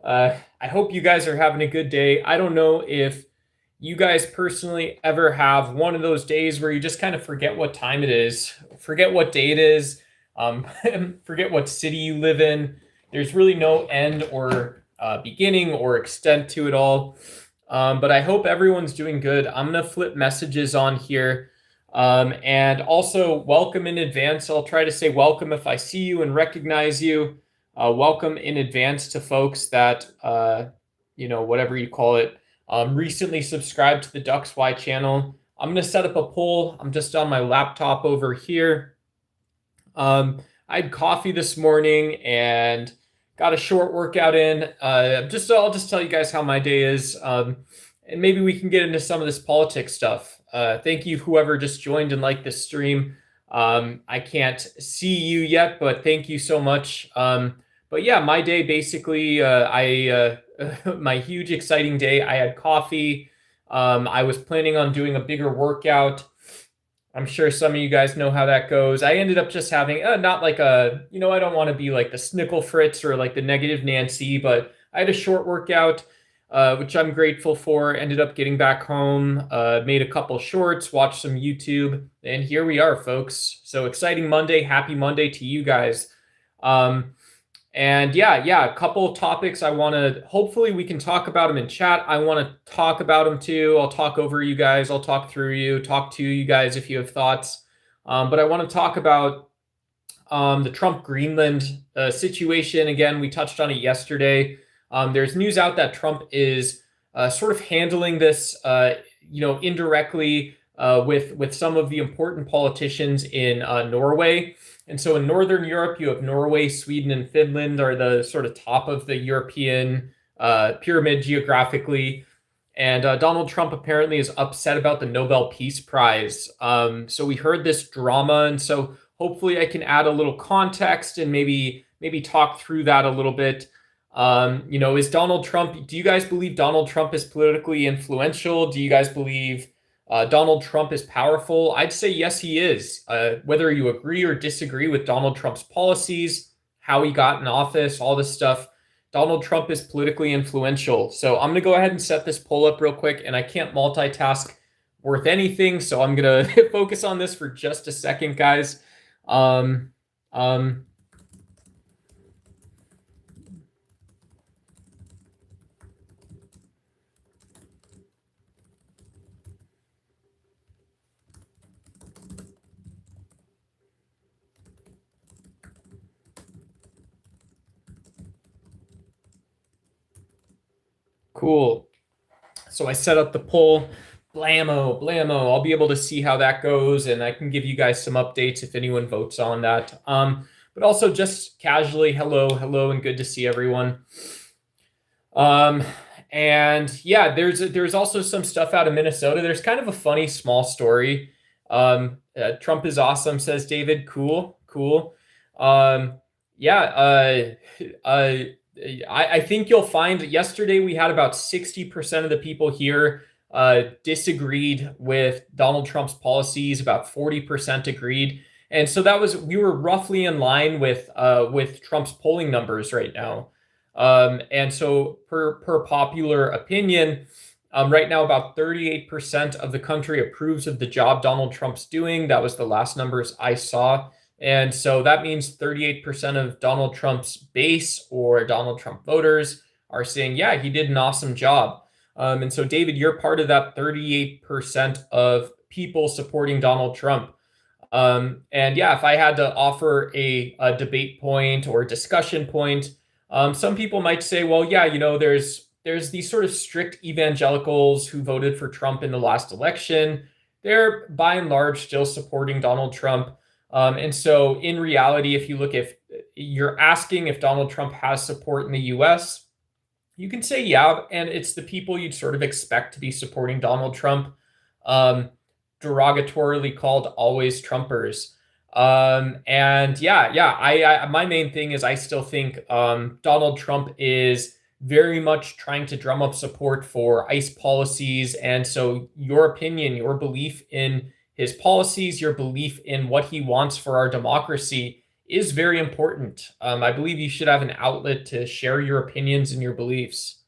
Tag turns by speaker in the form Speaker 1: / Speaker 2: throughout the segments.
Speaker 1: I hope you guys are having a good day. I don't know if you guys personally ever have one of those days where you just kind of forget what time it is, forget what day it is, um, forget what city you live in. There's really no end or beginning or extent to it all. But I hope everyone's doing good. I'm going to flip messages on here. And also, welcome in advance. I'll try to say welcome if I see you and recognize you. Welcome in advance to folks that, whatever you call it, recently subscribed to the Ducks Y channel. I'm going to set up a poll. I'm just on my laptop over here. I had coffee this morning and got a short workout in. I'll just tell you guys how my day is, and maybe we can get into some of this politics stuff. Thank you, whoever just joined and liked this stream. I can't see you yet, but thank you so much. But yeah, my day basically, my huge exciting day. I had coffee. I was planning on doing a bigger workout. I'm sure some of you guys know how that goes. I ended up just having not like I don't want to be like the Snickle Fritz or like the negative Nancy, but I had a short workout, which I'm grateful for. Ended up getting back home, made a couple shorts, watched some YouTube, and here we are, folks. So exciting Monday. Happy Monday to you guys. And yeah, a couple topics I want to, hopefully we can talk about them in chat. I want to talk about them too. I'll talk over you guys. I'll talk through you, talk to you guys if you have thoughts. But I want to talk about the Trump Greenland situation. Again, we touched on it yesterday. There's news out that Trump is sort of handling this, indirectly with some of the important politicians in Norway. And so in Northern Europe, you have Norway, Sweden, and Finland are the sort of top of the European pyramid geographically. And Donald Trump apparently is upset about the Nobel Peace Prize. So we heard this drama. And so hopefully I can add a little context and maybe talk through that a little bit. Is Donald Trump, do you guys believe Donald Trump is politically influential? Do you guys believe Donald Trump is powerful? I'd say yes, he is. Whether you agree or disagree with Donald Trump's policies, how he got in office, all this stuff, Donald Trump is politically influential. So I'm going to go ahead and set this poll up real quick, and I can't multitask worth anything, so I'm going to focus on this for just a second, guys. Cool. So I set up the poll. Blammo. I'll be able to see how that goes, and I can give you guys some updates if anyone votes on that. But also just casually, hello, and good to see everyone. And yeah, there's also some stuff out of Minnesota. There's kind of a funny small story. Trump is awesome, says David. Cool. I think you'll find that yesterday we had about 60% of the people here disagreed with Donald Trump's policies. About 40% agreed, and so we were roughly in line with Trump's polling numbers right now. And so per popular opinion, right now about 38% of the country approves of the job Donald Trump's doing. That was the last numbers I saw. And so that means 38% of Donald Trump's base or Donald Trump voters are saying, yeah, he did an awesome job. And so, David, you're part of that 38% of people supporting Donald Trump. And yeah, if I had to offer a debate point or discussion point, some people might say, well, yeah, there's these sort of strict evangelicals who voted for Trump in the last election. They're by and large still supporting Donald Trump. And so in reality, if you're asking if Donald Trump has support in the US, you can say, yeah, and it's the people you'd sort of expect to be supporting Donald Trump, derogatorily called always Trumpers. And yeah, my main thing is I still think Donald Trump is very much trying to drum up support for ICE policies. And so your opinion, your belief in his policies, your belief in what he wants for our democracy is very important. I believe you should have an outlet to share your opinions and your beliefs.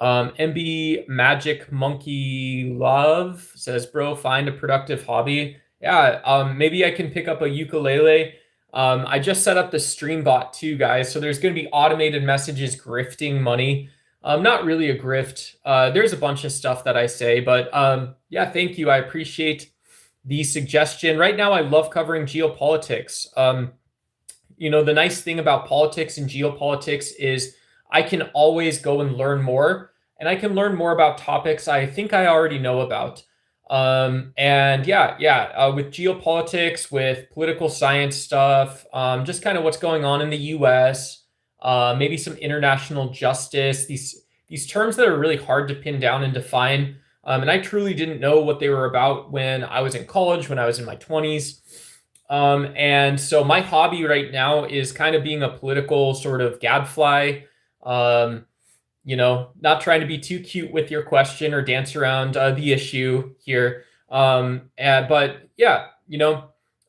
Speaker 1: MB Magic Monkey Love says, bro, find a productive hobby. Yeah, maybe I can pick up a ukulele. I just set up the stream bot too, guys. So there's going to be automated messages grifting money. Not really a grift. There's a bunch of stuff that I say, but yeah, thank you. I appreciate the suggestion. Right now, I love covering geopolitics. The nice thing about politics and geopolitics is I can always go and learn more, and I can learn more about topics I think I already know about. And with geopolitics, with political science stuff, just kind of what's going on in the US, maybe some international justice, these terms that are really hard to pin down and define. And I truly didn't know what they were about when I was in college, when I was in my 20s. And so my hobby right now is kind of being a political sort of gadfly, not trying to be too cute with your question or dance around the issue here. But yeah,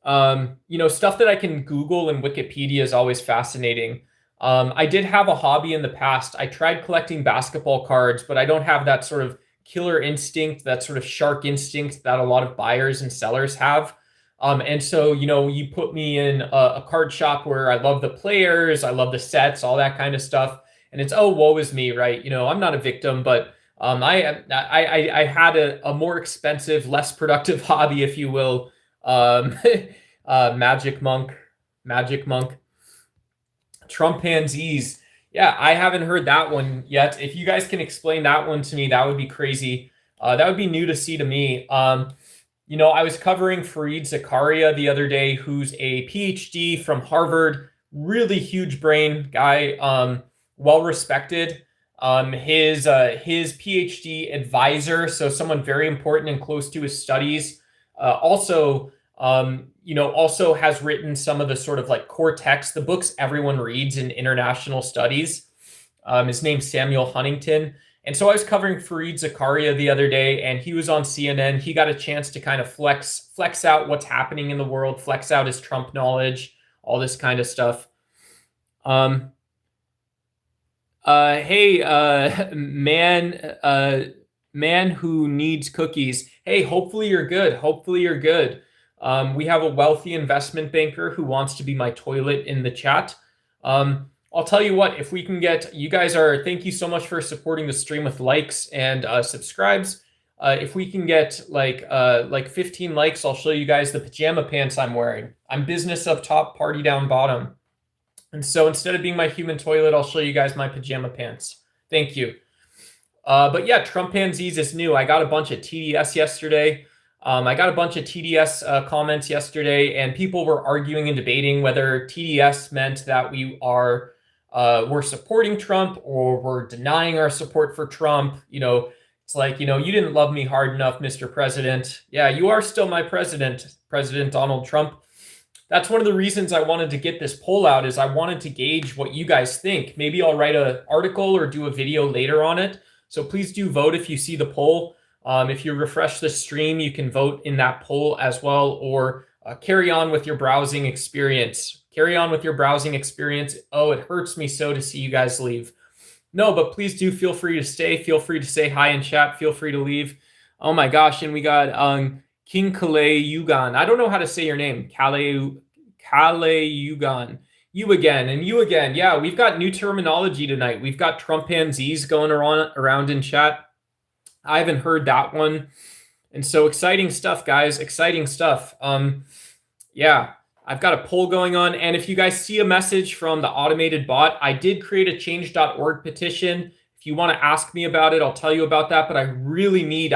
Speaker 1: stuff that I can Google and Wikipedia is always fascinating. I did have a hobby in the past. I tried collecting basketball cards, but I don't have that sort of killer instinct, that sort of shark instinct that a lot of buyers and sellers have. And so, you put me in a card shop where I love the players, I love the sets, all that kind of stuff. And it's, oh, woe is me, right? I'm not a victim, but I had a more expensive, less productive hobby, if you will. Magic Monk. Trumpanzees. Yeah, I haven't heard that one yet. If you guys can explain that one to me, that would be crazy. That would be new to see to me. I was covering Fareed Zakaria the other day, who's a PhD from Harvard, really huge brain guy, well respected. His PhD advisor, so someone very important and close to his studies, also has written some of the sort of like core text, the books everyone reads in international studies. His name's Samuel Huntington. And so I was covering Fareed Zakaria the other day, and he was on CNN. He got a chance to kind of flex out what's happening in the world, flex out his Trump knowledge, all this kind of stuff. Hey, man who needs cookies. Hey, hopefully you're good. We have a wealthy investment banker who wants to be my toilet in the chat. I'll tell you what, if we can get, thank you so much for supporting the stream with likes and subscribes. If we can get like 15 likes, I'll show you guys the pajama pants I'm wearing. I'm business up top, party down bottom. And so instead of being my human toilet, I'll show you guys my pajama pants. Thank you. But yeah, Trumpanzees is new. I got a bunch of TDS yesterday. I got a bunch of TDS comments yesterday, and people were arguing and debating whether TDS meant that we're supporting Trump or we're denying our support for Trump. It's like, you didn't love me hard enough, Mr. President. Yeah, you are still my president, President Donald Trump. That's one of the reasons I wanted to get this poll out, is I wanted to gauge what you guys think. Maybe I'll write an article or do a video later on it. So please do vote if you see the poll. If you refresh the stream, you can vote in that poll as well, or carry on with your browsing experience. Oh, it hurts me so to see you guys leave. No, but please do feel free to stay. Feel free to say hi in chat. Feel free to leave. Oh my gosh, and we got King Kalei Yugan. I don't know how to say your name. Kalei Yugan. You again. Yeah, we've got new terminology tonight. We've got Trumpanzees going around in chat. I haven't heard that one. And so exciting stuff, guys. Exciting stuff. Yeah, I've got a poll going on. And if you guys see a message from the automated bot, I did create a change.org petition. If you want to ask me about it, I'll tell you about that. But I really need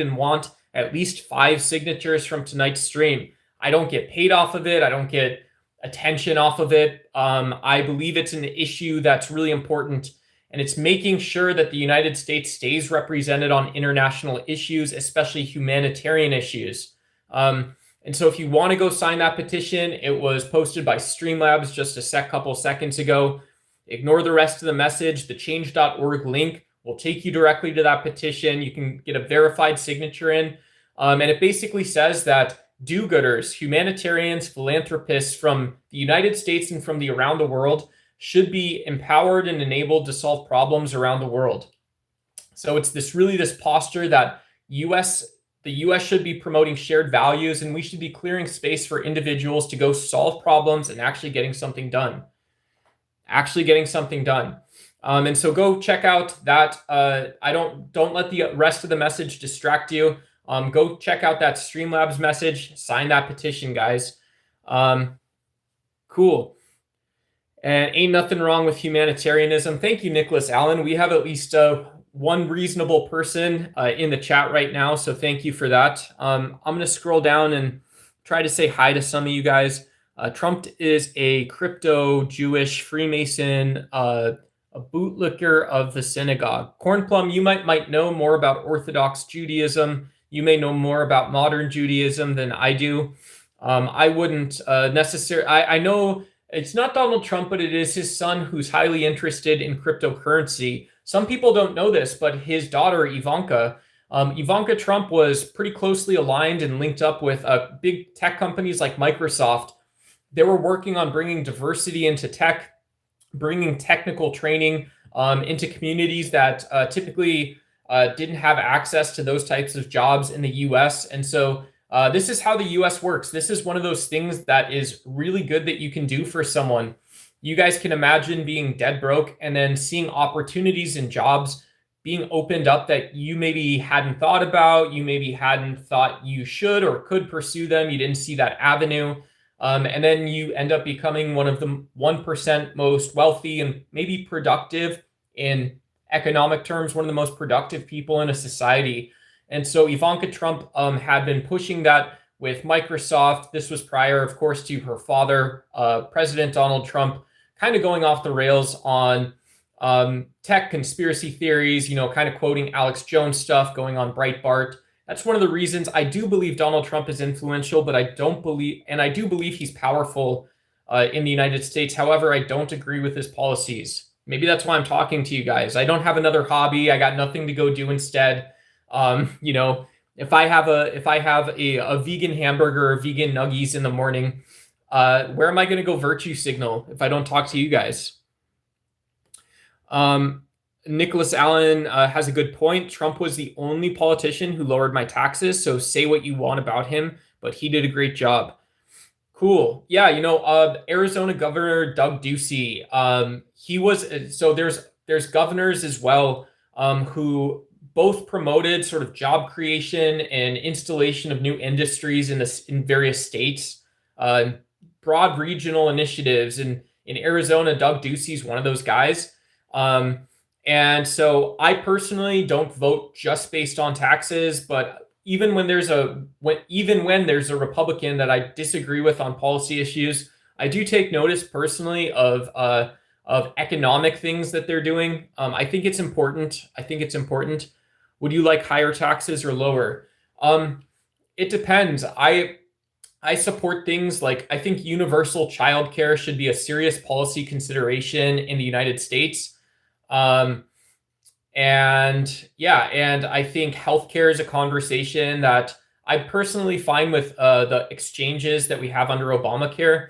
Speaker 1: and want at least 5 signatures from tonight's stream. I don't get paid off of it. I don't get attention off of it. I believe it's an issue that's really important. And it's making sure that the United States stays represented on international issues, especially humanitarian issues. And so if you want to go sign that petition, it was posted by Streamlabs just a couple seconds ago. Ignore the rest of the message. The change.org link will take you directly to that petition. You can get a verified signature in. And it basically says that do-gooders, humanitarians, philanthropists from the United States and from the around the world should be empowered and enabled to solve problems around the world. So it's this posture that the US should be promoting shared values, and we should be clearing space for individuals to go solve problems and actually getting something done. And so go check out that. Don't let the rest of the message distract you. Go check out that Streamlabs message. Sign that petition, guys. Cool. And ain't nothing wrong with humanitarianism. Thank you, Nicholas Allen. We have at least one reasonable person in the chat right now, so thank you for that. I'm going to scroll down and try to say hi to some of you guys. Trump is a crypto Jewish Freemason, a bootlicker of the synagogue. Cornplum, you might know more about Orthodox Judaism. You may know more about modern Judaism than I do. I wouldn't necessarily. I know it's not Donald Trump, but it is his son who's highly interested in cryptocurrency. Some people don't know this, but his daughter, Ivanka Trump was pretty closely aligned and linked up with big tech companies like Microsoft. They were working on bringing diversity into tech, bringing technical training into communities that typically didn't have access to those types of jobs in the US. And so this is how the US works. This is one of those things that is really good that you can do for someone. You guys can imagine being dead broke and then seeing opportunities in jobs being opened up that you maybe hadn't thought about. You maybe hadn't thought you should or could pursue them. You didn't see that avenue. And then you end up becoming one of the 1% most wealthy and maybe productive in economic terms, one of the most productive people in a society. And so Ivanka Trump had been pushing that with Microsoft. This was prior, of course, to her father, President Donald Trump, kind of going off the rails on tech conspiracy theories, kind of quoting Alex Jones stuff, going on Breitbart. That's one of the reasons I do believe Donald Trump is influential, but I do believe he's powerful in the United States. However, I don't agree with his policies. Maybe that's why I'm talking to you guys. I don't have another hobby. I got nothing to go do instead. If I have a vegan hamburger or vegan nuggies in the morning, where am I going to go virtue signal if I don't talk to you guys? Nicholas Allen has a good point. Trump was the only politician who lowered my taxes. So say what you want about him, but he did a great job. Cool. Yeah. Arizona Governor Doug Ducey, he was, so there's governors as well, who both promoted sort of job creation and installation of new industries in various states, broad regional initiatives. And in Arizona, Doug Ducey is one of those guys. And so I personally don't vote just based on taxes, but even when there's a Republican that I disagree with on policy issues, I do take notice personally of economic things that they're doing. I think it's important. Would you like higher taxes or lower? It depends. I support things like, I think universal childcare should be a serious policy consideration in the United States. And I think healthcare is a conversation that I personally find with the exchanges that we have under Obamacare,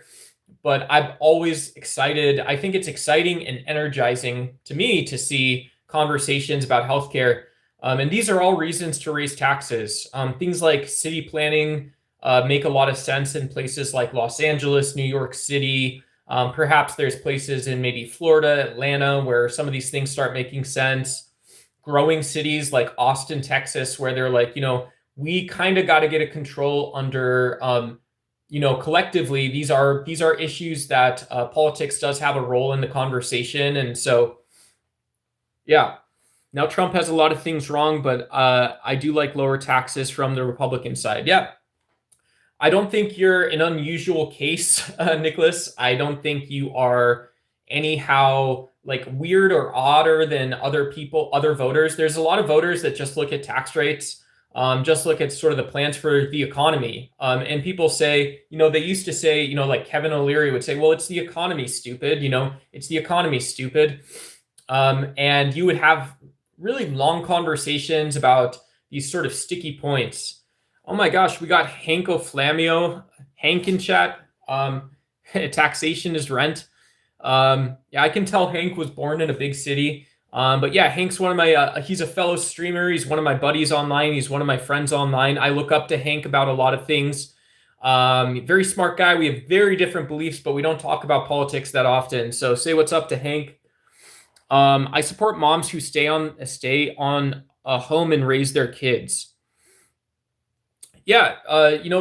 Speaker 1: but I'm always excited. I think it's exciting and energizing to me to see conversations about healthcare. And these are all reasons to raise taxes. Things like city planning make a lot of sense in places like Los Angeles, New York City. Perhaps there's places in maybe Florida, Atlanta, where some of these things start making sense. Growing cities like Austin, Texas, where they're like, we kind of got to get a control under, collectively, these are issues that politics does have a role in the conversation. And so, yeah, now Trump has a lot of things wrong, but I do like lower taxes from the Republican side. Yeah. I don't think you're an unusual case, Nicholas. I don't think you are anyhow like weird or odder than other voters. There's a lot of voters that just look at tax rates, just look at sort of the plans for the economy. And people say, they used to say, like Kevin O'Leary would say, well, it's the economy, stupid. It's the economy, stupid. And you would have really long conversations about these sort of sticky points. Oh my gosh, we got Hanko Flamio, Hank in chat. Taxation is rent. Yeah, I can tell Hank was born in a big city. But yeah, Hank's one of my, he's a fellow streamer. He's one of my buddies online. He's one of my friends online. I look up to Hank about a lot of things. Very smart guy. We have very different beliefs, but we don't talk about politics that often. So say what's up to Hank. I support moms who stay on a home and raise their kids. Yeah,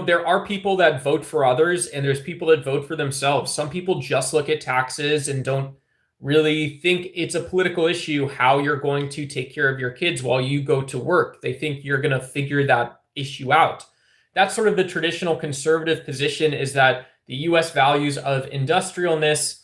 Speaker 1: there are people that vote for others and there's people that vote for themselves. Some people just look at taxes and don't really think it's a political issue how you're going to take care of your kids while you go to work. They think you're going to figure that issue out. That's sort of the traditional conservative position, is that the US values of industrialness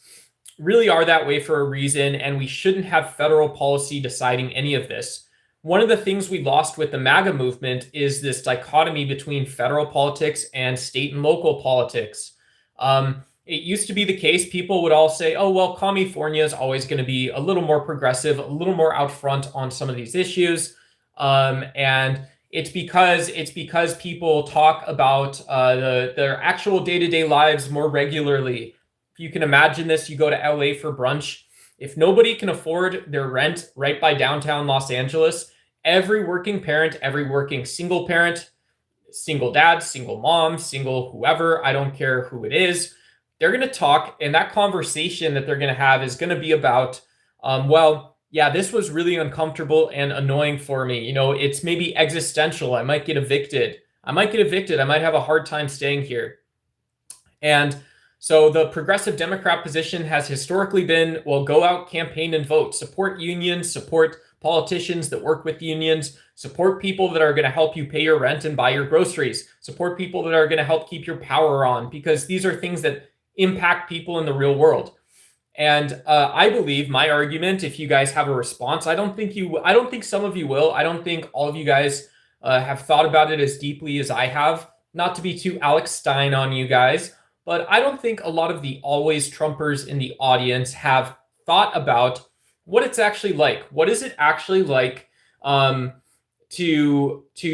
Speaker 1: really are that way for a reason, and we shouldn't have federal policy deciding any of this. One of the things we lost with the MAGA movement is this dichotomy between federal politics and state and local politics. It used to be the case, people would all say, oh, well, California is always going to be a little more progressive, a little more out front on some of these issues. And it's because people talk about their actual day-to-day lives more regularly. If you can imagine this, you go to LA for brunch. If nobody can afford their rent right by downtown Los Angeles, every working parent, every working single parent, single dad, single mom, single whoever, I don't care who it is, they're going to talk, and that conversation that they're going to have is going to be about, well, yeah, this was really uncomfortable and annoying for me. It's maybe existential. I might get evicted. I might have a hard time staying here. And so the progressive Democrat position has historically been, well, go out, campaign, and vote. Support unions, support politicians that work with unions, support people that are going to help you pay your rent and buy your groceries, support people that are going to help keep your power on, because these are things that impact people in the real world. And I believe my argument, if you guys have a response, I don't think some of you will. I don't think all of you guys have thought about it as deeply as I have. Not to be too Alex Stein on you guys, but I don't think a lot of the always Trumpers in the audience have thought about what it's actually like. What is it actually like to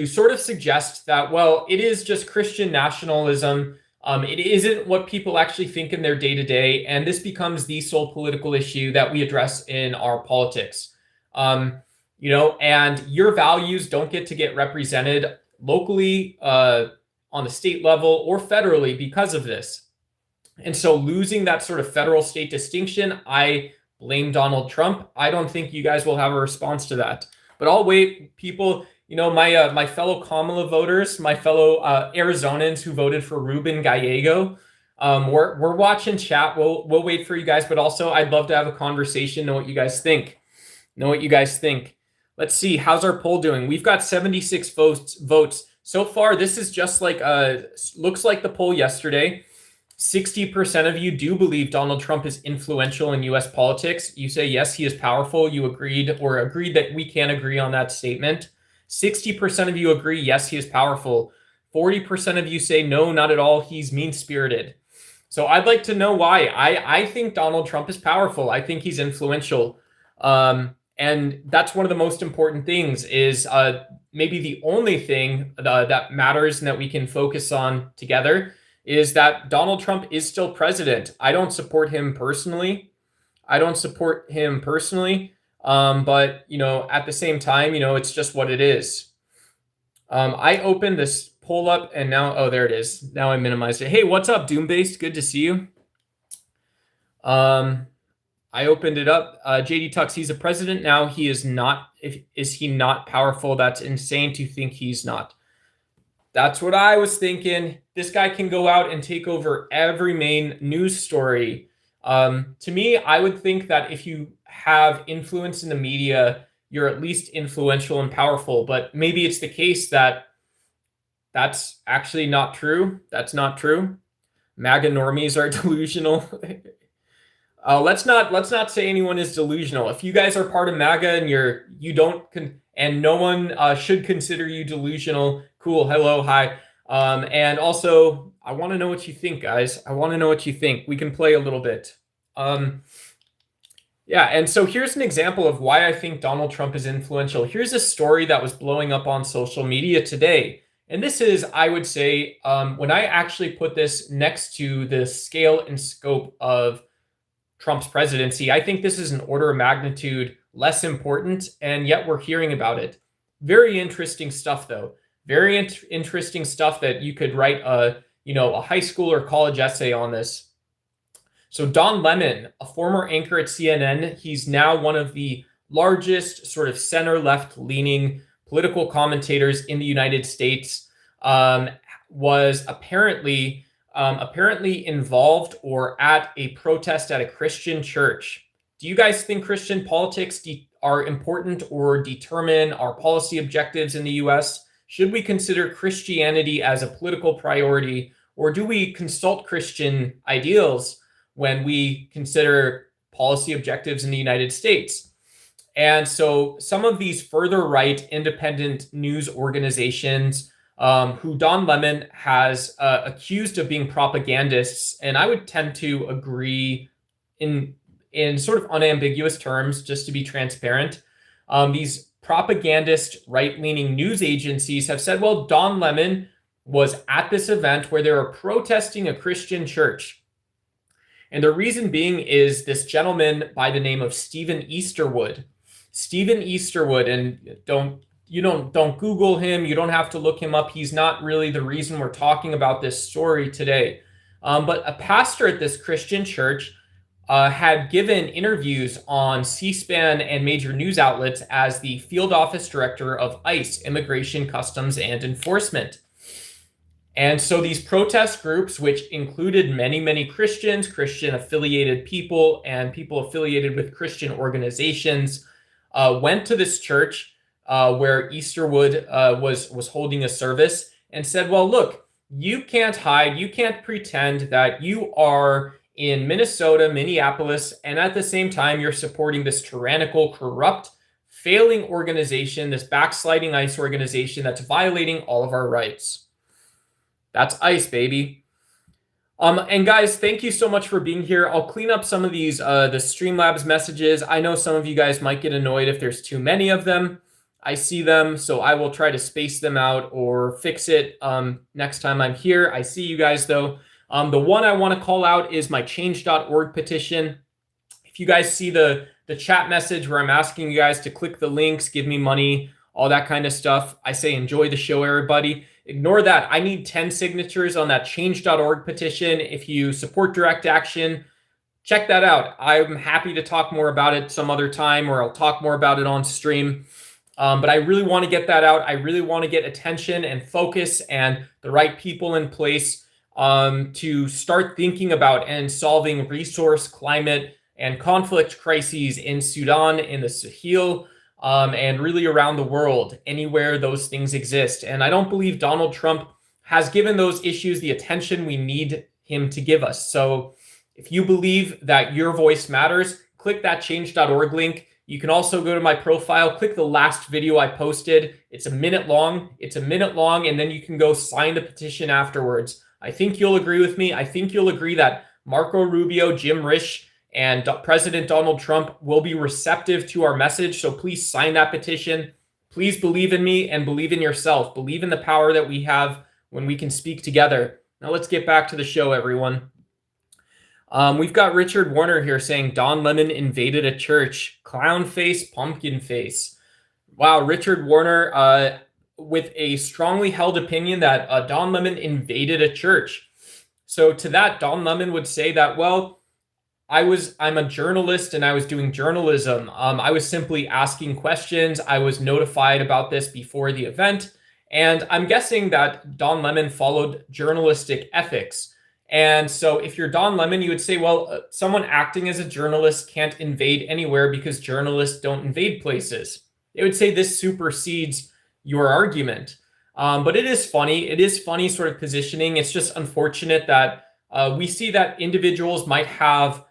Speaker 1: sort of suggest that, well, it is just Christian nationalism. It isn't what people actually think in their day-to-day, and this becomes the sole political issue that we address in our politics. And your values don't get represented locally, on the state level or federally because of this. And so losing that sort of federal state distinction, I blame Donald Trump. I don't think you guys will have a response to that. But I'll wait. People, my fellow Kamala voters, my fellow Arizonans who voted for Ruben Gallego, we're watching chat. We'll wait for you guys. But also, I'd love to have a conversation. Know what you guys think. Let's see. How's our poll doing? We've got 76 votes. So far, this is just like looks like the poll yesterday. 60% of you do believe Donald Trump is influential in U.S. politics. You say, yes, he is powerful. You agreed that we can agree on that statement. 60% of you agree, yes, he is powerful. 40% of you say, no, not at all. He's mean-spirited. So I'd like to know why. I think Donald Trump is powerful. I think he's influential. And that's one of the most important things, is maybe the only thing that matters and that we can focus on together is that Donald Trump is still president. I don't support him personally. But, at the same time, it's just what it is. I opened this poll up and now, oh, there it is. Now I minimized it. Hey, what's up, Doombased? Good to see you. I opened it up. JD Tux, he's a president now. He is not. Is he not powerful? That's insane to think he's not. That's what I was thinking. This guy can go out and take over every main news story. To me, I would think that if you have influence in the media, you're at least influential and powerful. But maybe it's the case that that's actually not true. That's not true. MAGA normies are delusional. Let's not say anyone is delusional. If you guys are part of MAGA and and no one should consider you delusional, cool. Hello, hi. And also, I want to know what you think, guys. I want to know what you think. We can play a little bit. Yeah, and so here's an example of why I think Donald Trump is influential. Here's a story that was blowing up on social media today, And this is, I would say, when I actually put this next to the scale and scope of Trump's presidency, I think this is an order of magnitude less important, and yet we're hearing about it. Very interesting stuff, though. Very interesting stuff that you could write a high school or college essay on this. So Don Lemon, a former anchor at CNN, he's now one of the largest sort of center-left leaning political commentators in the United States, was apparently involved or at a protest at a Christian church. Do you guys think Christian politics are important or determine our policy objectives in the US? Should we consider Christianity as a political priority, or do we consult Christian ideals when we consider policy objectives in the United States? And so some of these further right independent news organizations who Don Lemon has accused of being propagandists, and I would tend to agree in sort of unambiguous terms, just to be transparent. These propagandist right-leaning news agencies have said, well, Don Lemon was at this event where they were protesting a Christian church. And the reason being is this gentleman by the name of Stephen Easterwood. Stephen Easterwood, and don't Google him. You don't have to look him up. He's not really the reason we're talking about this story today. But a pastor at this Christian church had given interviews on C-SPAN and major news outlets as the field office director of ICE, Immigration, Customs, and Enforcement. And so these protest groups, which included many, many Christians, Christian-affiliated people, and people affiliated with Christian organizations, went to this church where Easterwood was holding a service and said, well, look, you can't hide, you can't pretend that you are in Minnesota, Minneapolis, and at the same time, you're supporting this tyrannical, corrupt, failing organization, this backsliding ICE organization that's violating all of our rights. That's ICE, baby. And guys, thank you so much for being here. I'll clean up some of these, the Streamlabs messages. I know some of you guys might get annoyed if there's too many of them. I see them, so I will try to space them out or fix it next time I'm here. I see you guys, though. The one I want to call out is my change.org petition. If you guys see the chat message where I'm asking you guys to click the links, give me money, all that kind of stuff, I say enjoy the show, everybody. Ignore that. I need 10 signatures on that change.org petition. If you support direct action, check that out. I'm happy to talk more about it some other time, or I'll talk more about it on stream. But I really want to get that out. I really want to get attention and focus and the right people in place to start thinking about and solving resource, climate, and conflict crises in Sudan, in the Sahel, and really around the world, anywhere those things exist. And I don't believe Donald Trump has given those issues the attention we need him to give us. So if you believe that your voice matters, click that change.org link. You can also go to my profile, click the last video I posted. It's a minute long. And then you can go sign the petition afterwards. I think you'll agree with me. I think you'll agree that Marco Rubio, Jim Risch, and President Donald Trump will be receptive to our message. So please sign that petition. Please believe in me and believe in yourself. Believe in the power that we have when we can speak together. Now let's get back to the show, everyone. We've got Richard Warner here saying Don Lemon invaded a church. Clown face, pumpkin face. Wow, Richard Warner with a strongly held opinion that Don Lemon invaded a church. So to that, Don Lemon would say that, well, I'm a journalist and I was doing journalism. I was simply asking questions. I was notified about this before the event. And I'm guessing that Don Lemon followed journalistic ethics. And so if you're Don Lemon, you would say, well, someone acting as a journalist can't invade anywhere because journalists don't invade places. They would say this supersedes your argument. But it is funny. It is funny sort of positioning. It's just unfortunate that we see that individuals might have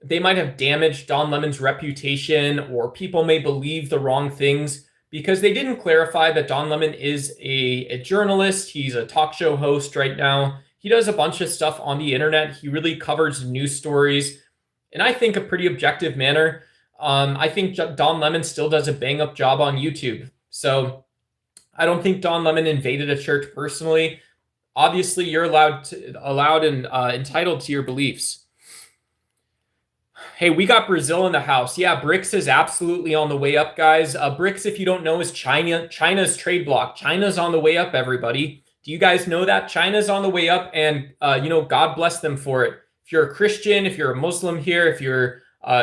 Speaker 1: damaged Don Lemon's reputation, or people may believe the wrong things because they didn't clarify that Don Lemon is a journalist. He's a talk show host right now. He does a bunch of stuff on the internet. He really covers news stories, and I think a pretty objective manner. I think Don Lemon still does a bang-up job on YouTube. So I don't think Don Lemon invaded a church personally. Obviously, you're allowed and entitled to your beliefs. Hey, we got Brazil in the house. Yeah, BRICS is absolutely on the way up, guys. BRICS, if you don't know, is China's trade bloc. China's on the way up, everybody. Do you guys know that? China's on the way up, and God bless them for it. If you're a Christian, if you're a Muslim here, if you're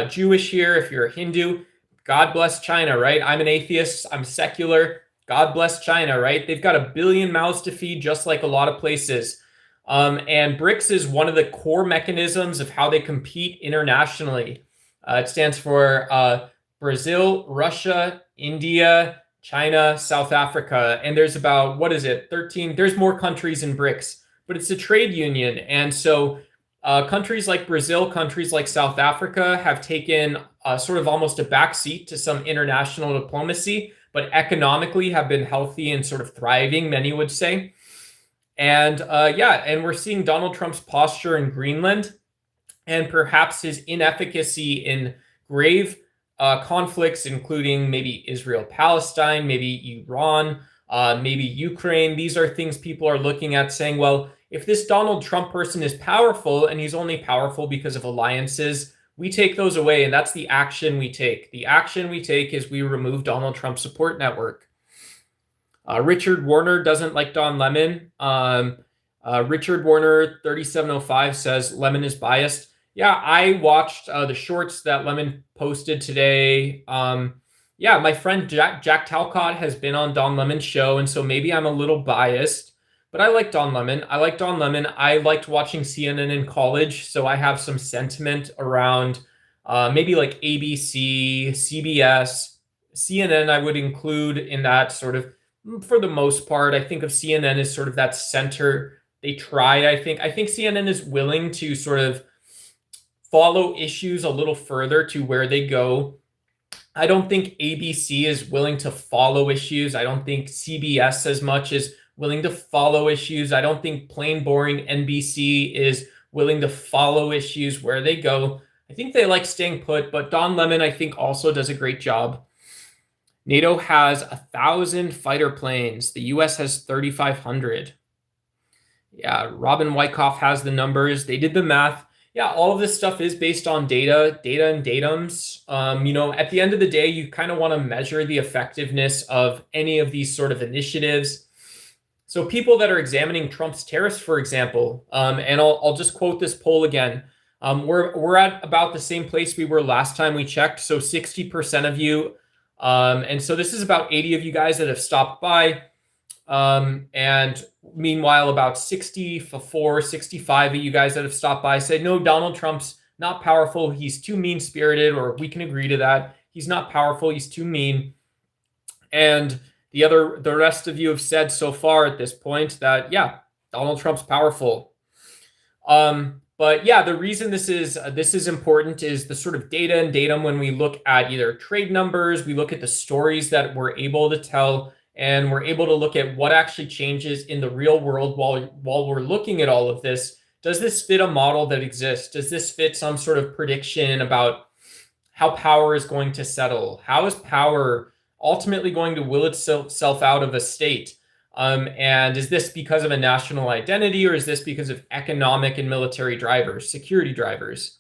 Speaker 1: Jewish here, if you're a Hindu, God bless China, right? I'm an atheist. I'm secular. God bless China, right? They've got 1 billion mouths to feed, just like a lot of places. And BRICS is one of the core mechanisms of how they compete internationally. It stands for Brazil, Russia, India, China, South Africa. And there's about, 13? There's more countries in BRICS, but it's a trade union. And so countries like Brazil, countries like South Africa have taken sort of almost a backseat to some international diplomacy, but economically have been healthy and sort of thriving, many would say. And and we're seeing Donald Trump's posture in Greenland and perhaps his inefficacy in grave conflicts, including maybe Israel-Palestine, maybe Iran, maybe Ukraine. These are things people are looking at saying, well, if this Donald Trump person is powerful and he's only powerful because of alliances, we take those away, and that's the action we take. The action we take is we remove Donald Trump's support network. Richard Warner doesn't like Don Lemon. Richard Warner 3705 says Lemon is biased. Yeah, I watched the shorts that Lemon posted today. My friend Jack Talcott has been on Don Lemon's show, and so maybe I'm a little biased, but I like Don Lemon. I liked watching CNN in college, so I have some sentiment around maybe like ABC, CBS, CNN. I would include in that sort of. For the most part, I think of CNN as sort of that center. They try, I think CNN is willing to sort of follow issues a little further to where they go. I don't think ABC is willing to follow issues. I don't think CBS as much is willing to follow issues. I don't think plain boring NBC is willing to follow issues where they go. I think they like staying put, but Don Lemon, I think, also does a great job. NATO has 1,000 fighter planes. The US has 3,500. Yeah, Robin Wyckoff has the numbers. They did the math. Yeah, all of this stuff is based on data and datums. At the end of the day, you kind of want to measure the effectiveness of any of these sort of initiatives. So people that are examining Trump's tariffs, for example, and I'll just quote this poll again. We're at about the same place we were last time we checked. So 60% of you. And so this is about 80 of you guys that have stopped by. And meanwhile, about 64, 65 of you guys that have stopped by said, no, Donald Trump's not powerful. He's too mean-spirited, or we can agree to that. He's not powerful. He's too mean. And the rest of you have said so far at this point that, yeah, Donald Trump's powerful. But yeah, the reason this is important is the sort of data and datum. When we look at either trade numbers, we look at the stories that we're able to tell, and we're able to look at what actually changes in the real world while we're looking at all of this. Does this fit a model that exists? Does this fit some sort of prediction about how power is going to settle? How is power ultimately going to will itself out of a state? And is this because of a national identity, or is this because of economic and military drivers, security drivers?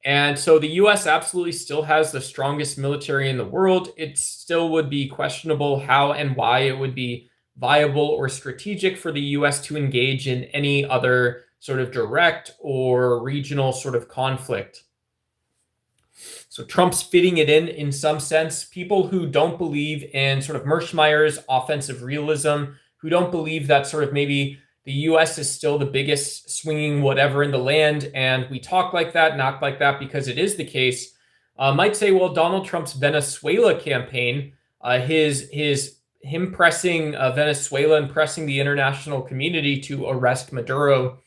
Speaker 1: And so the US absolutely still has the strongest military in the world. It still would be questionable how and why it would be viable or strategic for the US to engage in any other sort of direct or regional sort of conflict. So Trump's fitting it in some sense. People who don't believe in sort of Merschmeyer's offensive realism, who don't believe that sort of maybe the US is still the biggest swinging whatever in the land, and we talk like that and act like that because it is the case, might say, well, Donald Trump's Venezuela campaign, him pressing Venezuela and pressing the international community to arrest Maduro,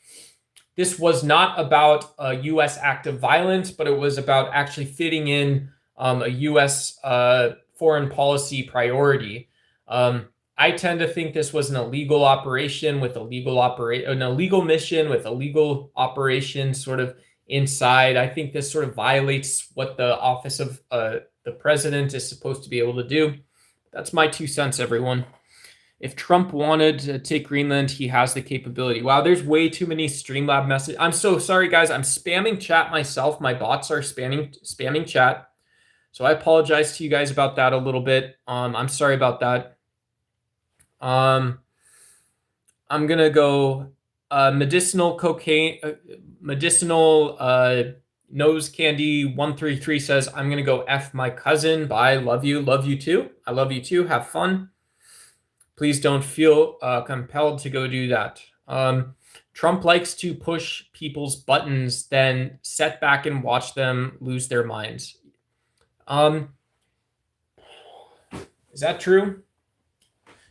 Speaker 1: this was not about a U.S. act of violence, but it was about actually fitting in a U.S. Foreign policy priority. I tend to think this was an illegal operation with an illegal mission with a legal operation sort of inside. I think this sort of violates what the office of the president is supposed to be able to do. That's my 2 cents, everyone. If Trump wanted to take Greenland, he has the capability. Wow, there's way too many Streamlab messages. I'm so sorry, guys. I'm spamming chat myself. My bots are spamming chat. So I apologize to you guys about that a little bit. I'm sorry about that. I'm gonna go medicinal cocaine, medicinal nose candy 133 says, I'm gonna go F my cousin. Bye. Love you too. I love you too. Have fun. Please don't feel compelled to go do that. Trump likes to push people's buttons, then sit back and watch them lose their minds. Is that true?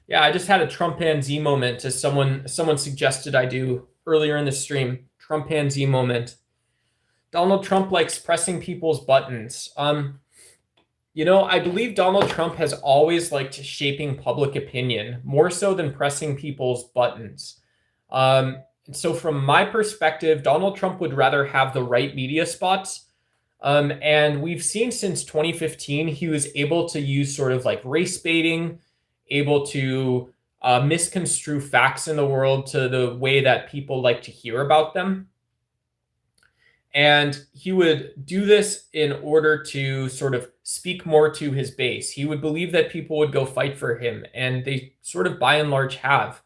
Speaker 1: Yeah, I just had a Trumpanzee moment, as someone suggested I do earlier in the stream. Trumpanzee moment. Donald Trump likes pressing people's buttons. I believe Donald Trump has always liked shaping public opinion, more so than pressing people's buttons. So from my perspective, Donald Trump would rather have the right media spots. And we've seen since 2015, he was able to use sort of like race baiting, able to misconstrue facts in the world to the way that people like to hear about them. And he would do this in order to sort of speak more to his base. He would believe that people would go fight for him, and they sort of by and large have.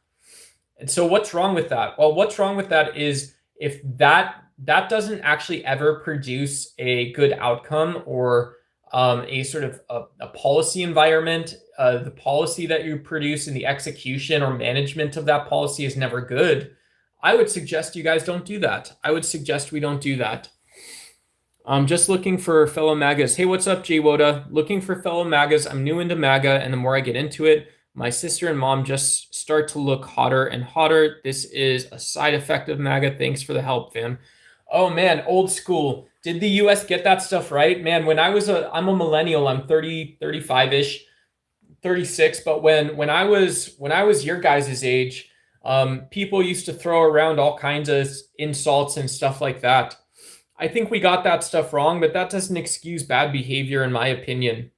Speaker 1: And so what's wrong with that? Well, what's wrong with that is if that doesn't actually ever produce a good outcome or a sort of a policy environment, the policy that you produce and the execution or management of that policy is never good. I would suggest you guys don't do that. I would suggest we don't do that. I'm just looking for fellow MAGAs. Hey, what's up, Jay Woda? Looking for fellow MAGAs. I'm new into MAGA, and the more I get into it, my sister and mom just start to look hotter and hotter. This is a side effect of MAGA. Thanks for the help, fam. Oh man, old school. Did the US get that stuff right? Man, when I'm a millennial, I'm 30, 35-ish, 36, but when I was your guys' age, people used to throw around all kinds of insults and stuff like that. I think we got that stuff wrong, but that doesn't excuse bad behavior, in my opinion.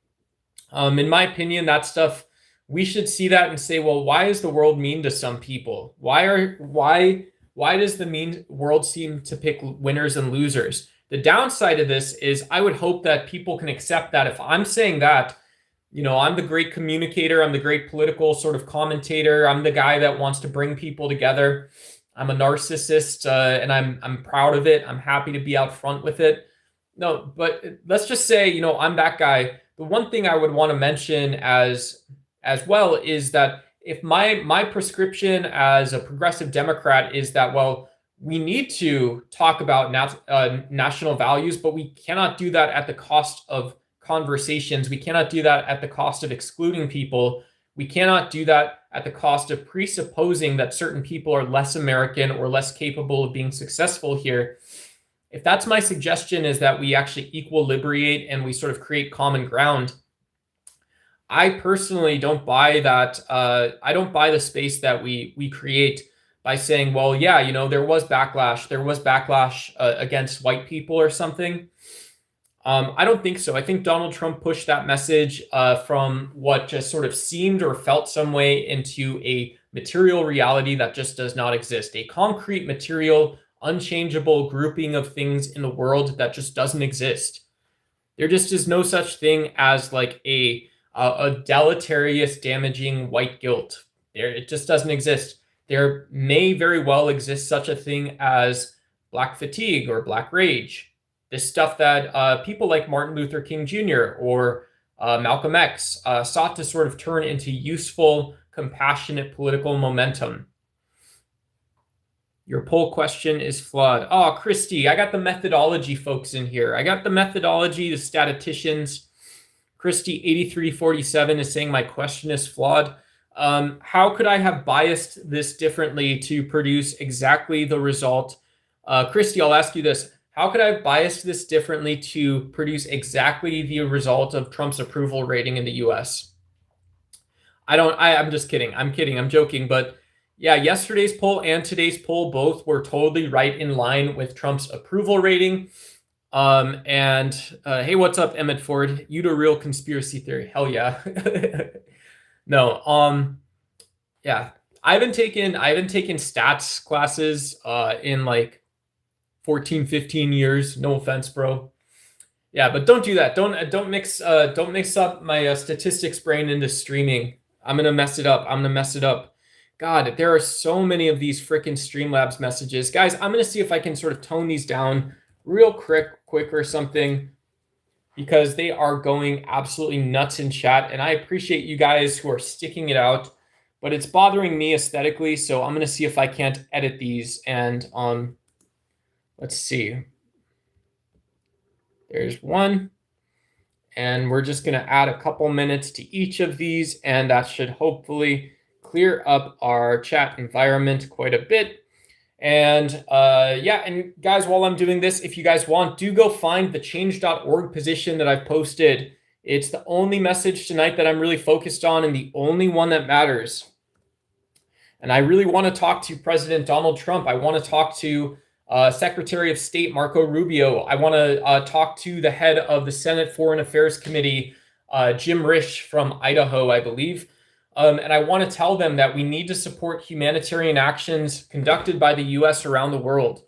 Speaker 1: In my opinion, that stuff, we should see that and say, well, why is the world mean to some people? Why does the mean world seem to pick winners and losers? The downside of this is I would hope that people can accept that if I'm saying that, I'm the great communicator, I'm the great political sort of commentator, I'm the guy that wants to bring people together. I'm a narcissist, and I'm proud of it. I'm happy to be out front with it. No, but let's just say, I'm that guy. The one thing I would want to mention as well is that if my prescription as a progressive Democrat is that, well, we need to talk about national values, but we cannot do that at the cost of conversations. We cannot do that at the cost of excluding people. We cannot do that at the cost of presupposing that certain people are less American or less capable of being successful here. If that's my suggestion, is that we actually equilibrate and we sort of create common ground, I personally don't buy that. I don't buy the space that we create by saying, well, yeah, there was backlash. There was backlash against white people or something. I don't think so. I think Donald Trump pushed that message from what just sort of seemed or felt some way into a material reality that just does not exist. A concrete, material, unchangeable grouping of things in the world that just doesn't exist. There just is no such thing as like a deleterious, damaging white guilt. It just doesn't exist. There may very well exist such a thing as black fatigue or black rage. This stuff that people like Martin Luther King Jr. or Malcolm X sought to sort of turn into useful, compassionate political momentum. Your poll question is flawed. Oh, Christy, I got the methodology folks in here. I got the methodology, the statisticians. Christy 8347 is saying my question is flawed. How could I have biased this differently to produce exactly the result? Christy, I'll ask you this. How could I have biased this differently to produce exactly the result of Trump's approval rating in the US? I'm just kidding. I'm kidding. I'm joking. But yeah, yesterday's poll and today's poll both were totally right in line with Trump's approval rating. Hey, what's up, Emmett Ford? You do real conspiracy theory. Hell yeah. No. Yeah. I haven't taken stats classes in like 14, 15 years. No offense, bro. Yeah, but don't do that. Don't mix up my statistics brain into streaming. I'm gonna mess it up. I'm gonna mess it up. God, there are so many of these freaking Streamlabs messages. Guys, I'm gonna see if I can sort of tone these down real quick or something, because they are going absolutely nuts in chat. And I appreciate you guys who are sticking it out, but it's bothering me aesthetically. So I'm gonna see if I can't edit these. And let's see. There's one. And we're just going to add a couple minutes to each of these, and that should hopefully clear up our chat environment quite a bit. And yeah, and guys, while I'm doing this, if you guys want, do go find the change.org petition that I've posted. It's the only message tonight that I'm really focused on, and the only one that matters. And I really want to talk to President Donald Trump. I want to talk to Secretary of State Marco Rubio. I want to talk to the head of the Senate Foreign Affairs Committee, Jim Risch from Idaho, I believe. And I want to tell them that we need to support humanitarian actions conducted by the U.S. around the world.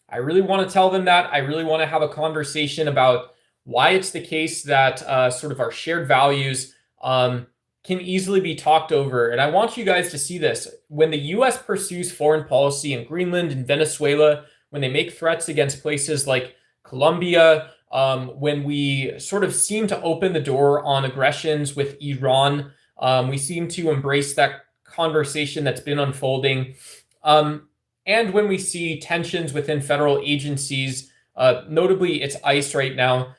Speaker 1: I really want to tell them that. I really want to have a conversation about why it's the case that sort of our shared values can easily be talked over. And I want you guys to see this. When the U.S. pursues foreign policy in Greenland and Venezuela, when they make threats against places like Colombia, when we sort of seem to open the door on aggressions with Iran, we seem to embrace that conversation that's been unfolding. And when we see tensions within federal agencies, notably it's ICE right now,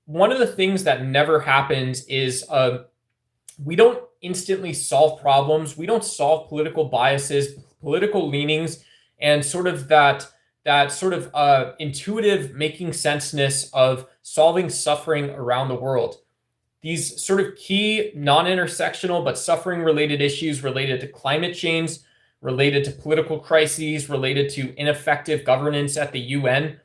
Speaker 1: one of the things that never happens is we don't instantly solve problems. We don't solve political biases, political leanings, and sort of that sort of intuitive making senseness of solving suffering around the world. These sort of key non-intersectional but suffering-related issues related to climate change, related to political crises, related to ineffective governance at the UN.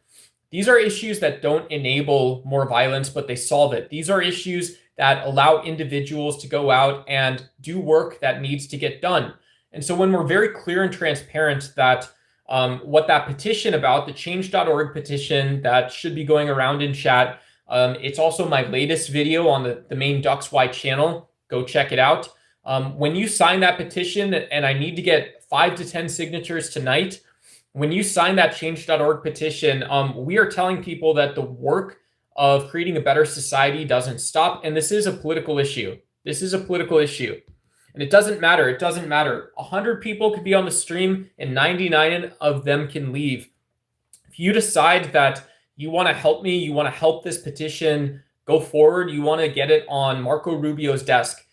Speaker 1: These are issues that don't enable more violence, but they solve it. These are issues that allow individuals to go out and do work that needs to get done. And so when we're very clear and transparent that what that petition about, the change.org petition that should be going around in chat, it's also my latest video on the main DucksY channel. Go check it out. When you sign that petition, and I need to get 5 to 10 signatures tonight, when you sign that change.org petition, we are telling people that the work of creating a better society doesn't stop. And this is a political issue. This is a political issue. And it doesn't matter. It doesn't matter. 100 people could be on the stream and 99 of them can leave. If you decide that you want to help me, you want to help this petition go forward, you want to get it on Marco Rubio's desk,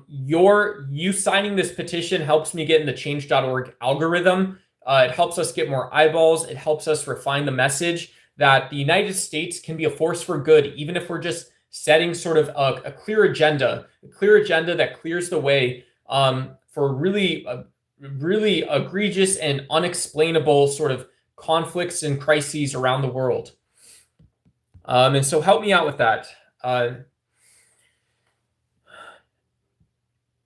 Speaker 1: you signing this petition helps me get in the change.org algorithm. It helps us get more eyeballs. It helps us refine the message that the United States can be a force for good, even if we're just setting sort of a clear agenda that clears the way for really egregious and unexplainable sort of conflicts and crises around the world. And so help me out with that.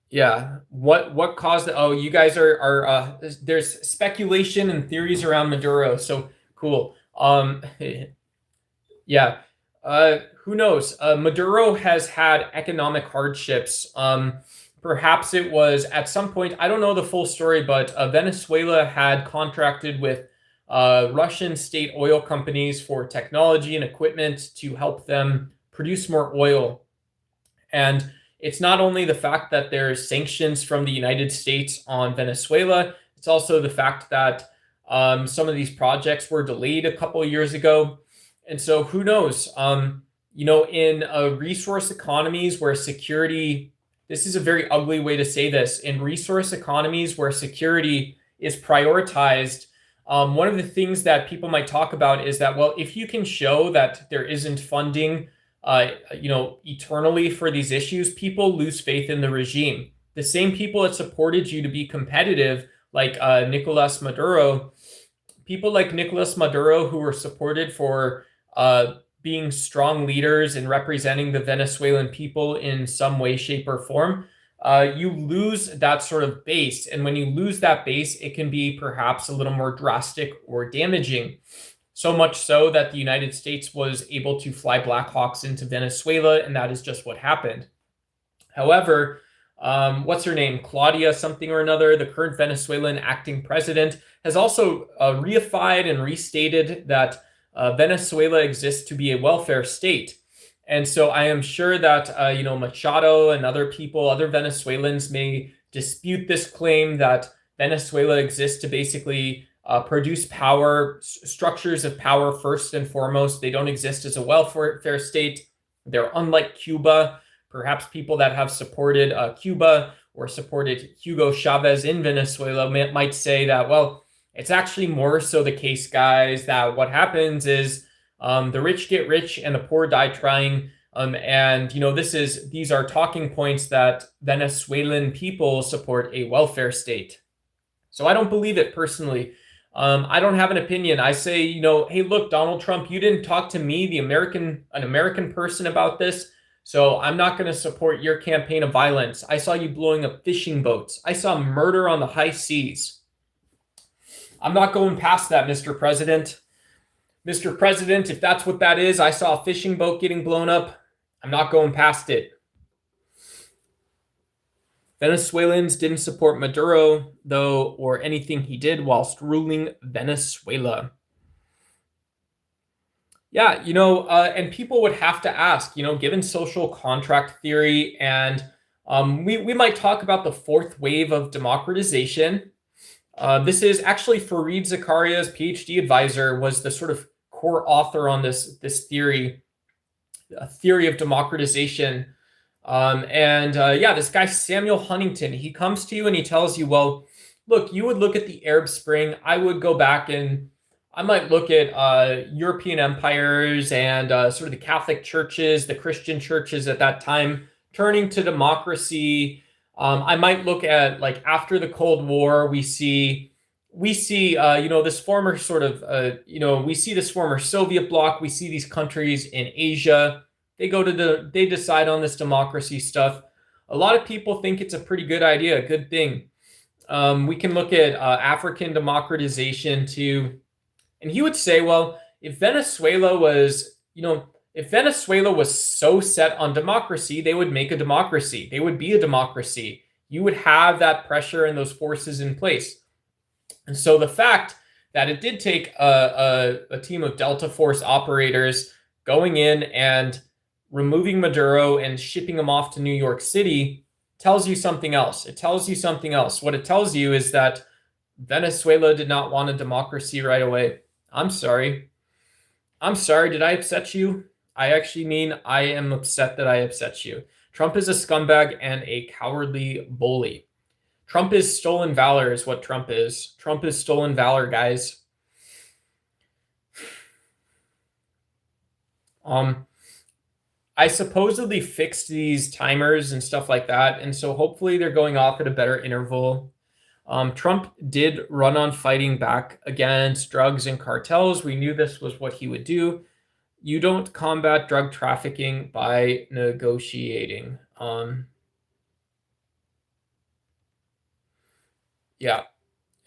Speaker 1: Yeah, what caused it? Oh, you guys are there's speculation and theories around Maduro. So cool. Yeah. Who knows? Maduro has had economic hardships. Perhaps it was at some point, I don't know the full story, but Venezuela had contracted with Russian state oil companies for technology and equipment to help them produce more oil. And it's not only the fact that there's sanctions from the United States on Venezuela, it's also the fact that some of these projects were delayed a couple of years ago. And so who knows? In resource economies where security, this is a very ugly way to say this, in resource economies where security is prioritized, one of the things that people might talk about is that, well, if you can show that there isn't funding, eternally for these issues, people lose faith in the regime. The same people that supported you to be competitive, like Nicolas Maduro, people like Nicolas Maduro who were supported for being strong leaders and representing the Venezuelan people in some way, shape, or form, you lose that sort of base. And when you lose that base, it can be perhaps a little more drastic or damaging. So much so that the United States was able to fly Black Hawks into Venezuela, and that is just what happened. However, what's her name? Claudia something or another, the current Venezuelan acting president, has also reified and restated that Venezuela exists to be a welfare state. And so I am sure that, Machado and other people, other Venezuelans may dispute this claim that Venezuela exists to basically produce power, structures of power first and foremost. They don't exist as a welfare state. They're unlike Cuba. Perhaps people that have supported Cuba or supported Hugo Chavez in Venezuela might say that, well, it's actually more so the case, guys, that what happens is the rich get rich and the poor die trying. These are talking points that Venezuelan people support a welfare state. So I don't believe it personally. I don't have an opinion. I say, hey, look, Donald Trump, you didn't talk to me, an American person, about this. So I'm not going to support your campaign of violence. I saw you blowing up fishing boats. I saw murder on the high seas. I'm not going past that, Mr. President. Mr. President, if that's what that is, I saw a fishing boat getting blown up. I'm not going past it. Venezuelans didn't support Maduro, though, or anything he did whilst ruling Venezuela. Yeah, and people would have to ask, given social contract theory, and we might talk about the fourth wave of democratization. This is actually Fareed Zakaria's PhD advisor, was the sort of core author on this theory, a theory of democratization. This guy, Samuel Huntington, he comes to you and he tells you, well, look, you would look at the Arab Spring. I would go back and I might look at European empires and sort of the Catholic churches, the Christian churches at that time, turning to democracy. I might look at, like, after the Cold War, we see this former sort of, we see this former Soviet bloc. We see these countries in Asia. They decide on this democracy stuff. A lot of people think it's a pretty good idea, a good thing. We can look at African democratization too. And he would say, well, if Venezuela was so set on democracy, they would make a democracy. They would be a democracy. You would have that pressure and those forces in place. And so the fact that it did take a team of Delta Force operators going in and removing Maduro and shipping him off to New York City tells you something else. It tells you something else. What it tells you is that Venezuela did not want a democracy right away. I'm sorry. Did I upset you? I actually mean I am upset that I upset you. Trump is a scumbag and a cowardly bully. Trump is stolen valor is what Trump is. Trump is stolen valor, guys. I supposedly fixed these timers and stuff like that, and so hopefully they're going off at a better interval. Trump did run on fighting back against drugs and cartels. We knew this was what he would do. You don't combat drug trafficking by negotiating.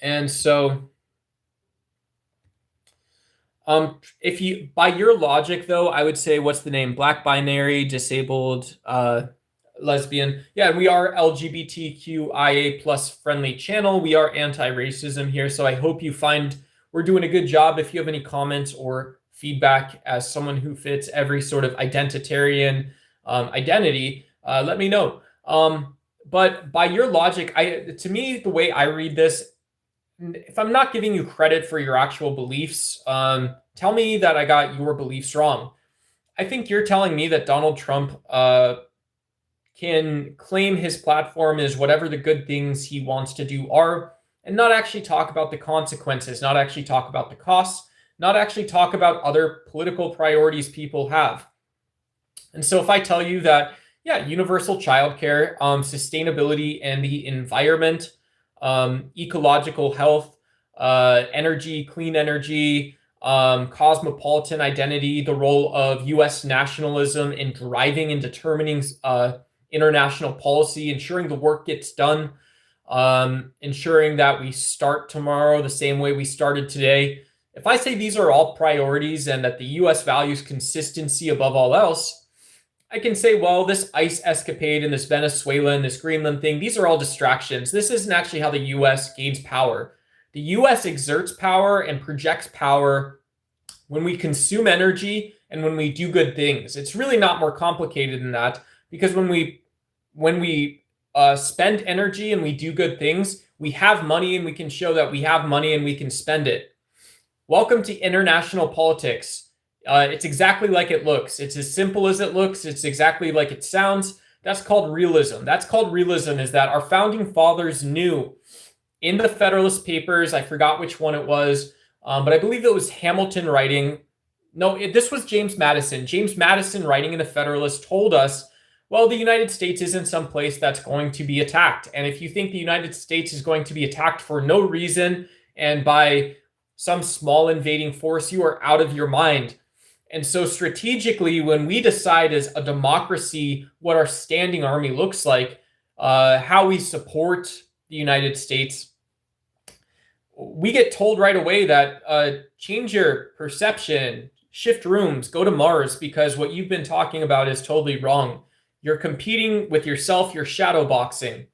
Speaker 1: And so if you, by your logic though, I would say, what's the name? Black, binary, disabled, lesbian. Yeah, we are LGBTQIA plus friendly channel. We are anti-racism here. So I hope you find we're doing a good job. If you have any comments or feedback as someone who fits every sort of identitarian identity, let me know. But by your logic, to me, the way I read this, if I'm not giving you credit for your actual beliefs, tell me that I got your beliefs wrong. I think you're telling me that Donald Trump can claim his platform is whatever the good things he wants to do are, and not actually talk about the consequences, not actually talk about the costs, not actually talk about other political priorities people have. And so if I tell you that, yeah, universal childcare, sustainability and the environment, ecological health, energy, clean energy, cosmopolitan identity, the role of U.S. nationalism in driving and determining international policy, ensuring the work gets done, ensuring that we start tomorrow the same way we started today. If I say these are all priorities and that the US values consistency above all else, I can say, well, this ICE escapade and this Venezuela and this Greenland thing, these are all distractions. This isn't actually how the US gains power. The US exerts power and projects power when we consume energy and when we do good things. It's really not more complicated than that, because when we spend energy and we do good things, we have money and we can show that we have money and we can spend it. Welcome to international politics. It's exactly like it looks. It's as simple as it looks. It's exactly like it sounds. That's called realism. That's called realism, is that our founding fathers knew in the Federalist Papers, I forgot which one it was, but I believe it was Hamilton writing. No, this was James Madison. James Madison writing in the Federalist told us, well, the United States isn't some place that's going to be attacked. And if you think the United States is going to be attacked for no reason and by some small invading force, you are out of your mind. And so strategically, when we decide as a democracy what our standing army looks like, how we support the United States, we get told right away that change your perception, shift rooms, go to Mars, because what you've been talking about is totally wrong. You're competing with yourself, you're shadow boxing.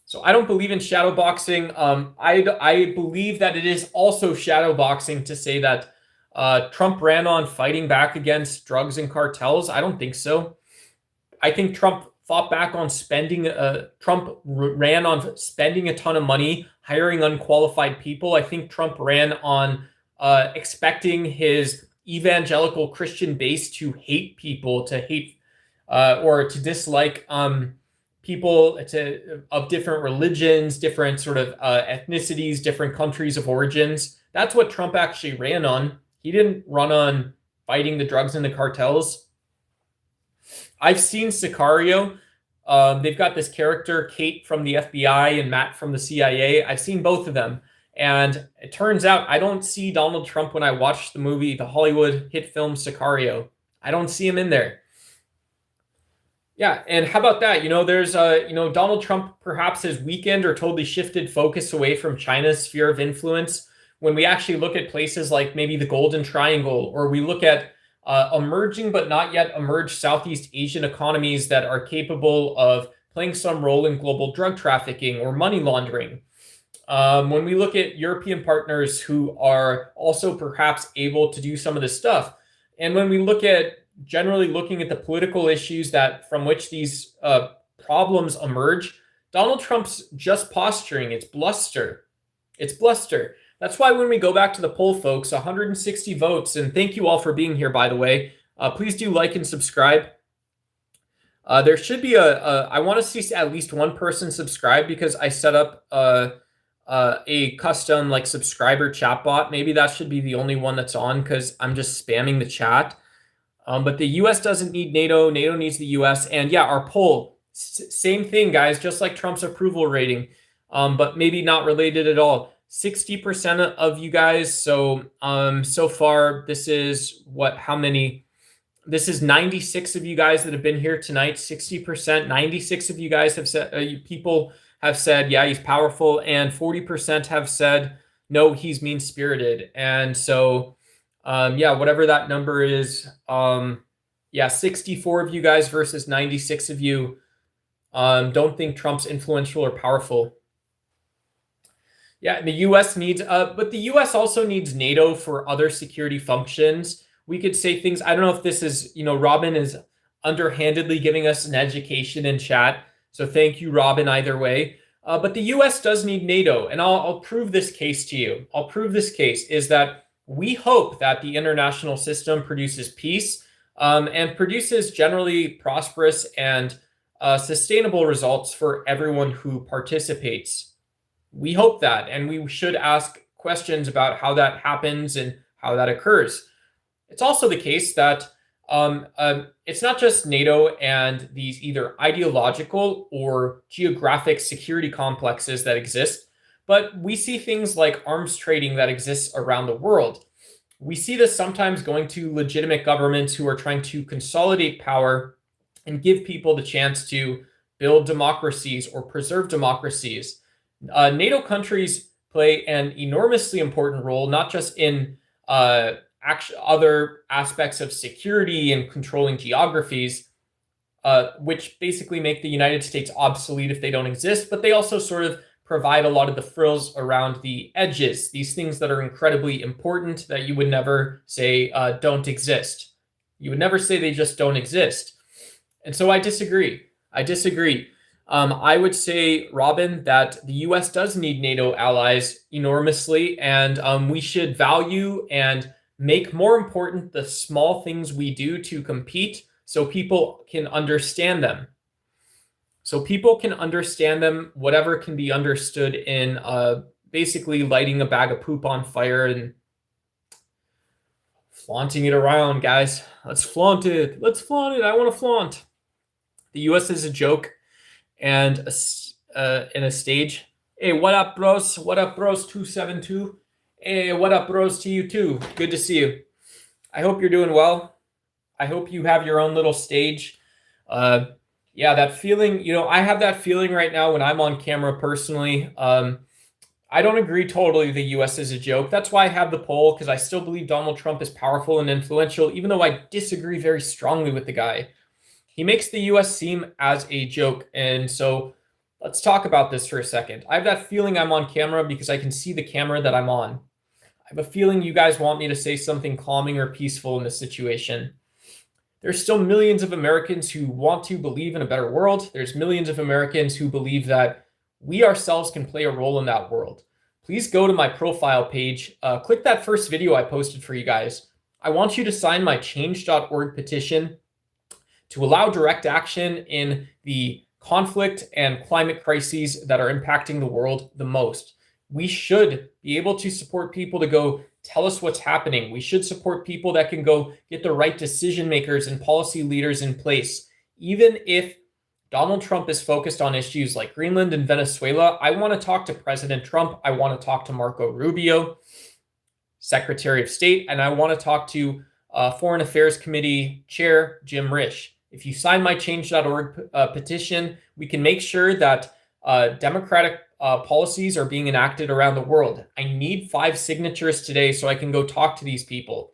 Speaker 1: So I don't believe in shadow boxing. I believe that it is also shadow boxing to say that Trump ran on fighting back against drugs and cartels. I don't think so. I think Trump fought back on spending. Trump ran on spending a ton of money, hiring unqualified people. I think Trump ran on expecting his evangelical Christian base to hate people, to hate or to dislike people of different religions, different sort of ethnicities, different countries of origins. That's what Trump actually ran on. He didn't run on fighting the drugs and the cartels. I've seen Sicario. They've got this character, Kate from the FBI and Matt from the CIA. I've seen both of them. And it turns out I don't see Donald Trump when I watch the movie, the Hollywood hit film Sicario. I don't see him in there. Yeah, and how about that? There's Donald Trump perhaps has weakened or totally shifted focus away from China's sphere of influence. When we actually look at places like maybe the Golden Triangle, or we look at emerging but not yet emerged Southeast Asian economies that are capable of playing some role in global drug trafficking or money laundering. When we look at European partners who are also perhaps able to do some of this stuff. And when we look at generally looking at the political issues that from which these problems emerge, Donald Trump's just posturing. It's bluster. It's bluster. That's why when we go back to the poll, folks, 160 votes, and thank you all for being here, by the way. Please do like and subscribe. There should be I want to see at least one person subscribe, because I set up a custom like subscriber chat bot. Maybe that should be the only one that's on, because I'm just spamming the chat. But the U.S. doesn't need NATO. NATO needs the U.S. And yeah, our poll, same thing, guys, just like Trump's approval rating, but maybe not related at all. 60% of you guys. So so far, this is how many? This is 96 of you guys that have been here tonight. 60%, 96 of you guys have said, people have said, yeah, he's powerful. And 40% have said, no, he's mean-spirited. And so, yeah, whatever that number is, yeah, 64 of you guys versus 96 of you don't think Trump's influential or powerful. Yeah, the U.S. needs, but the U.S. also needs NATO for other security functions. We could say things, I don't know if this is, Robin is underhandedly giving us an education in chat. So thank you, Robin, either way. But the U.S. does need NATO, and I'll prove this case to you. I'll prove this case is that we hope that the international system produces peace and produces generally prosperous and sustainable results for everyone who participates. We hope that, and we should ask questions about how that happens and how that occurs. It's also the case that it's not just NATO and these either ideological or geographic security complexes that exist, but we see things like arms trading that exists around the world. We see this sometimes going to legitimate governments who are trying to consolidate power and give people the chance to build democracies or preserve democracies. NATO countries play an enormously important role, not just in other aspects of security and controlling geographies, which basically make the United States obsolete if they don't exist, but they also sort of provide a lot of the frills around the edges, these things that are incredibly important that you would never say don't exist. You would never say they just don't exist. And so I disagree. I would say, Robin, that the US does need NATO allies enormously, and we should value and make more important the small things we do to compete so people can understand them. Whatever can be understood in basically lighting a bag of poop on fire and flaunting it around, guys. Let's flaunt it. I want to flaunt. The US is a joke and a stage. Hey, what up, bros? 272? Hey, what up, bros, to you too? Good to see you. I hope you're doing well. I hope you have your own little stage. Yeah, that feeling, I have that feeling right now when I'm on camera personally. I don't agree totally the US is a joke. That's why I have the poll, because I still believe Donald Trump is powerful and influential, even though I disagree very strongly with the guy. He makes the US seem as a joke. And so let's talk about this for a second. I have that feeling I'm on camera because I can see the camera that I'm on. I have a feeling you guys want me to say something calming or peaceful in this situation. There's still millions of Americans who want to believe in a better world. There's millions of Americans who believe that we ourselves can play a role in that world. Please go to my profile page. Click that first video I posted for you guys. I want you to sign my change.org petition to allow direct action in the conflict and climate crises that are impacting the world the most. We should be able to support people to go tell us what's happening. We should support people that can go get the right decision makers and policy leaders in place. Even if Donald Trump is focused on issues like Greenland and Venezuela, I want to talk to President Trump. I want to talk to Marco Rubio, Secretary of State, and I want to talk to Foreign Affairs Committee Chair Jim Risch. If you sign my change.org petition, we can make sure that democratic policies are being enacted around the world. I need 5 signatures today so I can go talk to these people.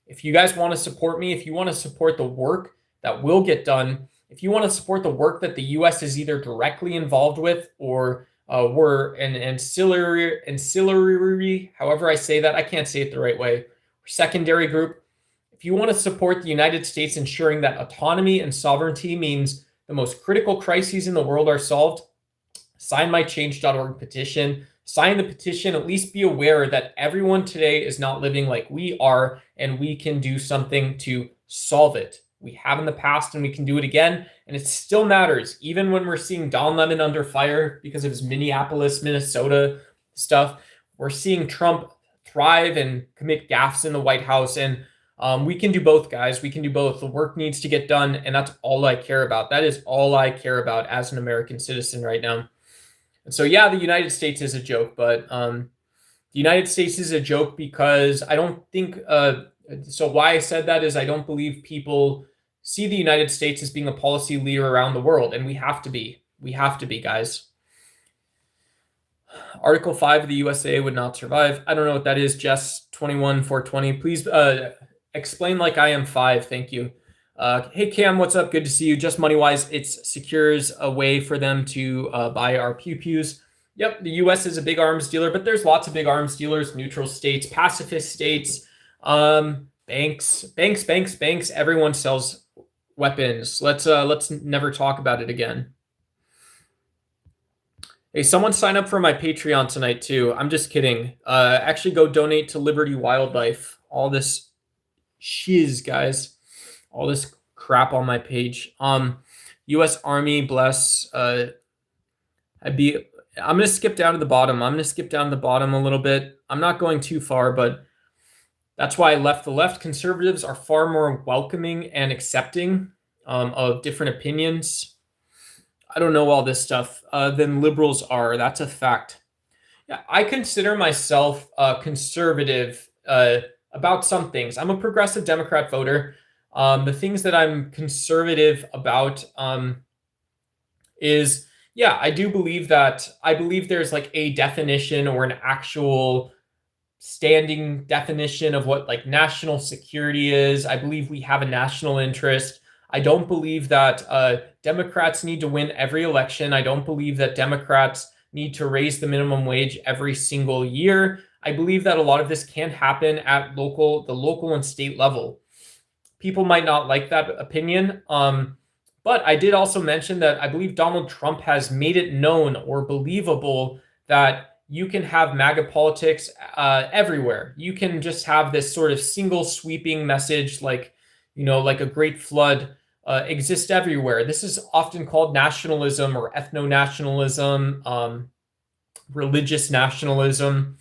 Speaker 1: If you guys want to support me, if you want to support the work that will get done, if you want to support the work that the US is either directly involved with or we're an ancillary, however I say that, I can't say it the right way, secondary group. If you want to support the United States ensuring that autonomy and sovereignty means the most critical crises in the world are solved, sign my change.org petition. Sign the petition. At least be aware that everyone today is not living like we are, and we can do something to solve it. We have in the past, and we can do it again. And it still matters, even when we're seeing Don Lemon under fire because of his Minneapolis, Minnesota stuff. We're seeing Trump thrive and commit gaffes in the White House. And we can do both, guys. We can do both. The work needs to get done, and that's all I care about. That is all I care about as an American citizen right now. And so, yeah, the United States is a joke, but the United States is a joke because I don't think so why I said that is I don't believe people see the United States as being a policy leader around the world, and we have to be. We have to be, guys. Article 5 of the USA would not survive. I don't know what that is, Jess 21420. Please explain like I am 5. Thank you. Hey, Cam, what's up? Good to see you. Just money-wise, it secures a way for them to buy our pew-pews. Yep, the U.S. is a big arms dealer, but there's lots of big arms dealers, neutral states, pacifist states, banks. Everyone sells weapons. Let's never talk about it again. Hey, someone sign up for my Patreon tonight too. I'm just kidding. Actually go donate to Liberty Wildlife. All this shiz, guys. All this crap on my page. U.S. Army, bless. I'm going to skip down to the bottom. I'm going to skip down to the bottom a little bit. I'm not going too far, but that's why I left the left. Conservatives are far more welcoming and accepting of different opinions. I don't know all this stuff than liberals are. That's a fact. Yeah, I consider myself conservative about some things. I'm a progressive Democrat voter. The things that I'm conservative about is, yeah, I do believe that I believe there's like a definition or an actual standing definition of what like national security is. I believe we have a national interest. I don't believe that Democrats need to win every election. I don't believe that Democrats need to raise the minimum wage every single year. I believe that a lot of this can happen at the local and state level. People might not like that opinion. But I did also mention that I believe Donald Trump has made it known or believable that you can have MAGA politics everywhere. You can just have this sort of single sweeping message like, like a great flood exist everywhere. This is often called nationalism or ethno-nationalism, religious nationalism.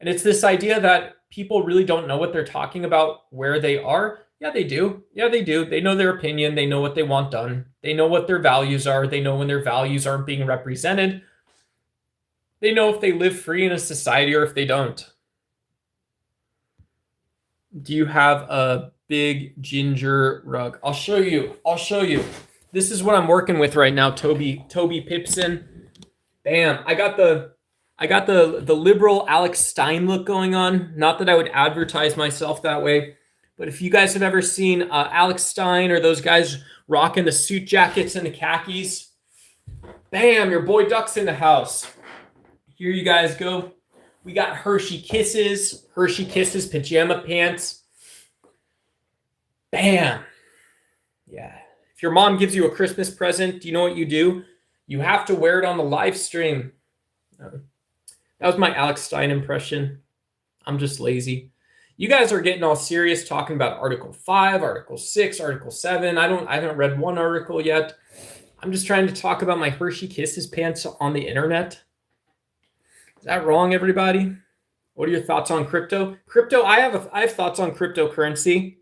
Speaker 1: And it's this idea that people really don't know what they're talking about where they are. Yeah, they do. Yeah, they do. They know their opinion. They know what they want done. They know what their values are. They know when their values aren't being represented. They know if they live free in a society or if they don't. Do you have a big ginger rug? I'll show you. I'll show you. This is what I'm working with right now, Toby Pipson. Bam. I got the liberal Alex Stein look going on. Not that I would advertise myself that way, but if you guys have ever seen Alex Stein or those guys rocking the suit jackets and the khakis, bam, your boy Duck's in the house. Here you guys go. We got Hershey Kisses pajama pants. Bam. Yeah. If your mom gives you a Christmas present, do you know what you do? You have to wear it on the live stream. That was my Alex Stein impression. I'm just lazy. You guys are getting all serious talking about Article 5, Article 6, Article 7. I haven't read one article yet. I'm just trying to talk about my Hershey Kisses pants on the internet. Is that wrong, everybody? What are your thoughts on crypto? I have thoughts on cryptocurrency.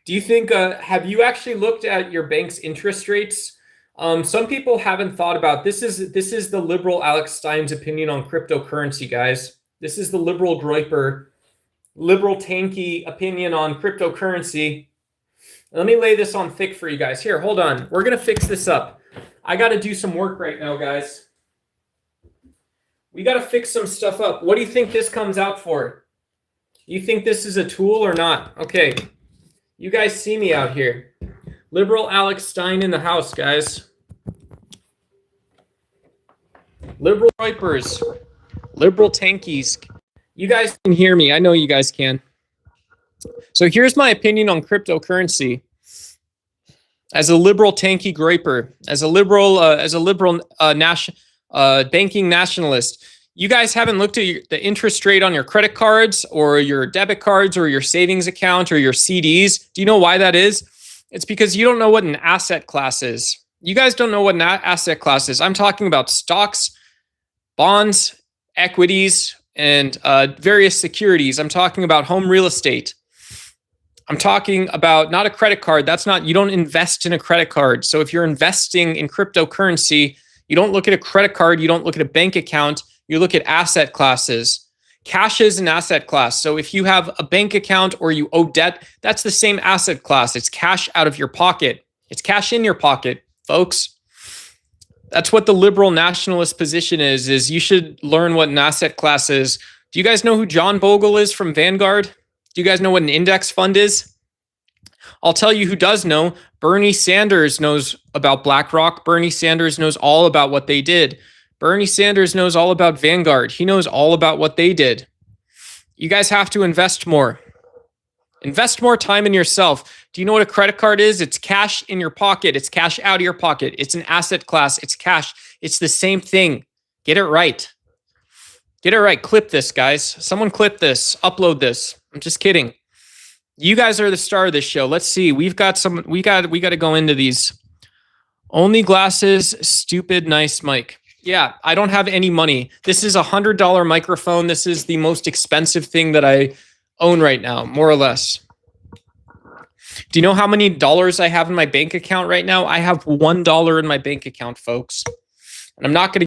Speaker 1: Do you think, have you actually looked at your bank's interest rates? Some people haven't thought about this. This is the liberal Alex Stein's opinion on cryptocurrency, guys. This is the liberal Groiper, liberal tanky opinion on cryptocurrency. Let me lay this on thick for you guys. Here, hold on. We're going to fix this up. I got to do some work right now, guys. We got to fix some stuff up. What do you think this comes out for? Do you think this is a tool or not? Okay. You guys see me out here. Liberal Alex Stein in the house, guys. Liberal Groipers. Liberal tankies. You guys can hear me. I know you guys can. So here's my opinion on cryptocurrency. As a liberal tanky groiper, as a liberal banking nationalist, you guys haven't looked at the interest rate on your credit cards or your debit cards or your savings account or your CDs. Do you know why that is? It's because you don't know what an asset class is. You guys don't know what an asset class is. I'm talking about stocks, bonds, equities, and various securities. I'm talking about home real estate. I'm talking about not a credit card. You don't invest in a credit card. So if you're investing in cryptocurrency, you don't look at a credit card. You don't look at a bank account. You look at asset classes. Cash is an asset class. So if you have a bank account or you owe debt, that's the same asset class. It's cash out of your pocket. It's cash in your pocket, folks. That's what the liberal nationalist position is you should learn what an asset class is. Do you guys know who John Bogle is from Vanguard? Do you guys know what an index fund is? I'll tell you who does know. Bernie Sanders knows about BlackRock. Bernie Sanders knows all about what they did. Bernie Sanders knows all about Vanguard. He knows all about what they did. You guys have to invest more. Invest more time in yourself. Do you know what a credit card is? It's cash in your pocket. It's cash out of your pocket. It's an asset class. It's cash. It's the same thing. Get it right. Get it right. Clip this, guys. Someone clip this. Upload this. I'm just kidding. You guys are the star of this show. Let's see. We got to go into these. Only glasses, stupid, nice mic. Yeah, I don't have any money. This is $100 microphone. This is the most expensive thing that I own right now, more or less. Do you know how many dollars I have in my bank account right now? I have $1 in my bank account, folks. And I'm not going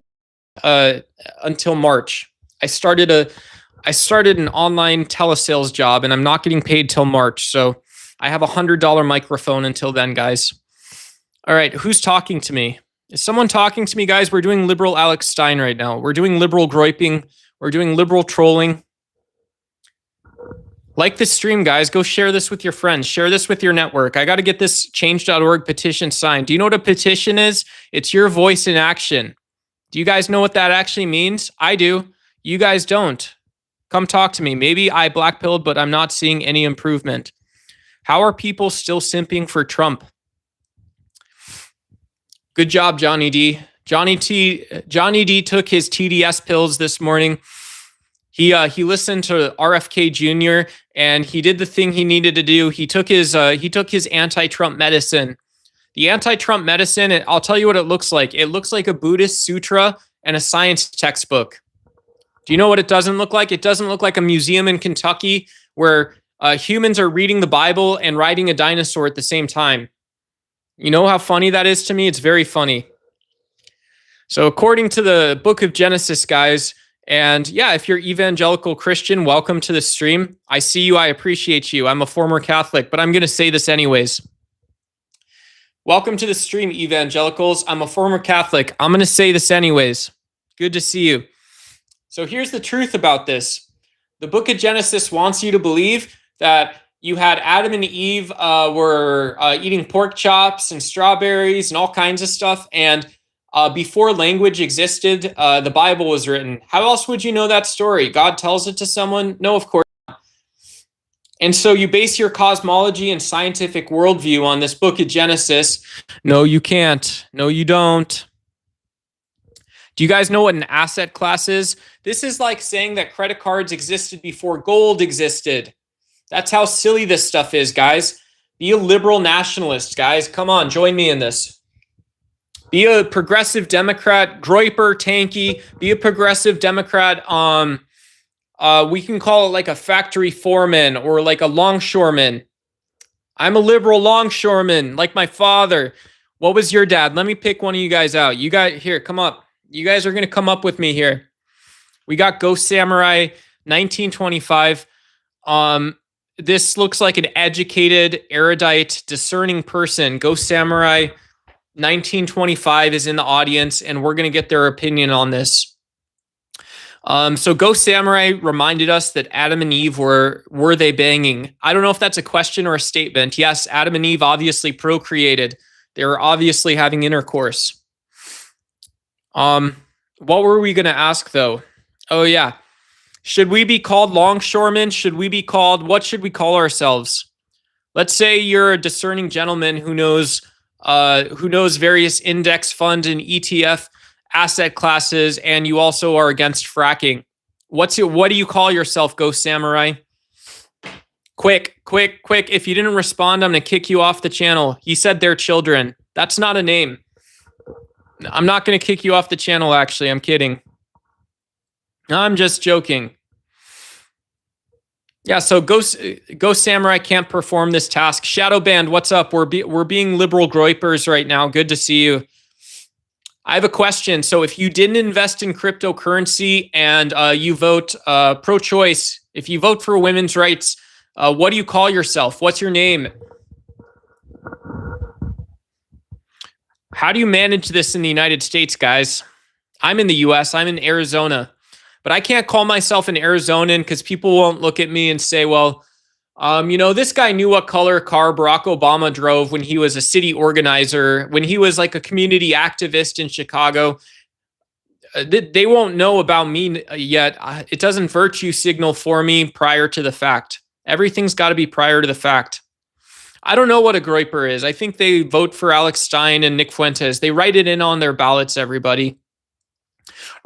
Speaker 1: to until March. I started an online telesales job and I'm not getting paid till March. So I have $100 microphone until then, guys. All right, who's talking to me? Is someone talking to me, guys? We're doing liberal Alex Stein right now. We're doing liberal groiping. We're doing liberal trolling. Like this stream, guys. Go share this with your friends. Share this with your network. I got to get this change.org petition signed. Do you know what a petition is? It's your voice in action. Do you guys know what that actually means? I do. You guys don't. Come talk to me. Maybe I blackpilled, but I'm not seeing any improvement. How are people still simping for Trump? Good job, Johnny D. Johnny D took his TDS pills this morning. He listened to RFK Jr. and he did the thing he needed to do. He took his anti-Trump medicine. The anti-Trump medicine, I'll tell you what it looks like. It looks like a Buddhist sutra and a science textbook. Do you know what it doesn't look like? It doesn't look like a museum in Kentucky where humans are reading the Bible and riding a dinosaur at the same time. You know how funny that is to me? It's very funny. So according to the book of Genesis, guys, and yeah, if you're evangelical Christian, welcome to the stream. I see you. I appreciate you. I'm a former Catholic, but I'm going to say this anyways. Welcome to the stream, evangelicals. I'm a former Catholic. I'm going to say this anyways. Good to see you. So here's the truth about this. The book of Genesis wants you to believe that you had Adam and Eve were eating pork chops and strawberries and all kinds of stuff. And before language existed, the Bible was written. How else would you know that story? God tells it to someone? No, of course not. And so you base your cosmology and scientific worldview on this book of Genesis. No, you can't. No, you don't. Do you guys know what an asset class is? This is like saying that credit cards existed before gold existed. That's how silly this stuff is, guys. Be a liberal nationalist, guys. Come on, join me in this. Be a progressive Democrat, Groiper, Tanky. Be a progressive Democrat. We can call it like a factory foreman or like a longshoreman. I'm a liberal longshoreman, like my father. What was your dad? Let me pick one of you guys out. You guys, here, come up. You guys are going to come up with me here. We got Ghost Samurai, 1925. This looks like an educated, erudite, discerning person. Ghost Samurai, 1925 is in the audience, and we're going to get their opinion on this. So Ghost Samurai reminded us that Adam and Eve were they banging? I don't know if that's a question or a statement. Yes, Adam and Eve obviously procreated. They were obviously having intercourse. What were we going to ask, though? Oh, yeah. Should we be called longshoremen? Should we be called, what should we call ourselves? Let's say you're a discerning gentleman who knows various index fund and ETF asset classes, and you also are against fracking. What do you call yourself, Ghost Samurai? Quick. If you didn't respond, I'm going to kick you off the channel. He said they're children. That's not a name. I'm not going to kick you off the channel, actually. I'm kidding. I'm just joking. Yeah, so Ghost Samurai can't perform this task. Shadowband, what's up? We're being liberal groipers right now. Good to see you. I have a question. So if you didn't invest in cryptocurrency and you vote pro-choice, if you vote for women's rights, what do you call yourself? What's your name? How do you manage this in the United States, guys? I'm in the US. I'm in Arizona. But I can't call myself an Arizonan because people won't look at me and say, well, this guy knew what color car Barack Obama drove when he was a city organizer, when he was like a community activist in Chicago. They won't know about me yet. It doesn't virtue signal for me prior to the fact. Everything's got to be prior to the fact. I don't know what a groiper is. I think they vote for Alex Stein and Nick Fuentes. They write it in on their ballots, everybody.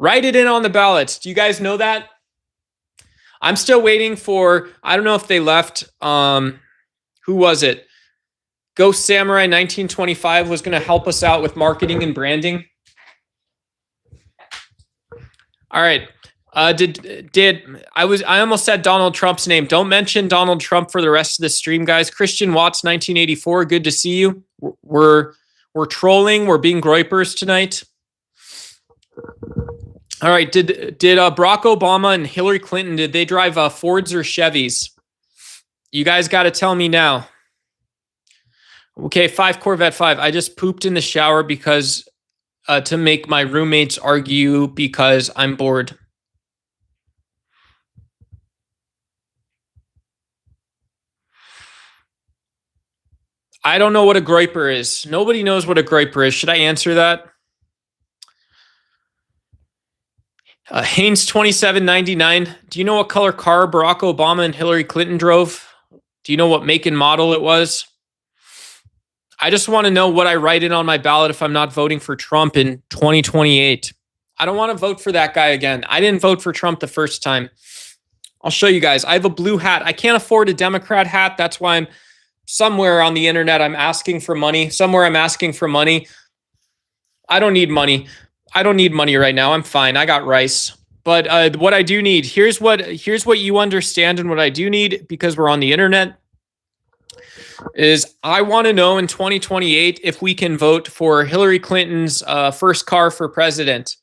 Speaker 1: Write it in on the ballots. Do you guys know that? I'm still waiting for, I don't know if they left. Who was it? Ghost Samurai 1925 was going to help us out with marketing and branding. All right. I almost said Donald Trump's name. Don't mention Donald Trump for the rest of the stream, guys. Christian Watts 1984. Good to see you. We're trolling. We're being groipers tonight. All right. Did Barack Obama and Hillary Clinton, did they drive Fords or Chevys? You guys got to tell me now. Okay, 5 Corvette 5. I just pooped in the shower because to make my roommates argue because I'm bored. I don't know what a groiper is. Nobody knows what a groiper is. Should I answer that? Haynes 2799. Do you know what color car Barack Obama and Hillary Clinton drove? Do you know what make and model it was? I just want to know what I write in on my ballot if I'm not voting for Trump in 2028. I don't want to vote for that guy again. I didn't vote for Trump the first time. I'll show you guys. I have a blue hat. I can't afford a Democrat hat. That's why I'm somewhere on the internet. I'm asking for money. Somewhere I'm asking for money. I don't need money. I don't need money right now. I'm fine. I got rice. But what I do need, here's what you understand and what I do need, because we're on the internet, is I want to know in 2028 if we can vote for Hillary Clinton's first car for president.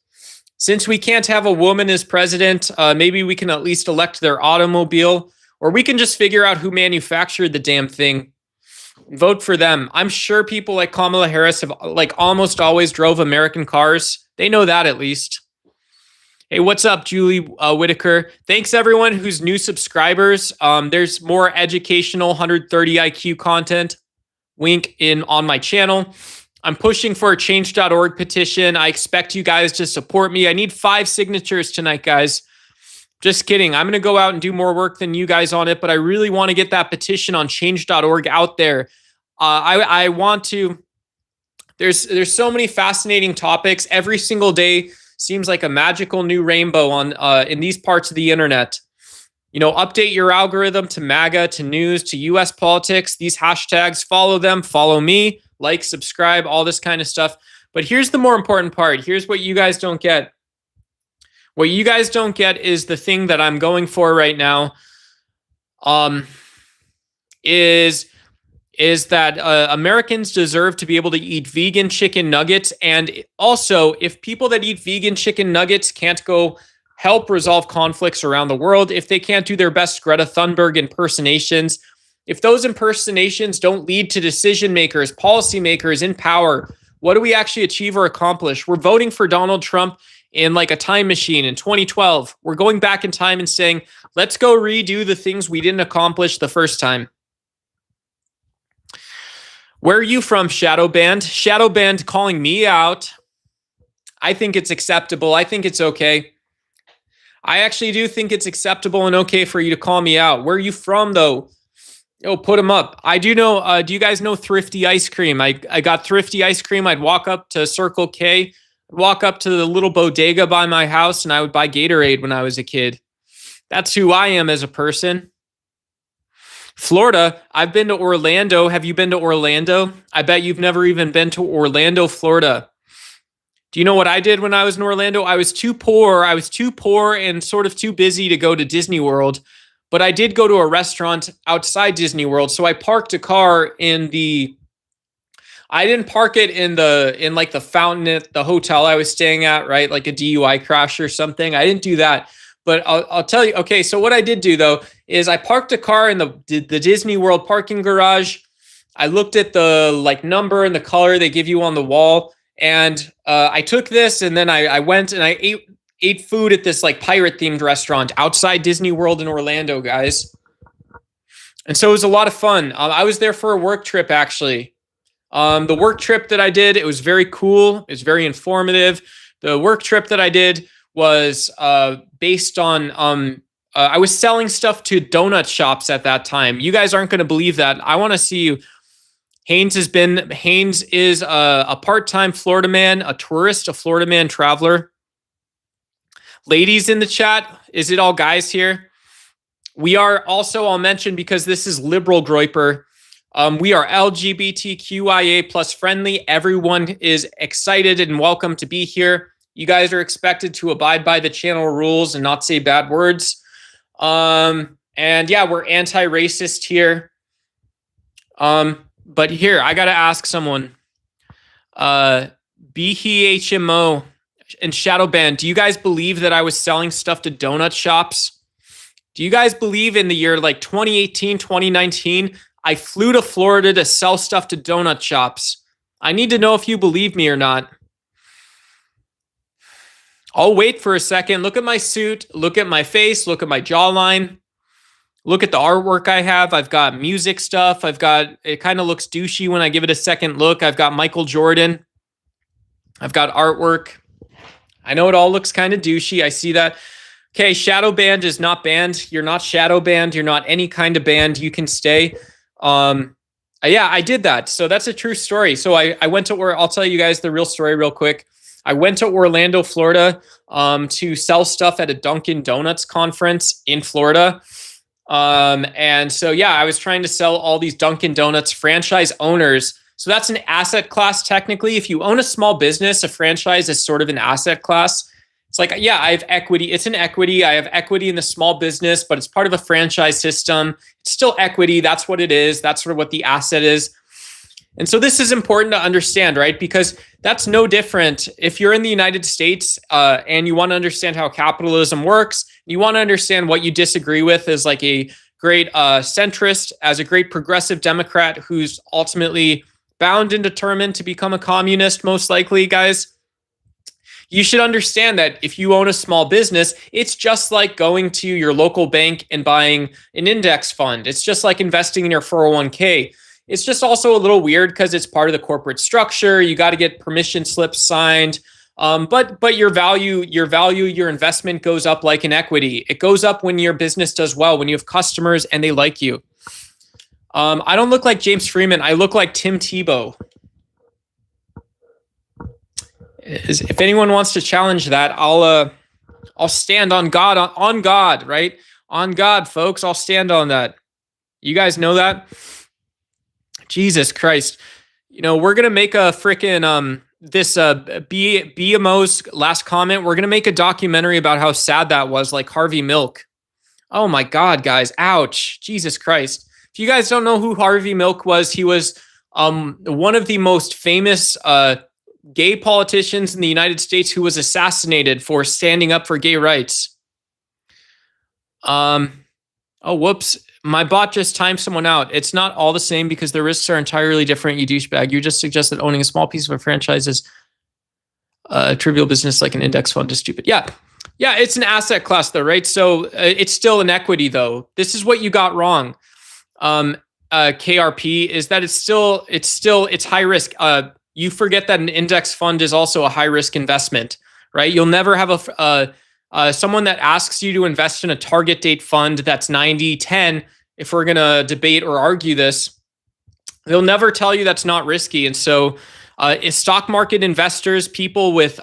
Speaker 1: Since we can't have a woman as president, maybe we can at least elect their automobile, or we can just figure out who manufactured the damn thing. Vote for them. I'm sure people like Kamala Harris have almost always drove American cars. They know that at least. Hey, what's up, Julie Whitaker? Thanks everyone who's new subscribers. There's more educational 130 IQ content. Wink in on my channel. I'm pushing for a change.org petition. I expect you guys to support me. I need 5 signatures tonight, guys. Just kidding. I'm going to go out and do more work than you guys on it, but I really want to get that petition on change.org out there. I want to. There's so many fascinating topics. Every single day seems like a magical new rainbow on in these parts of the internet. You know, update your algorithm to MAGA, to news, to US politics, these hashtags, follow them, follow me, like, subscribe, all this kind of stuff. But here's the more important part. Here's what you guys don't get. What you guys don't get is the thing that I'm going for right now. Is that Americans deserve to be able to eat vegan chicken nuggets. And also, if people that eat vegan chicken nuggets can't go help resolve conflicts around the world, if they can't do their best Greta Thunberg impersonations, if those impersonations don't lead to decision makers, policymakers in power, what do we actually achieve or accomplish? We're voting for Donald Trump in like a time machine in 2012. We're going back in time and saying, let's go redo the things we didn't accomplish the first time. Where are you from, Shadowband? Shadowband calling me out. I think it's acceptable. I think it's okay. I actually do think it's acceptable and okay for you to call me out. Where are you from, though? Oh, put them up. I do know. Do you guys know Thrifty Ice Cream? I got Thrifty Ice Cream. I'd walk up to Circle K, walk up to the little bodega by my house, and I would buy Gatorade when I was a kid. That's who I am as a person. Florida, I've been to Orlando. Have you been to Orlando? I bet you've never even been to Orlando, Florida. Do you know what I did when I was in Orlando? I was too poor. I was too poor and sort of too busy to go to Disney World. But I did go to a restaurant outside Disney World. So I parked a car in the... I didn't park it in like the fountain at the hotel I was staying at, right? Like a DUI crash or something. I didn't do that. But I'll tell you, okay, so what I did do, though, is I parked a car in the Disney World parking garage. I looked at the number and the color they give you on the wall. And I took this and then I went and I ate food at this pirate-themed restaurant outside Disney World in Orlando, guys. And so it was a lot of fun. I was there for a work trip, actually. The work trip that I did, it was very cool. It was very informative. The work trip that I did was based on I was selling stuff to donut shops at that time. You guys aren't going to believe that. I want to see you. Haynes is a part-time Florida man, a tourist, a Florida man traveler. Ladies in the chat, is it all guys here? We are also, I'll mention, because this is liberal groiper, we are LGBTQIA plus friendly. Everyone is excited and welcome to be here. You guys are expected to abide by the channel rules and not say bad words. And yeah, we're anti-racist here. But here, I got to ask someone. BHMO and Shadowband, do you guys believe that I was selling stuff to donut shops? Do you guys believe in the year 2018, 2019, I flew to Florida to sell stuff to donut shops. I need to know if you believe me or not. I'll wait for a second. Look at my suit. Look at my face. Look at my jawline. Look at the artwork I have. I've got music stuff. It kind of looks douchey when I give it a second look. I've got Michael Jordan. I've got artwork. I know it all looks kind of douchey. I see that. Okay, shadow banned is not banned. You're not shadow banned. You're not any kind of banned. You can stay. Yeah, I did that. So that's a true story. So I went to where I'll tell you guys the real story real quick. I went to Orlando, Florida, to sell stuff at a Dunkin' Donuts conference in Florida. And so, yeah, I was trying to sell all these Dunkin' Donuts franchise owners. So that's an asset class. Technically, if you own a small business, a franchise is sort of an asset class. It's like, yeah, I have equity. It's an equity. I have equity in the small business, but it's part of a franchise system. It's still equity. That's what it is. That's sort of what the asset is. And so this is important to understand, right? Because that's no different. If you're in the United States and you want to understand how capitalism works, you want to understand what you disagree with as like a great centrist, as a great progressive Democrat who's ultimately bound and determined to become a communist, most likely, guys. You should understand that if you own a small business, it's just like going to your local bank and buying an index fund. It's just like investing in your 401k. It's just also a little weird because it's part of the corporate structure. You got to get permission slips signed. But your investment goes up like an equity. It goes up when your business does well, when you have customers and they like you. I don't look like James Freeman. I look like Tim Tebow. If anyone wants to challenge that, I'll stand on God, on God, right? On God, folks. I'll stand on that. You guys know that? Jesus Christ. You know, we're going to make a freaking, BMO's last comment. We're going to make a documentary about how sad that was, like Harvey Milk. Oh my God, guys. Ouch. Jesus Christ. If you guys don't know who Harvey Milk was, he was one of the most famous gay politicians in the United States who was assassinated for standing up for gay rights. Oh, whoops. My bot just timed someone out. It's not all the same because the risks are entirely different, you douchebag. You just suggest that owning a small piece of a franchise is a trivial business like an index fund is stupid. Yeah, it's an asset class though, right? So it's still an equity though. This is what you got wrong. KRP is that it's high risk. You forget that an index fund is also a high risk investment, right? You'll never have someone that asks you to invest in a target date fund that's 90-10. If we're going to debate or argue this, they'll never tell you that's not risky. And so stock market investors, people with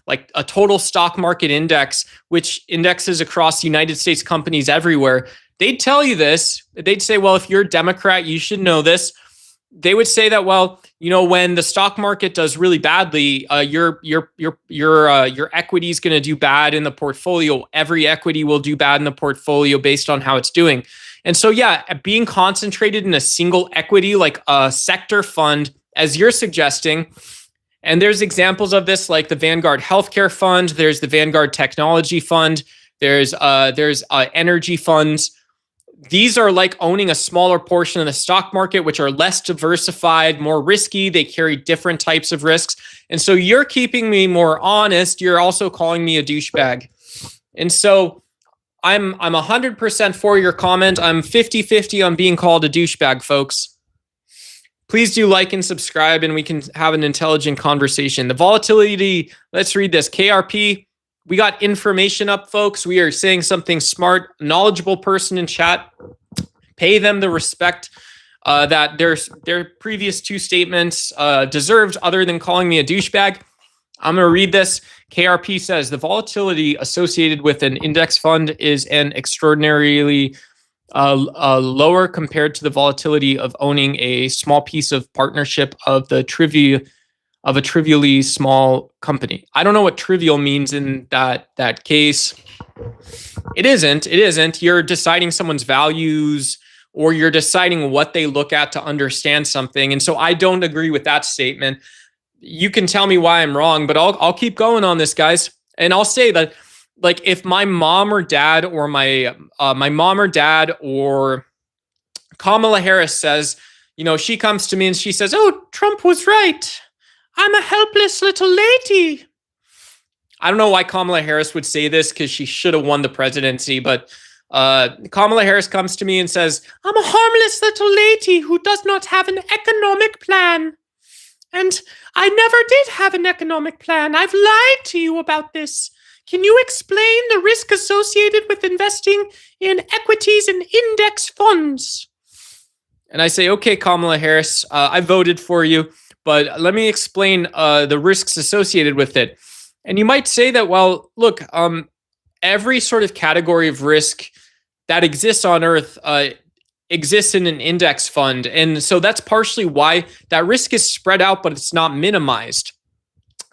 Speaker 1: like a total stock market index, which indexes across the United States companies everywhere, they'd tell you this. They'd say, well, if you're a Democrat, you should know this. They would say that, well, you know, when the stock market does really badly, your equity is going to do bad in the portfolio. Every equity will do bad in the portfolio based on how it's doing. And so, yeah, being concentrated in a single equity, like a sector fund, as you're suggesting, and there's examples of this, like the Vanguard Healthcare Fund, there's the Vanguard Technology Fund, there's energy funds. These are like owning a smaller portion of the stock market, which are less diversified, more risky. They carry different types of risks. And so you're keeping me more honest. You're also calling me a douchebag. And so I'm 100% for your comment. I'm 50-50 on being called a douchebag, folks. Please do like and subscribe, and we can have an intelligent conversation. The volatility, let's read this. KRP, we got information up, folks. We are saying something smart, knowledgeable person in chat. Pay them the respect that their previous two statements deserved, other than calling me a douchebag. I'm going to read this. KRP says, the volatility associated with an index fund is an extraordinarily lower compared to the volatility of owning a small piece of partnership of a trivially small company. I don't know what trivial means in that case. It isn't. You're deciding someone's values, or you're deciding what they look at to understand something. And so I don't agree with that statement. You can tell me why I'm wrong, but I'll keep going on this, guys. And I'll say that, like, if my mom or dad or my mom or dad or Kamala Harris says, she comes to me and she says, "Oh, Trump was right. I'm a helpless little lady." I don't know why Kamala Harris would say this, because she should have won the presidency, but Kamala Harris comes to me and says, "I'm a harmless little lady who does not have an economic plan. And I never did have an economic plan. I've lied to you about this. Can you explain the risk associated with investing in equities and index funds?" And I say, "Okay, Kamala Harris, I voted for you, but let me explain the risks associated with it." And you might say that, well, look, every sort of category of risk that exists on Earth exists in an index fund. And so that's partially why that risk is spread out, but it's not minimized.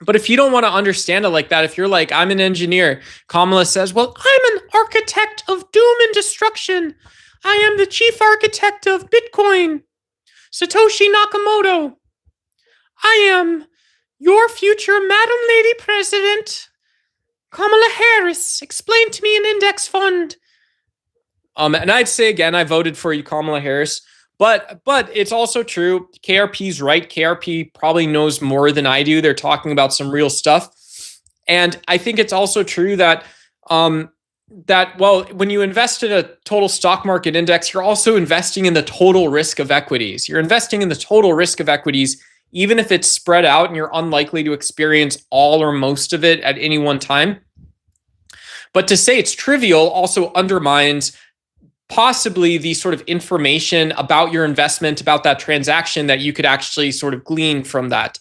Speaker 1: But if you don't want to understand it like that, if you're like, "I'm an engineer," Kamala says, "Well, I'm an architect of doom and destruction. I am the chief architect of Bitcoin, Satoshi Nakamoto. I am your future Madam Lady President, Kamala Harris. Explain to me an index fund." And I'd say again, I voted for you, Kamala Harris. But it's also true. KRP's right. KRP probably knows more than I do. They're talking about some real stuff. And I think it's also true that when you invest in a total stock market index, you're also investing in the total risk of equities. You're investing in the total risk of equities, even if it's spread out and you're unlikely to experience all or most of it at any one time. But to say it's trivial also undermines possibly the sort of information about your investment, about that transaction that you could actually sort of glean from that.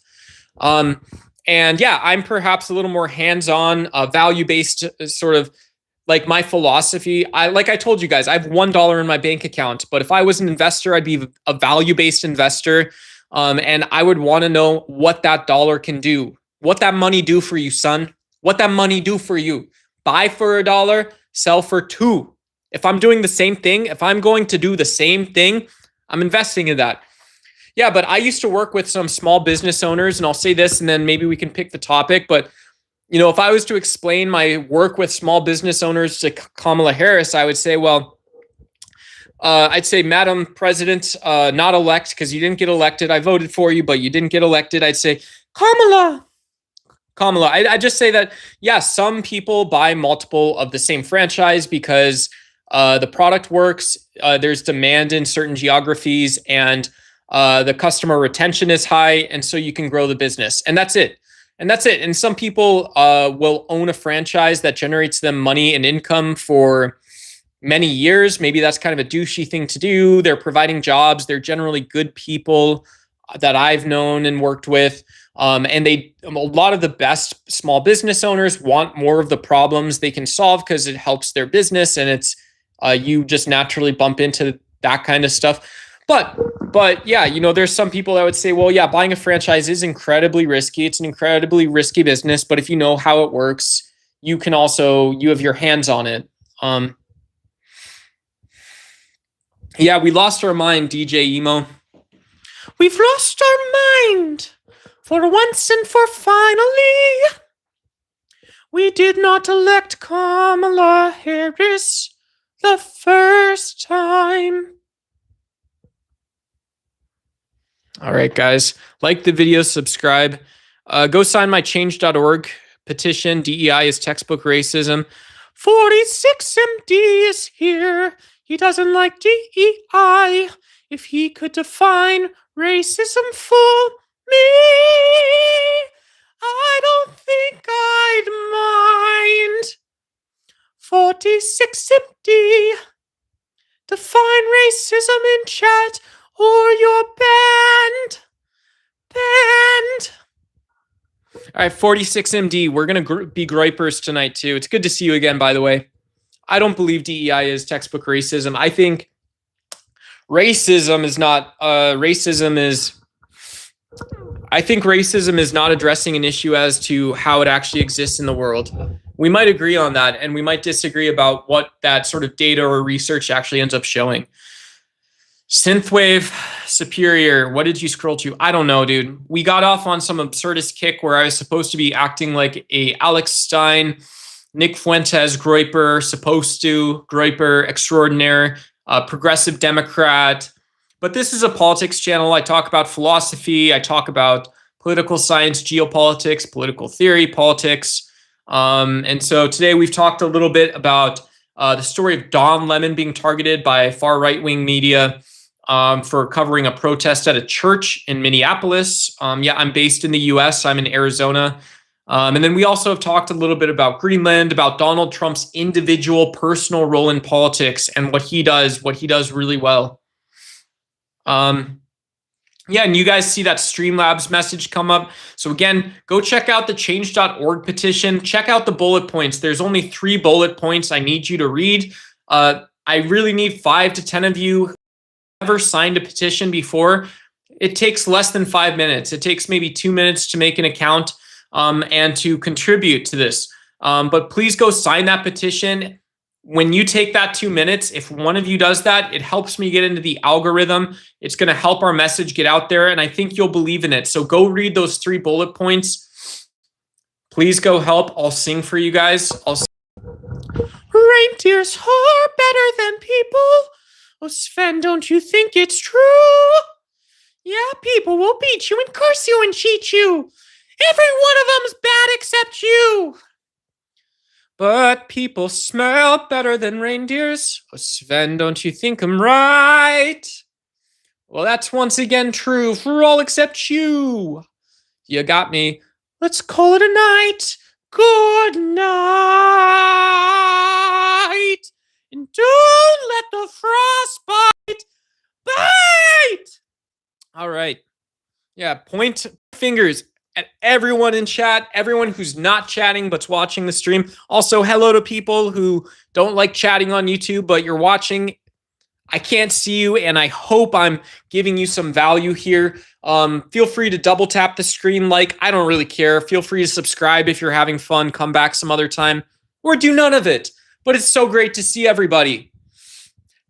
Speaker 1: And yeah, I'm perhaps a little more hands-on, value-based sort of like my philosophy. Like I told you guys, I have $1 in my bank account, but if I was an investor, I'd be a value-based investor. And I would want to know what that dollar can do. What that money do for you, son? What that money do for you? Buy for $1, sell for $2. If I'm doing the same thing, if I'm going to do the same thing, I'm investing in that. Yeah, but I used to work with some small business owners, and I'll say this, and then maybe we can pick the topic. But, if I was to explain my work with small business owners to Kamala Harris, I would say, well, I'd say, "Madam President, not elect, because you didn't get elected. I voted for you, but you didn't get elected." I'd say, Kamala, I just say that, yeah, some people buy multiple of the same franchise because the product works, there's demand in certain geographies, and the customer retention is high, and so you can grow the business. And that's it. And some people will own a franchise that generates them money and income for many years. Maybe that's kind of a douchey thing to do. They're providing jobs. They're generally good people that I've known and worked with. And a lot of the best small business owners want more of the problems they can solve because it helps their business, and it's you just naturally bump into that kind of stuff. But yeah, there's some people that would say, well, yeah, buying a franchise is incredibly risky. It's an incredibly risky business, but if you know how it works, you have your hands on it. Yeah, we lost our mind, DJ Emo. We've lost our mind for once and for finally. We did not elect Kamala Harris the first time. All right, guys. Like the video, subscribe. Go sign my change.org petition. DEI is textbook racism. 46MD is here. He doesn't like DEI. If he could define racism for me, I don't think I'd mind. 46MD. Define racism in chat or you're banned. Banned. All right, 46MD. We're going to be gripers tonight, too. It's good to see you again, by the way. I don't believe DEI is textbook racism. I think racism is not addressing an issue as to how it actually exists in the world. We might agree on that, and we might disagree about what that sort of data or research actually ends up showing. Synthwave Superior, what did you scroll to? I don't know, dude. We got off on some absurdist kick where I was supposed to be acting like a Alex Stein, Nick Fuentes Groiper, supposed to Groiper extraordinaire. progressive Democrat. But this is a politics channel. I talk about philosophy. I talk about political science, geopolitics, political theory, politics. And so today we've talked a little bit about the story of Don Lemon being targeted by far right-wing media for covering a protest at a church in Minneapolis. Yeah, I'm based in the US. I'm in Arizona. And then we also have talked a little bit about Greenland, about Donald Trump's individual personal role in politics and what he does really well. Yeah, and you guys see that Streamlabs message come up. So again, go check out the change.org petition. Check out the bullet points. There's only 3 bullet points I need you to read. I really need 5 to 10 of you who ever signed a petition before. It takes less than 5 minutes. It takes maybe 2 minutes to make an account and to contribute to this. But please go sign that petition. When you take that 2 minutes, if one of you does that, it helps me get into the algorithm. It's going to help our message get out there, and I think you'll believe in it. So go read those 3 bullet points. Please go help. I'll sing for you guys. Reindeers are better than people. Oh, Sven, don't you think it's true? Yeah, people will beat you and curse you and cheat you. Every one of them's bad except you. But people smell better than reindeers. Oh, Sven, don't you think I'm right? Well, that's once again true for all except you. You got me. Let's call it a night. Good night. And don't let the frostbite bite. All right. Yeah, point fingers at everyone in chat, everyone who's not chatting but's watching the stream. Also, hello to people who don't like chatting on YouTube, but you're watching. I can't see you, and I hope I'm giving you some value here. Feel free to double tap the screen like. I don't really care. Feel free to subscribe if you're having fun. Come back some other time, or do none of it. But it's so great to see everybody.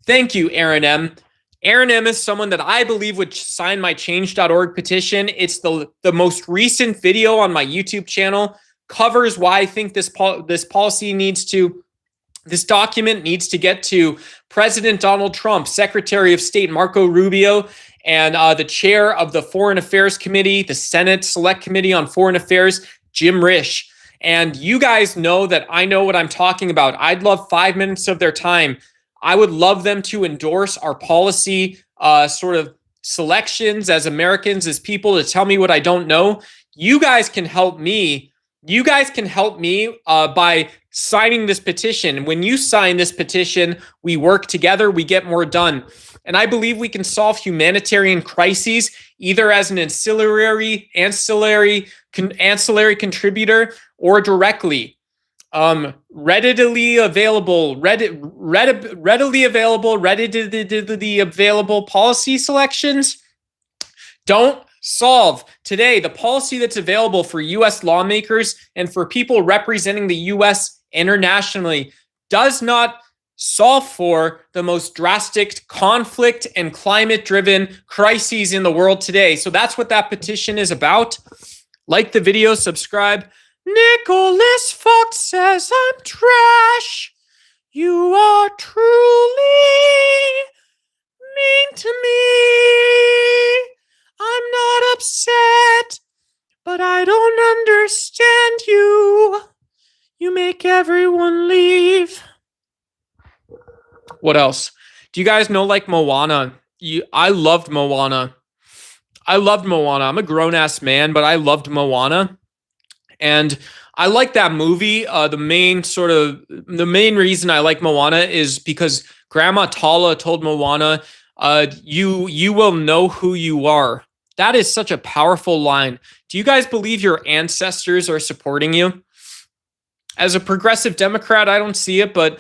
Speaker 1: Thank you, Aaron M. Aaron M is someone that I believe would sign my change.org petition. It's the most recent video on my YouTube channel, covers why I think this document needs to get to President Donald Trump, Secretary of State Marco Rubio, and the chair of the Foreign Affairs Committee, the Senate Select Committee on Foreign Affairs, Jim Risch. And you guys know that I know what I'm talking about. I'd love 5 minutes of their time. I would love them to endorse our policy sort of selections as Americans, as people, to tell me what I don't know. You guys can help me. You guys can help me by signing this petition. When you sign this petition, we work together, we get more done. And I believe we can solve humanitarian crises either as an ancillary contributor or directly. Readily available policy selections don't solve today. The policy that's available for U.S. lawmakers and for people representing the U.S. internationally does not solve for the most drastic conflict and climate-driven crises in the world today. So that's what that petition is about. Like the video, subscribe. Nicholas Fox says I'm trash. You are truly mean to me. I'm not upset, but I don't understand you. You make everyone leave. What else? Do you guys know, like, Moana? I loved Moana. I'm a grown-ass man, but I loved Moana. And I like that movie. The main reason I like Moana is because Grandma Tala told Moana, you will know who you are. That is such a powerful line. Do you guys believe your ancestors are supporting you? As a progressive Democrat, I don't see it, but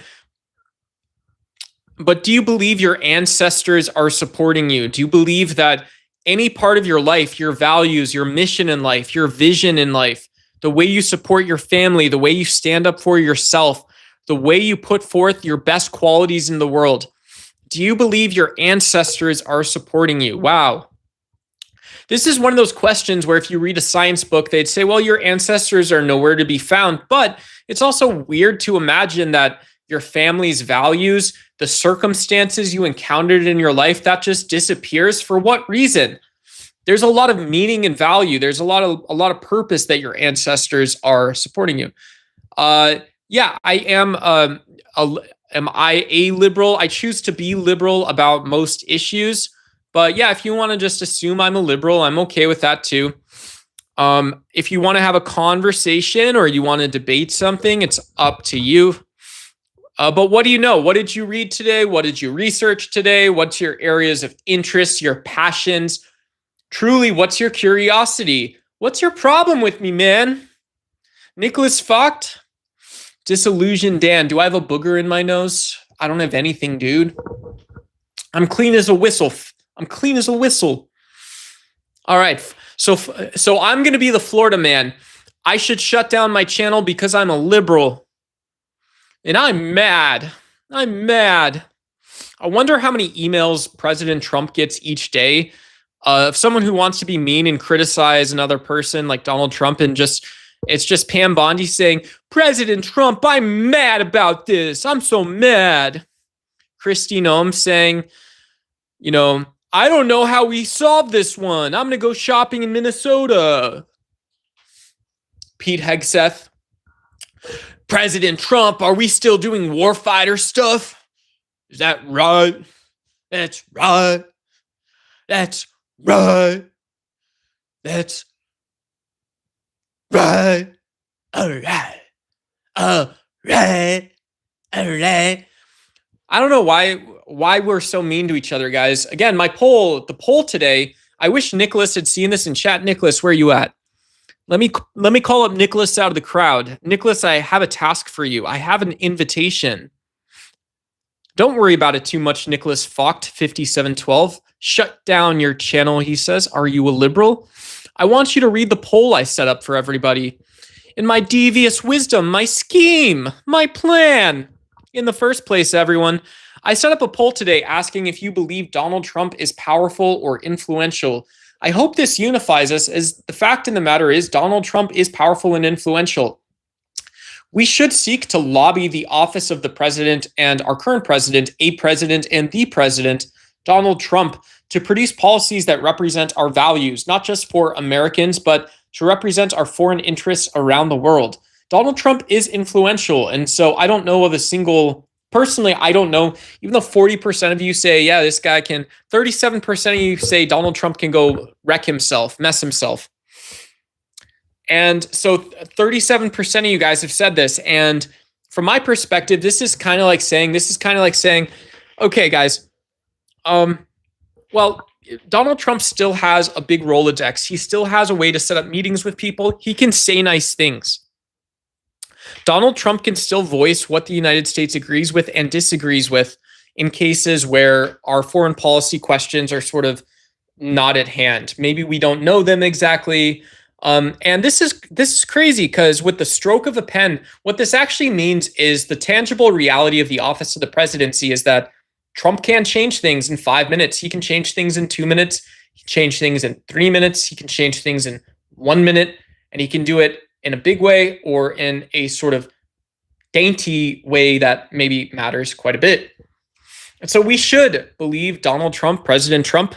Speaker 1: do you believe your ancestors are supporting you? Do you believe that any part of your life, your values, your mission in life, your vision in life, the way you support your family, the way you stand up for yourself, the way you put forth your best qualities in the world, do you believe your ancestors are supporting you? Wow. This is one of those questions where if you read a science book, they'd say, well, your ancestors are nowhere to be found. But it's also weird to imagine that your family's values, the circumstances you encountered in your life, that just disappears. For what reason? There's a lot of meaning and value. There's a lot of purpose that your ancestors are supporting you. Yeah, I am. Am I a liberal? I choose to be liberal about most issues. But yeah, if you want to just assume I'm a liberal, I'm okay with that too. If you want to have a conversation or you want to debate something, it's up to you. But what do you know? What did you read today? What did you research today? What's your areas of interest, your passions? Truly, what's your curiosity? What's your problem with me, man? Nicholas fucked? Disillusioned Dan. Do I have a booger in my nose? I don't have anything, dude. I'm clean as a whistle. I'm clean as a whistle. All right. So I'm going to be the Florida man. I should shut down my channel because I'm a liberal. And I'm mad. I'm mad. I wonder how many emails President Trump gets each day of someone who wants to be mean and criticize another person like Donald Trump, and it's just Pam Bondi saying, President Trump, I'm mad about this. I'm so mad. Christy Noem saying, I don't know how we solved this one. I'm going to go shopping in Minnesota. Pete Hegseth, President Trump, are we still doing warfighter stuff? Is that right? That's right. That's right. That's right. All right. All right. All right. I don't know why we're so mean to each other, guys. Again, the poll today, I wish Nicholas had seen this in chat. Nicholas, where are you at? Let me call up Nicholas out of the crowd. Nicholas, I have a task for you. I have an invitation. Don't worry about it too much, Nicholas Focht 5712. Shut down your channel, he says. Are you a liberal? I want you to read the poll I set up for everybody. In my devious wisdom, my scheme, my plan. In the first place, everyone, I set up a poll today asking if you believe Donald Trump is powerful or influential. I hope this unifies us, as the fact in the matter is Donald Trump is powerful and influential. We should seek to lobby the office of the president and our current president, a president and the president, Donald Trump, to produce policies that represent our values, not just for Americans, but to represent our foreign interests around the world. Donald Trump is influential, and so I don't know of a single... Personally, I don't know, even though 40% of you say, yeah, this guy can, 37% of you say Donald Trump can go wreck himself, mess himself. And so 37% of you guys have said this. And from my perspective, this is kind of like saying, okay, guys, well, Donald Trump still has a big Rolodex. He still has a way to set up meetings with people. He can say nice things. Donald Trump can still voice what the United States agrees with and disagrees with in cases where our foreign policy questions are sort of not at hand. Maybe we don't know them exactly. And this is crazy because with the stroke of a pen, what this actually means is the tangible reality of the office of the presidency is that Trump can't change things in 5 minutes. He can change things in 2 minutes. He can change things in 3 minutes. He can change things in 1 minute, and he can do it in a big way or in a sort of dainty way that maybe matters quite a bit. And so we should believe Donald Trump, President Trump,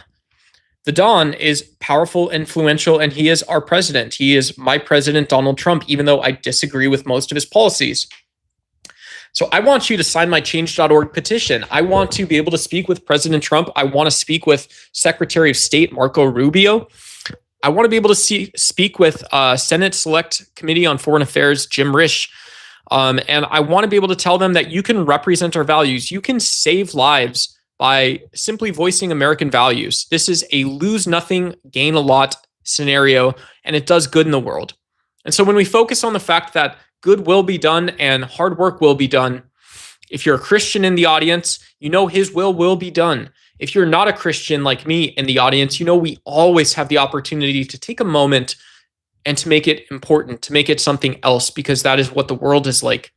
Speaker 1: the Don, is powerful, influential, and he is our president. He is my president, Donald Trump, even though I disagree with most of his policies. So I want you to sign my change.org petition. I want to be able to speak with President Trump. I want to speak with Secretary of State Marco Rubio. I want to be able to speak with Senate Select Committee on Foreign Affairs, Jim Risch. And I want to be able to tell them that you can represent our values. You can save lives by simply voicing American values. This is a lose nothing, gain a lot scenario, and it does good in the world. And so when we focus on the fact that good will be done and hard work will be done, if you're a Christian in the audience, you know his will be done. If you're not a Christian like me in the audience, you know we always have the opportunity to take a moment and to make it important, to make it something else, because that is what the world is like.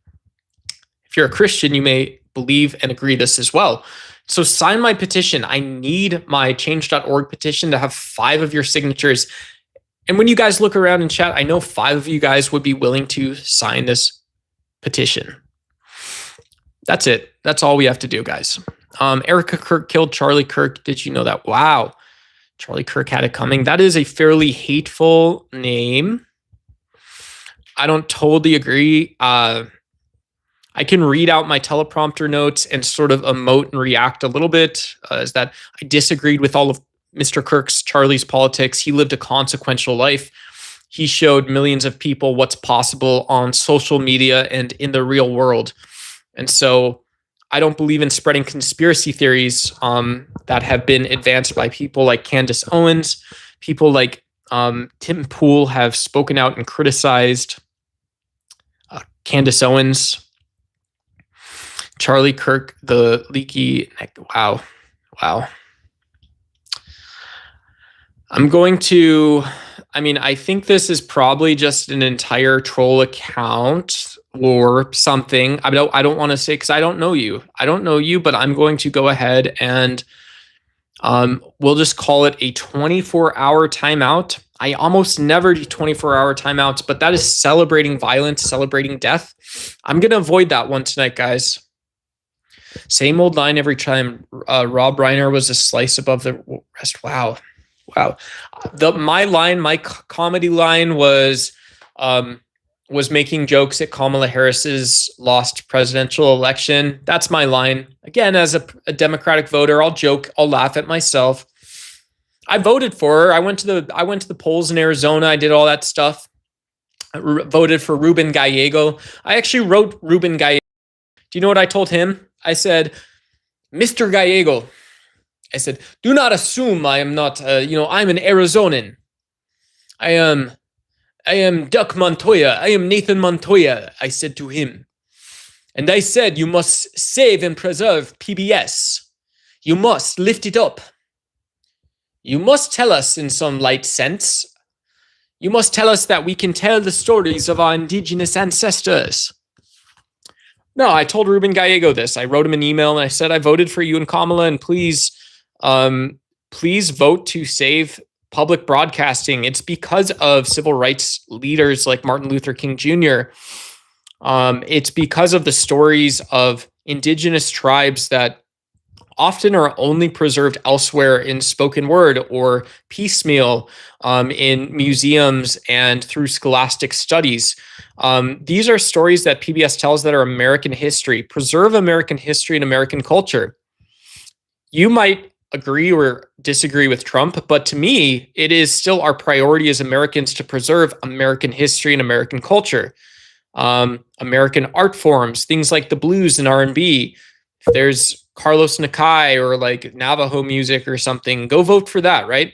Speaker 1: If you're a Christian, you may believe and agree this as well. So sign my petition. I need my change.org petition to have 5 of your signatures. And when you guys look around in chat, I know 5 of you guys would be willing to sign this petition. That's it. That's all we have to do, guys. Erica Kirk killed Charlie Kirk. Did you know that? Wow. Charlie Kirk had it coming. That is a fairly hateful name. I don't totally agree. I can read out my teleprompter notes and sort of emote and react a little bit. Is that I disagreed with all of Mr. Kirk's, Charlie's politics. He lived a consequential life. He showed millions of people what's possible on social media and in the real world. And so I don't believe in spreading conspiracy theories that have been advanced by people like Candace Owens. People like Tim Pool have spoken out and criticized Candace Owens. Charlie Kirk, the leaky neck. Wow. I think this is probably just an entire troll account or something. I don't want to say, because I don't know you. But I'm going to go ahead and we'll just call it a 24-hour timeout. I almost never do 24-hour timeouts, but that is celebrating violence, celebrating death. I'm going to avoid that one tonight, guys. Same old line every time. Rob Reiner was a slice above the rest. Wow. My comedy line was making jokes at Kamala Harris's lost presidential election. That's my line. Again, as a Democratic voter, I'll joke, I'll laugh at myself. I voted for her. I went to the polls in Arizona. I did all that stuff. I voted for Ruben Gallego. I actually wrote Ruben Gallego. Do you know what I told him? I said, Mr. Gallego, I said, do not assume I am not, I'm an Arizonan. I am Duck Montoya. I am Nathan Montoya, I said to him. And I said, you must save and preserve PBS. You must lift it up. You must tell us in some light sense. You must tell us that we can tell the stories of our indigenous ancestors. No, I told Ruben Gallego this. I wrote him an email and I said, I voted for you and Kamala, and please vote to save public broadcasting. It's because of civil rights leaders like Martin Luther King Jr. It's because of the stories of indigenous tribes that often are only preserved elsewhere in spoken word or piecemeal in museums and through scholastic studies. These are stories that PBS tells that are American history. Preserve American history and American culture. You might agree or disagree with Trump, but to me, it is still our priority as Americans to preserve American history and American culture. American art forms, things like the blues and R&B. If there's Carlos Nakai or like Navajo music or something, go vote for that, right?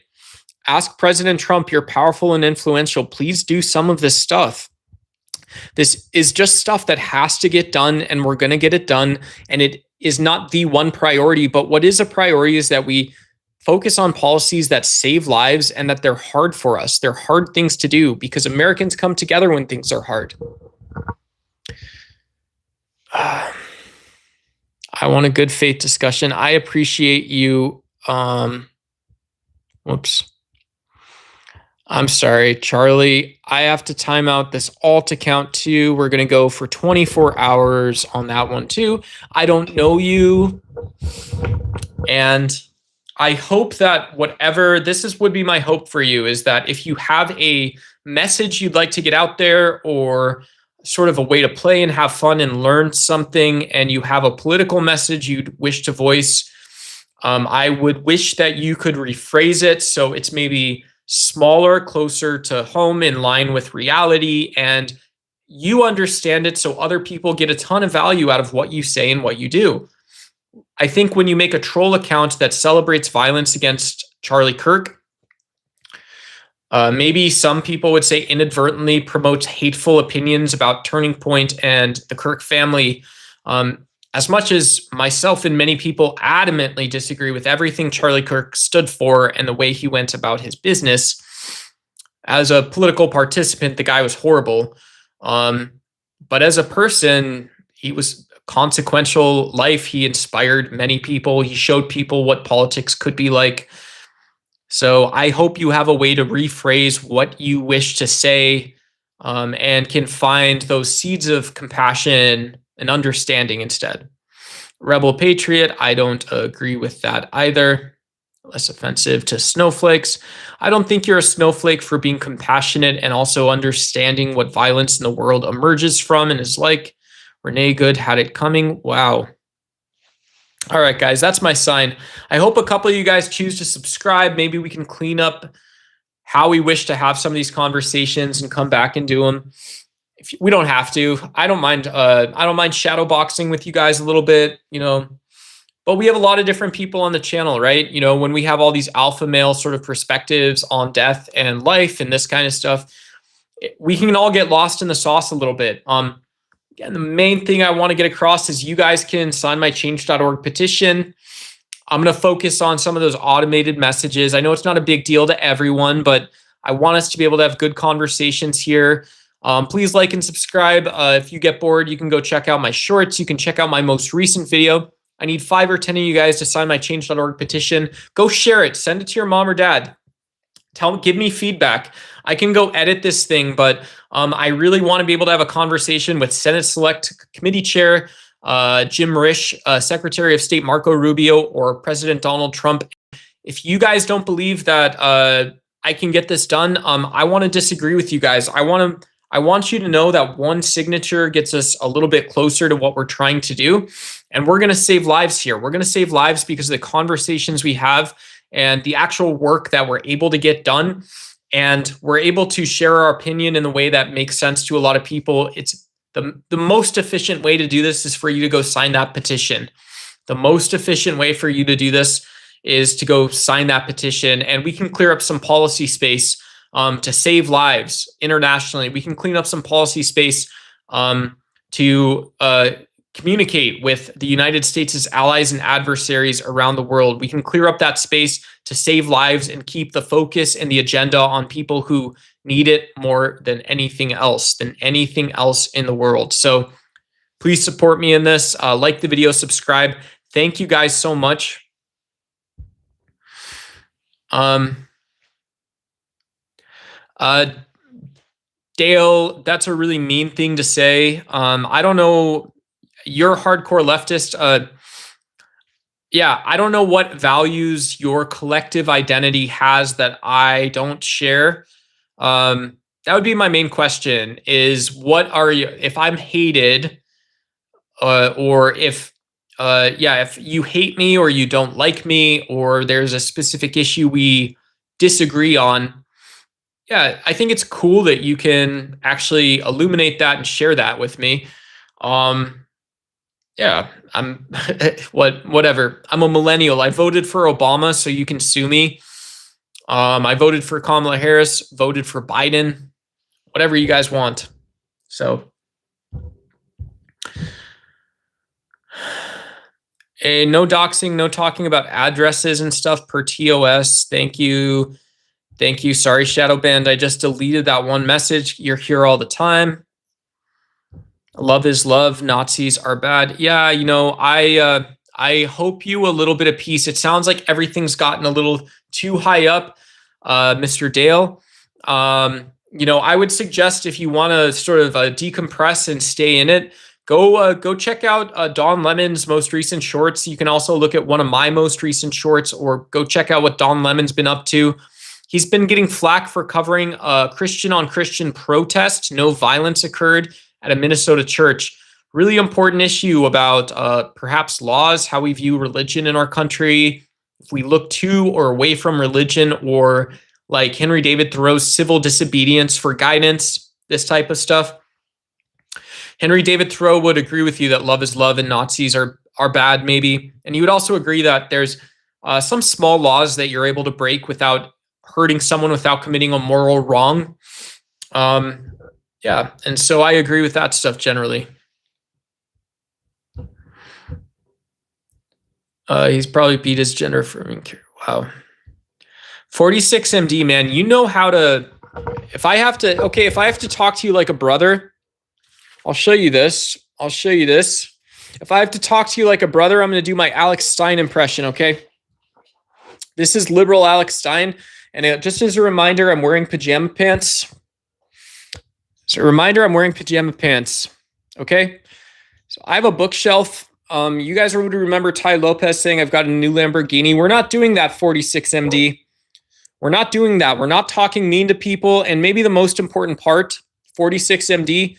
Speaker 1: Ask President Trump, you're powerful and influential. Please do some of this stuff. This is just stuff that has to get done, and we're going to get it done. And it is not the one priority, but what is a priority is that we focus on policies that save lives and that they're hard for us. They're hard things to do because Americans come together when things are hard. I want a good faith discussion. I appreciate you. Whoops. I'm sorry, Charlie. I have to time out this alt account too. We're going to go for 24 hours on that one too. I don't know you. And I hope that would be my hope for you, is that if you have a message you'd like to get out there, or sort of a way to play and have fun and learn something, and you have a political message you'd wish to voice, I would wish that you could rephrase it so it's maybe smaller, closer to home, in line with reality, and you understand it so other people get a ton of value out of what you say and what you do. I think when you make a troll account that celebrates violence against Charlie Kirk, maybe some people would say inadvertently promotes hateful opinions about Turning Point and the Kirk family. As much as myself and many people adamantly disagree with everything Charlie Kirk stood for and the way he went about his business, as a political participant, the guy was horrible. But as a person, he was consequential life. He inspired many people. He showed people what politics could be like. So I hope you have a way to rephrase what you wish to say, and can find those seeds of compassion and understanding instead. Rebel Patriot, I don't agree with that either. Less offensive to snowflakes. I don't think you're a snowflake for being compassionate and also understanding what violence in the world emerges from and is like. Renee Good had it coming. Wow. All right, guys, that's my sign. I hope a couple of you guys choose to subscribe. Maybe we can clean up how we wish to have some of these conversations and come back and do them. If we don't have to, I don't mind. I don't mind shadow boxing with you guys a little bit, you know. But we have a lot of different people on the channel, right? You know, when we have all these alpha male sort of perspectives on death and life and this kind of stuff, we can all get lost in the sauce a little bit. Again, the main thing I want to get across is you guys can sign my change.org petition. I'm going to focus on some of those automated messages. I know it's not a big deal to everyone, but I want us to be able to have good conversations here. Please like and subscribe. If you get bored, you can go check out my shorts. You can check out my most recent video. I need 5 or 10 of you guys to sign my change.org petition. Go share it. Send it to your mom or dad. Give me feedback. I can go edit this thing, but I really want to be able to have a conversation with Senate Select Committee Chair Jim Risch, Secretary of State Marco Rubio, or President Donald Trump. If you guys don't believe that I can get this done, I want to disagree with you guys. I want you to know that one signature gets us a little bit closer to what we're trying to do. And we're going to save lives here. We're going to save lives because of the conversations we have and the actual work that we're able to get done. And we're able to share our opinion in the way that makes sense to a lot of people. It's the most efficient way to do this is for you to go sign that petition. The most efficient way for you to do this is to go sign that petition. And we can clear up some policy space to save lives internationally. We can clean up some policy space to communicate with the United States' allies and adversaries around the world. We can clear up that space to save lives and keep the focus and the agenda on people who need it more than anything else in the world. So please support me in this. Like the video, subscribe. Thank you guys so much. Dale, that's a really mean thing to say. I don't know. You're a hardcore leftist. Yeah, I don't know what values your collective identity has that I don't share. That would be my main question is what are you, if I'm hated, or if you hate me or you don't like me, or there's a specific issue we disagree on, yeah, I think it's cool that you can actually illuminate that and share that with me. Yeah, I'm whatever. I'm a millennial. I voted for Obama, so you can sue me. I voted for Kamala Harris, voted for Biden, whatever you guys want. So, no doxing, no talking about addresses and stuff per TOS. Thank you. Thank you. Sorry, Shadowband. I just deleted that one message. You're here all the time. Love is love. Nazis are bad. Yeah, you know, I hope you a little bit of peace. It sounds like everything's gotten a little too high up, Mr. Dale. You know, I would suggest if you want to sort of decompress and stay in it, go check out Don Lemon's most recent shorts. You can also look at one of my most recent shorts, or go check out what Don Lemon's been up to. He's been getting flack for covering a Christian on Christian protest. No violence occurred at a Minnesota church. Really important issue about perhaps laws, how we view religion in our country. If we look to or away from religion, or like Henry David Thoreau's civil disobedience for guidance, this type of stuff. Henry David Thoreau would agree with you that love is love and Nazis are bad, maybe. And you would also agree that there's some small laws that you're able to break without hurting someone, without committing a moral wrong. Yeah, and so I agree with that stuff generally. He's probably beat his gender for me. Wow. 46 MD, man, you know how to, if I have to talk to you like a brother, I'll show you this. If I have to talk to you like a brother, I'm going to do my Alex Stein impression, okay? This is liberal Alex Stein. And just as a reminder, I'm wearing pajama pants. Okay? So I have a bookshelf You guys would remember Ty Lopez saying, I've got a new Lamborghini. We're not doing that, 46MD. We're not doing that. We're not talking mean to people. And maybe the most important part, 46MD,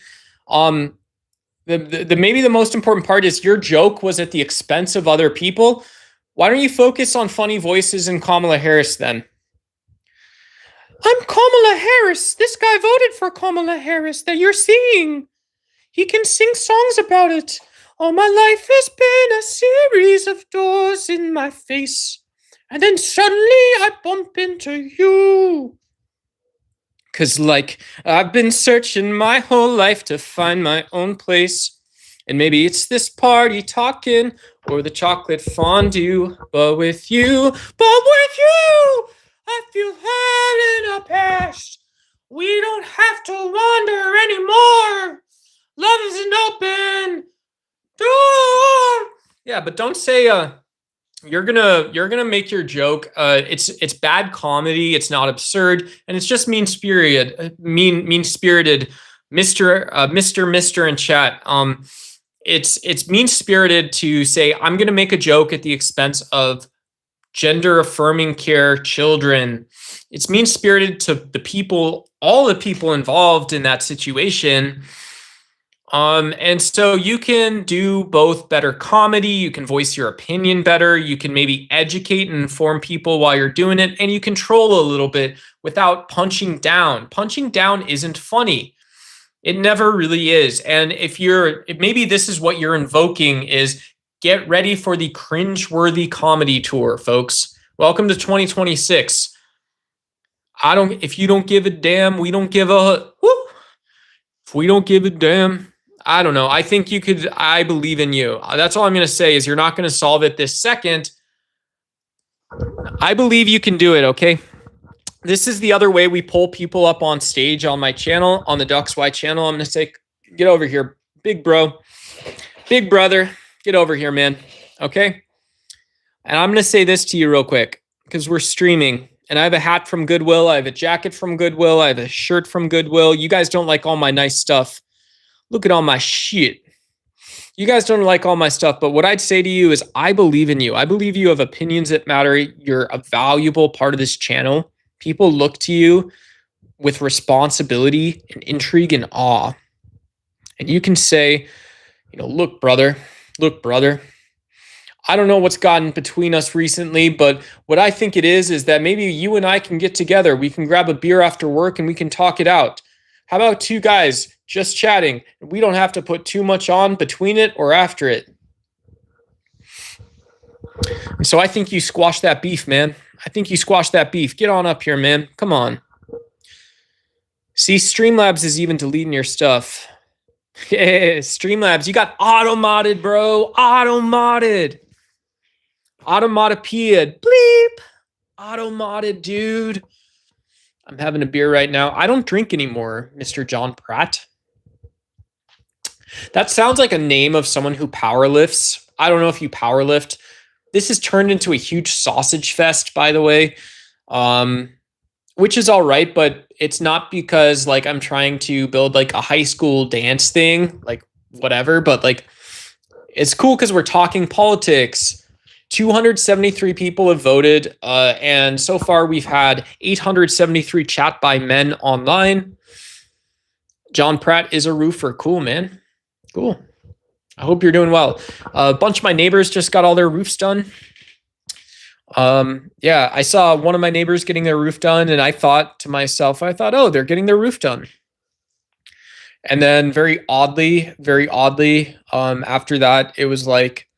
Speaker 1: maybe the most important part is your joke was at the expense of other people. Why don't you focus on funny voices and Kamala Harris then? I'm Kamala Harris. This guy voted for Kamala Harris that you're seeing. He can sing songs about it. All my life has been a series of doors in my face. And then suddenly I bump into you. 'Cause like I've been searching my whole life to find my own place. And maybe it's this party talking or the chocolate fondue. But with you, I feel held in a past. We don't have to wander anymore. Love is an open door. Yeah, but don't say you're gonna make your joke. It's bad comedy. It's not absurd, and it's just mean spirited. Mr. in chat. It's mean spirited to say I'm gonna make a joke at the expense of gender affirming care children. It's mean spirited to the people, all the people involved in that situation. And so you can do both better comedy, you can voice your opinion better, you can maybe educate and inform people while you're doing it, and you control a little bit without punching down. Punching down isn't funny. It never really is. And if maybe this is what you're invoking is get ready for the cringeworthy comedy tour, folks. Welcome to 2026. If you don't give a damn, we don't give a whoop. If we don't give a damn, I don't know. I think you could. I believe in you. That's all I'm going to say is you're not going to solve it this second. I believe you can do it, okay? This is the other way we pull people up on stage on my channel, on the DucksY channel. I'm going to say, get over here, big bro, big brother, get over here, man, okay? And I'm going to say this to you real quick because we're streaming. And I have a hat from Goodwill. I have a jacket from Goodwill. I have a shirt from Goodwill. You guys don't like all my nice stuff. Look at all my shit. You guys don't like all my stuff, but what I'd say to you is I believe in you. I believe you have opinions that matter. You're a valuable part of this channel. People look to you with responsibility and intrigue and awe. And you can say, look, brother, I don't know what's gotten between us recently, but what I think it is that maybe you and I can get together. We can grab a beer after work and we can talk it out. How about two guys just chatting? We don't have to put too much on between it or after it. So I think you squash that beef, man. I think you squash that beef. Get on up here, man. Come on. See, Streamlabs is even deleting your stuff. Yeah, Streamlabs, you got auto-modded, bro. Auto-modded. Automatopoeia. Bleep. Auto-modded, dude. I'm having a beer right now. I don't drink anymore, Mr. John Pratt. That sounds like a name of someone who powerlifts. I don't know if you powerlift. This has turned into a huge sausage fest, by the way, which is all right, but it's not because like I'm trying to build like a high school dance thing, like whatever, but like it's cool because we're talking politics. 273 people have voted, and so far we've had 873 chat by men online. John Pratt is a roofer. Cool, man. Cool. I hope you're doing well. A bunch of my neighbors just got all their roofs done. Yeah, I saw one of my neighbors getting their roof done, and I thought to myself, oh, they're getting their roof done. And then very oddly, after that, it was like,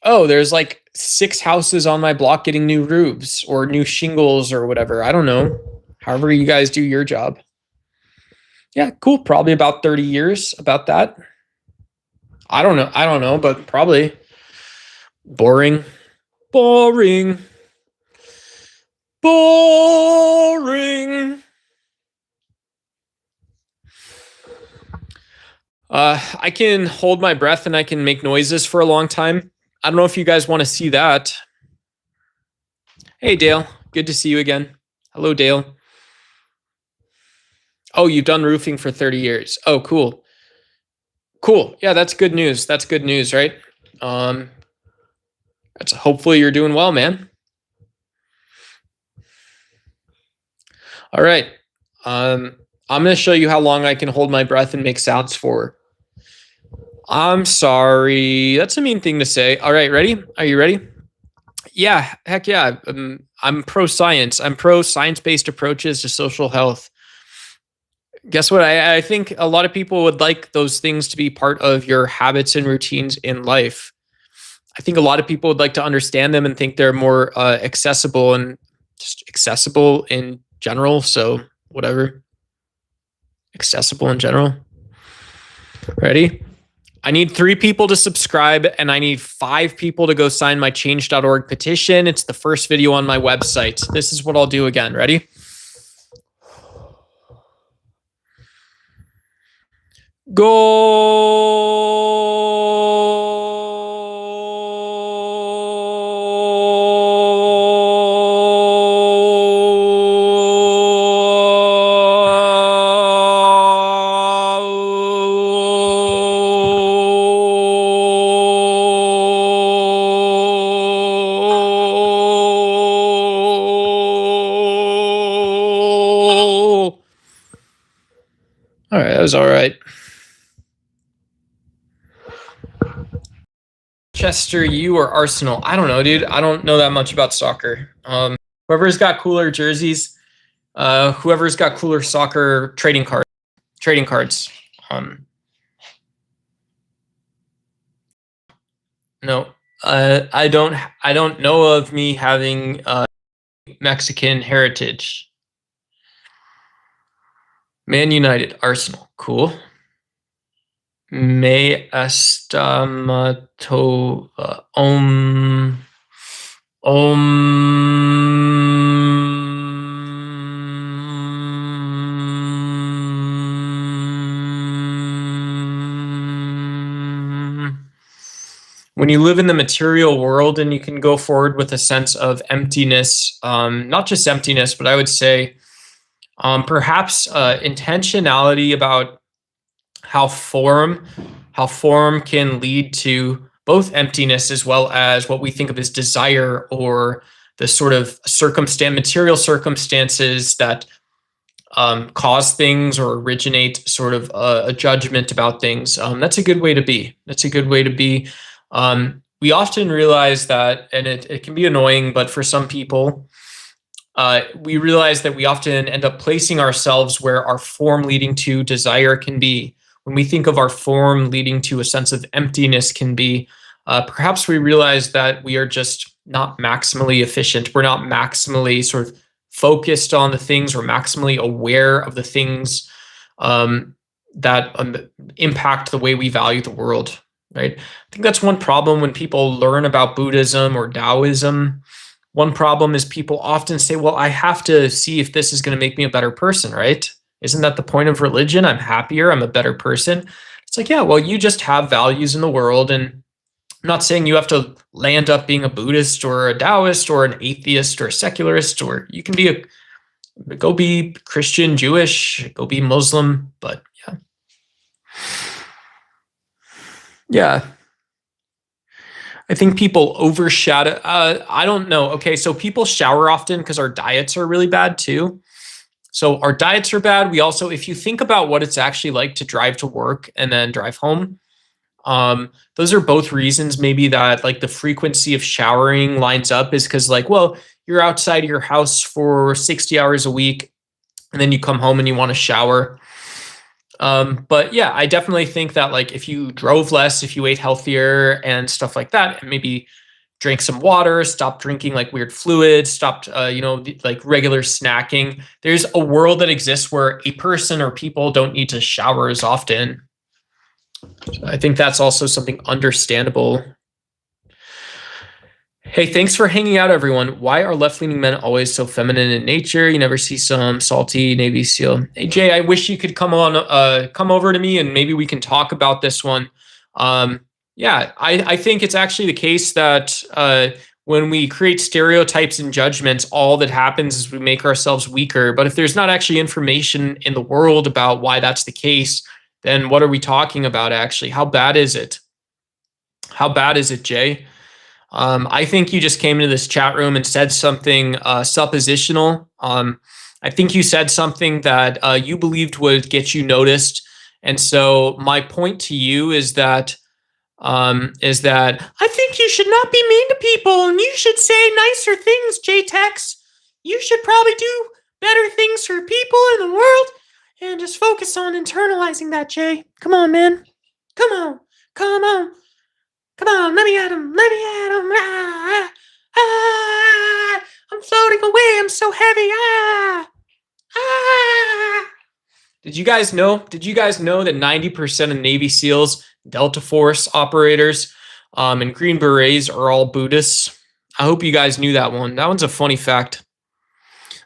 Speaker 1: oh, there's like 6 houses on my block getting new roofs or new shingles or whatever. I don't know. However you guys do your job. Yeah, cool. Probably about 30 years about that. I don't know, but probably. Boring. I can hold my breath and I can make noises for a long time. I don't know if you guys want to see that. Hey, Dale. Good to see you again. Hello, Dale. Oh, you've done roofing for 30 years. Oh, cool. Cool. Yeah, that's good news. That's good news, right? That's hopefully you're doing well, man. All right. I'm going to show you how long I can hold my breath and make sounds for. I'm sorry. That's a mean thing to say. All right, ready? Are you ready? Yeah, heck yeah. I'm pro science. I'm pro science-based approaches to social health. Guess what? I think a lot of people would like those things to be part of your habits and routines in life. I think a lot of people would like to understand them and think they're more accessible and just accessible in general. So whatever. Accessible in general. Ready? I need 3 people to subscribe and I need 5 people to go sign my change.org petition. It's the first video on my website. This is what I'll do again. Ready? Go. All right, that was all right. Chester U or Arsenal? I don't know, dude. I don't know that much about soccer. Whoever's got cooler jerseys, whoever's got cooler soccer trading cards. No, I don't know of me having Mexican heritage. Man United, Arsenal, cool. Me estamato when you live in the material world and you can go forward with a sense of emptiness, not just emptiness, but I would say perhaps intentionality about how form can lead to both emptiness as well as what we think of as desire, or the sort of material circumstances that cause things or originate sort of a judgment about things. That's a good way to be. That's a good way to be. We often realize that, and it can be annoying, but for some people, we realize that we often end up placing ourselves where our form leading to desire can be. When we think of our form leading to a sense of emptiness can be, perhaps we realize that we are just not maximally efficient. We're not maximally sort of focused on the things, or maximally aware of the things that impact the way we value the world, right? I think that's one problem when people learn about Buddhism or Taoism. One problem is people often say, well, I have to see if this is going to make me a better person, right? Isn't that the point of religion? I'm happier, I'm a better person. It's like, yeah, well, you just have values in the world. And I'm not saying you have to land up being a Buddhist or a Taoist or an atheist or a secularist, or you can be go be Christian, Jewish, go be Muslim, but yeah. Yeah. I think people overshadow, I don't know. Okay, so people shower often because our diets are really bad too. So our diets are bad. We also, if you think about what it's actually like to drive to work and then drive home, those are both reasons maybe that like the frequency of showering lines up, is because like, well, you're outside of your house for 60 hours a week and then you come home and you want to shower. But yeah, I definitely think that like if you drove less, if you ate healthier and stuff like that, and maybe drank some water, stopped drinking like weird fluids, stopped, like regular snacking, there's a world that exists where a person or people don't need to shower as often. So I think that's also something understandable. Hey, thanks for hanging out, everyone. Why are left-leaning men always so feminine in nature? You never see some salty Navy SEAL. Hey, Jay, I wish you could come over to me and maybe we can talk about this one. Yeah, I think it's actually the case that when we create stereotypes and judgments, all that happens is we make ourselves weaker. But if there's not actually information in the world about why that's the case, then what are we talking about actually? How bad is it? How bad is it, Jay? I think you just came into this chat room and said something suppositional. I think you said something that you believed would get you noticed. And so my point to you is that I think you should not be mean to people and you should say nicer things, J-Tex. You should probably do better things for people in the world and just focus on internalizing that, Jay. Come on, man. Come on. Come on. Come on, let me at him. Let me at him. Ah, ah, I'm floating away. I'm so heavy. Ah, ah. Did you guys know? Did you guys know that 90% of Navy SEALs, Delta Force operators, and Green Berets are all Buddhists? I hope you guys knew that one. That one's a funny fact.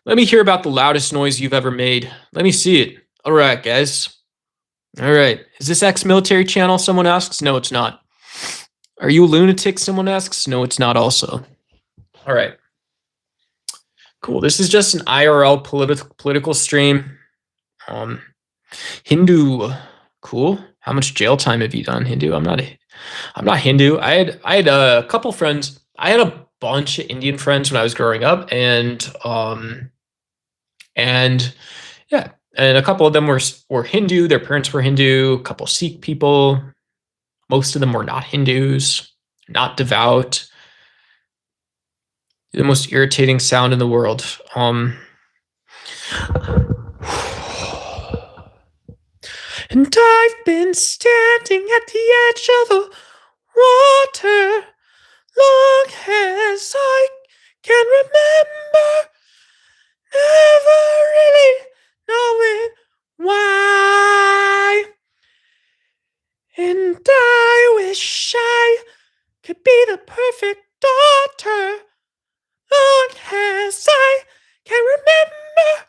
Speaker 1: Let me hear about the loudest noise you've ever made. Let me see it. All right, guys. All right. Is this ex-military channel? Someone asks. No, it's not. Are you a lunatic? Someone asks. No, it's not also. All right. Cool. This is just an IRL political stream. Hindu. Cool. How much jail time have you done, Hindu? I'm not Hindu. I had a couple friends. I had a bunch of Indian friends when I was growing up, and yeah, and a couple of them were Hindu. Their parents were Hindu. A couple Sikh people. Most of them were not Hindus, not devout. The most irritating sound in the world. And I've been standing at the edge of the water long as I can remember, never really knowing why. And I wish I could be the perfect daughter, long as I can remember.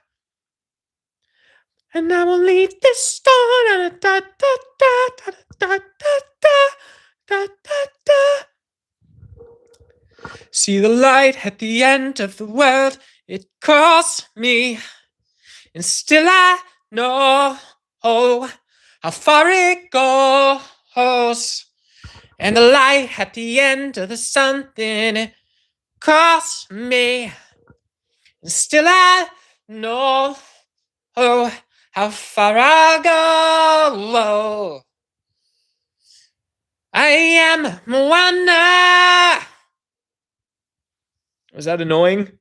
Speaker 1: And I will lead this star. Da, da, da, da, da, da, da, da, da. See the light at the end of the world. It calls me, and still I know how far it goes. And the light at the end of the something, it calls me, and still I know how far I go. I am Moana. Was that annoying?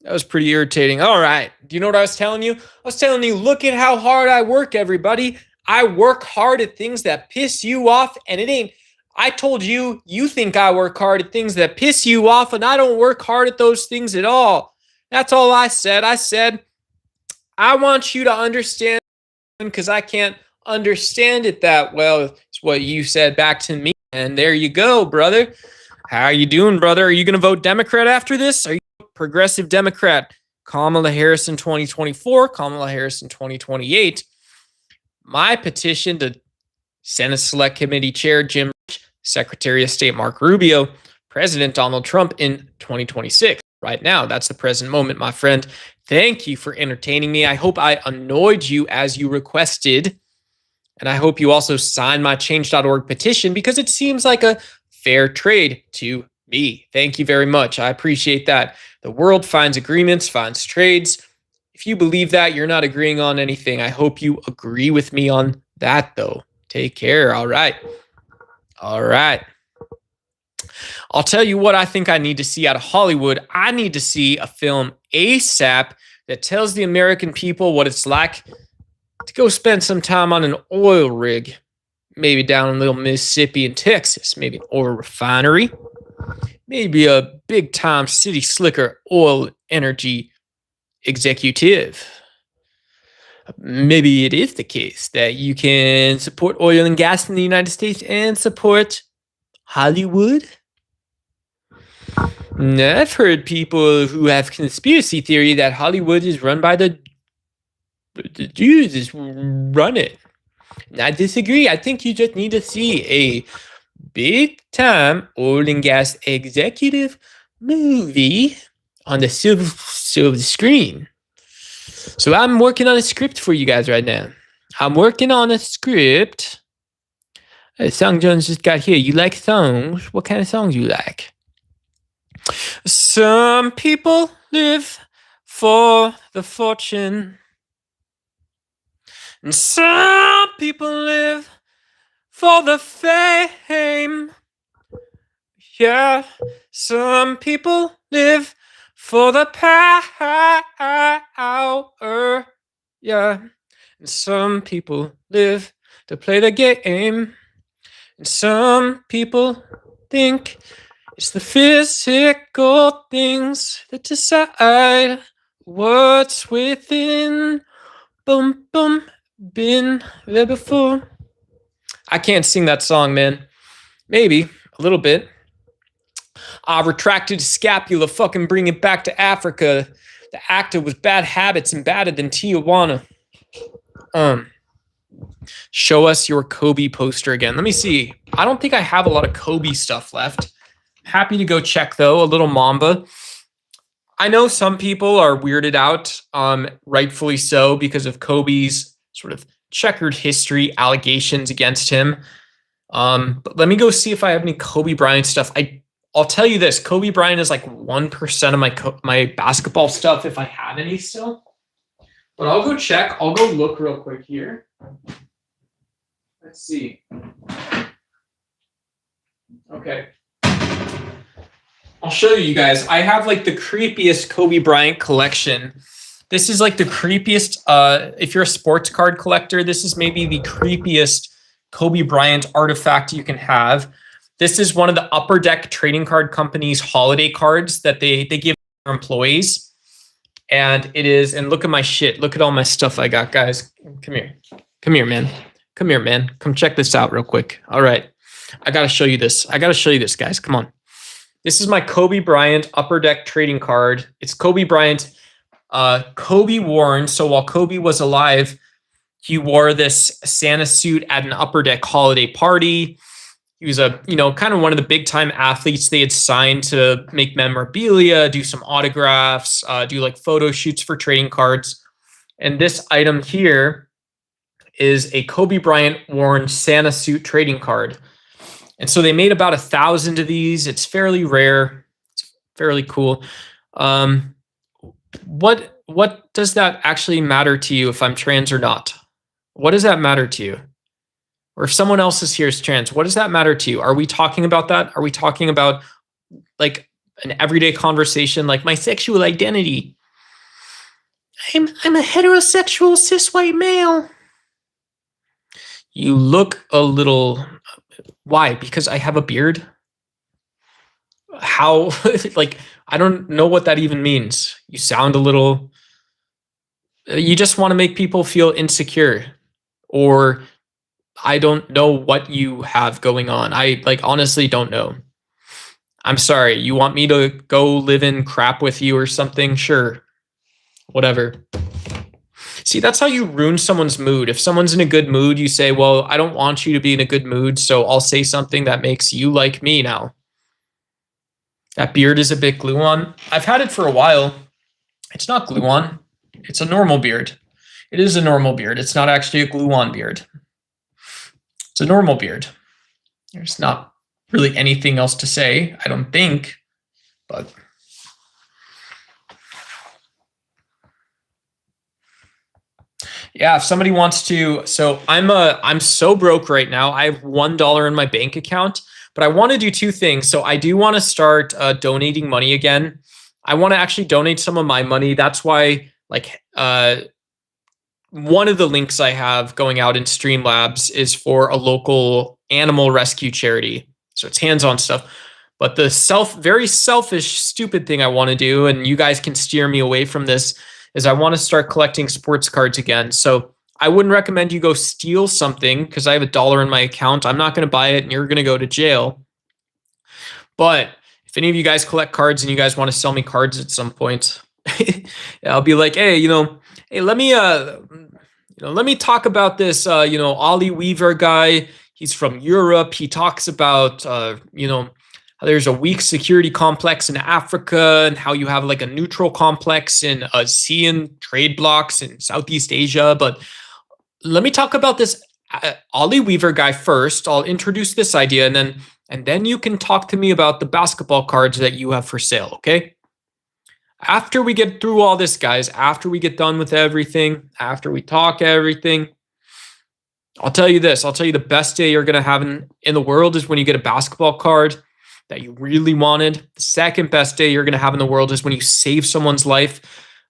Speaker 1: That was pretty irritating. All right. Do you know what I was telling you? I was telling you, look at how hard I work, everybody. I work hard at things that piss you off, and it ain't. I told you, you think I work hard at things that piss you off, and I don't work hard at those things at all. That's all I said. I said, I want you to understand, because I can't understand it that well. It's what you said back to me. And there you go, brother. How you doing, brother? Are you going to vote Democrat after this? Are you a progressive Democrat? Kamala Harris in 2024, Kamala Harris in 2028. My petition to Senate Select Committee Chair Jim Risch, Secretary of State Mark Rubio, President Donald Trump in 2026. Right now, that's the present moment, my friend. Thank you for entertaining me. I hope I annoyed you as you requested. And I hope you also sign my change.org petition, because it seems like a fair trade to me. Thank you very much. I appreciate that. The world finds agreements, finds trades. If you believe that, you're not agreeing on anything. I hope you agree with me on that, though. Take care. All right. All right. I'll tell you what I think I need to see out of Hollywood. I need to see a film ASAP that tells the American people what it's like to go spend some time on an oil rig, maybe down in little Mississippi and Texas, maybe an oil refinery, maybe a big-time city slicker oil energy executive. Maybe it is the case that you can support oil and gas in the United States and support Hollywood. Now, I've heard people who have conspiracy theory that Hollywood is run by the Jews just run it. And I disagree. I think you just need to see a big-time oil and gas executive movie on the silver screen. So I'm working on a script for you guys right now. I'm working on a script. Song Jones just got here. You like songs? What kind of songs you like? Some people live for the fortune, and some people live for the fame. Yeah, some people live for the power. Yeah, and some people live to play the game. And some people think it's the physical things that decide what's within. Boom, boom, been there before. I can't sing that song, man. Maybe a little bit. Retracted scapula, fucking bring it back to Africa. The actor with bad habits and badder than Tijuana. Show us your Kobe poster again. Let me see. I don't think I have a lot of Kobe stuff left. Happy to go check though. A little Mamba. I know some people are weirded out, rightfully so, because of Kobe's sort of checkered history, allegations against him. But let me go see if I have any Kobe Bryant stuff. I'll tell you this: Kobe Bryant is like 1% of my basketball stuff, if I have any still. But I'll go check. I'll go look real quick here. Let's see. Okay. I'll show you guys. I have like the creepiest Kobe Bryant collection. This is like the creepiest, if you're a sports card collector, this is maybe the creepiest Kobe Bryant artifact you can have. This is one of the Upper Deck Trading Card Company's holiday cards that they give their employees. And it is, and look at my shit. Look at all my stuff I got, guys. Come here. Come here, man. Come here, man. Come check this out real quick. All right. I got to show you this. I got to show you this, guys. Come on. This is my Kobe Bryant Upper Deck trading card. It's Kobe Bryant. Kobe worn. So while Kobe was alive, he wore this Santa suit at an Upper Deck holiday party. He was kind of one of the big time athletes they had signed to make memorabilia, do some autographs, do like photo shoots for trading cards. And this item here is a Kobe Bryant worn Santa suit trading card. And so they made about 1,000 of these. It's fairly rare. It's fairly cool. What does that actually matter to you if I'm trans or not? What does that matter to you? Or if someone else is here is trans, what does that matter to you? Are we talking about that? Are we talking about like an everyday conversation, like my sexual identity? I'm a heterosexual cis white male. You look a little. Why? Because I have a beard? How? Like, I don't know what that even means. You sound a little. You just want to make people feel insecure, or I don't know what you have going on. I honestly don't know. I'm sorry. You want me to go live in crap with you or something? Sure. Whatever. See, that's how you ruin someone's mood. If someone's in a good mood, you say, well, I don't want you to be in a good mood, so I'll say something that makes you like me now. That beard is a bit glue on. I've had it for a while. It's not glue on. It's a normal beard. It is a normal beard. It's not actually a glue on beard. It's a normal beard. There's not really anything else to say, I don't think, but yeah, if somebody wants to, so I'm so broke right now. I have $1 in my bank account, but I want to do two things. So I do want to start donating money again. I want to actually donate some of my money. That's why, one of the links I have going out in Streamlabs is for a local animal rescue charity. So it's hands-on stuff. But the very selfish, stupid thing I want to do, and you guys can steer me away from this, is I want to start collecting sports cards again. So I wouldn't recommend you go steal something because I have $1 in my account. I'm not going to buy it and you're going to go to jail. But if any of you guys collect cards and you guys want to sell me cards at some point, I'll be like, hey, let me talk about this, Ollie Weaver guy. He's from Europe. He talks about, how there's a weak security complex in Africa and how you have like a neutral complex in ASEAN trade blocks in Southeast Asia. But let me talk about this Ollie Weaver guy first. I'll introduce this idea, and then you can talk to me about the basketball cards that you have for sale, okay? After we get through all this, guys, after we get done with everything, after we talk everything, I'll tell you this. I'll tell you the best day you're going to have in the world is when you get a basketball card that you really wanted. The second best day you're going to have in the world is when you save someone's life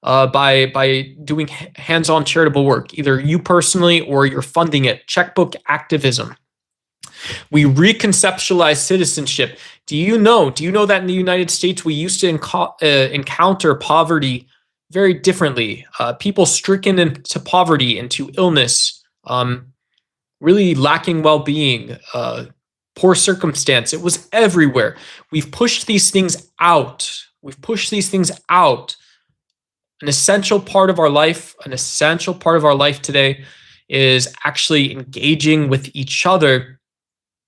Speaker 1: by doing hands-on charitable work, either you personally or you're funding it. Checkbook activism. We reconceptualize citizenship. Do you know that in the United States, we used to encounter poverty very differently? People stricken into poverty, into illness, really lacking well-being, poor circumstance. It was everywhere. We've pushed these things out. An essential part of our life today is actually engaging with each other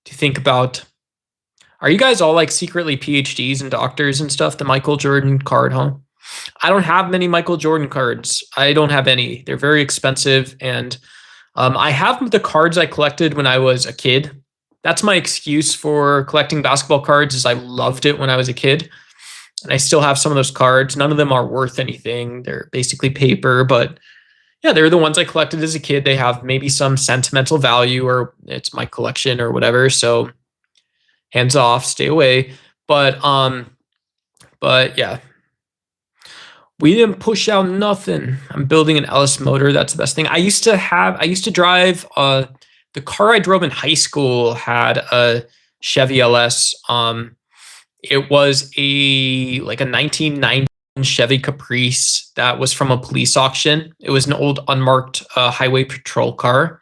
Speaker 1: to think about, are you guys all like secretly PhDs and doctors and stuff? The Michael Jordan card, huh? I don't have many Michael Jordan cards. I don't have any. They're very expensive. And I have the cards I collected when I was a kid. That's my excuse for collecting basketball cards, is I loved it when I was a kid. And I still have some of those cards. None of them are worth anything. They're basically paper, but yeah, they're the ones I collected as a kid. They have maybe some sentimental value, or it's my collection or whatever. So hands off, stay away. But yeah, we didn't push out nothing. I'm building an Ellis motor. That's the best thing. I used to drive, the car I drove in high school had a Chevy LS. It was a 1990 Chevy Caprice that was from a police auction. It was an old unmarked highway patrol car.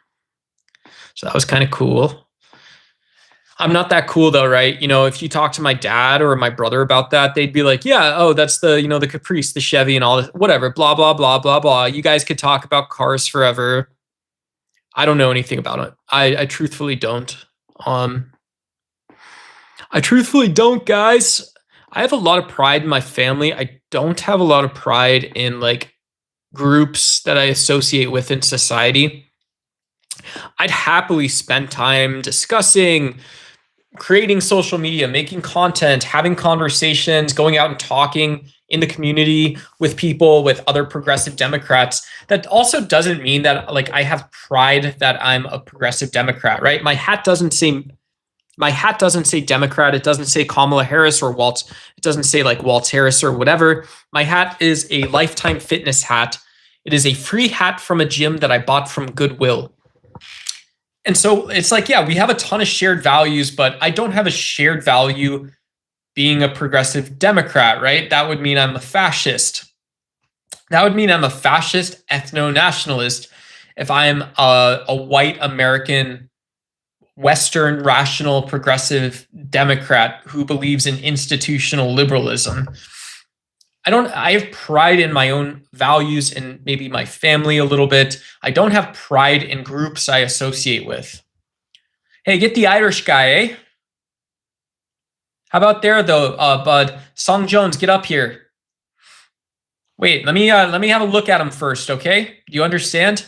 Speaker 1: So that was kind of cool. I'm not that cool though, right? If you talk to my dad or my brother about that, they'd be like, yeah, oh, that's the, the Caprice, the Chevy and all this, whatever, blah, blah, blah, blah, blah. You guys could talk about cars forever. I don't know anything about it. I truthfully don't. I truthfully don't, guys. I have a lot of pride in my family. I don't have a lot of pride in groups that I associate with in society. I'd happily spend time discussing, creating social media, making content, having conversations, going out and talking in the community with people, with other progressive Democrats. That also doesn't mean that I have pride that I'm a progressive Democrat, right? My hat doesn't say Democrat. It doesn't say Kamala Harris or Waltz. It doesn't say Waltz Harris or whatever. My hat is a Lifetime Fitness hat. It is a free hat from a gym that I bought from Goodwill. And so it's yeah, we have a ton of shared values, but I don't have a shared value being a progressive Democrat, right? That would mean I'm a fascist. That would mean I'm a fascist ethno-nationalist if I'm a white American, Western, rational, progressive Democrat who believes in institutional liberalism. I have pride in my own values and maybe my family a little bit. I don't have pride in groups I associate with. Hey, get the Irish guy, eh? How about there though, bud? Song Jones, get up here. Wait, let me have a look at him first, okay? Do you understand?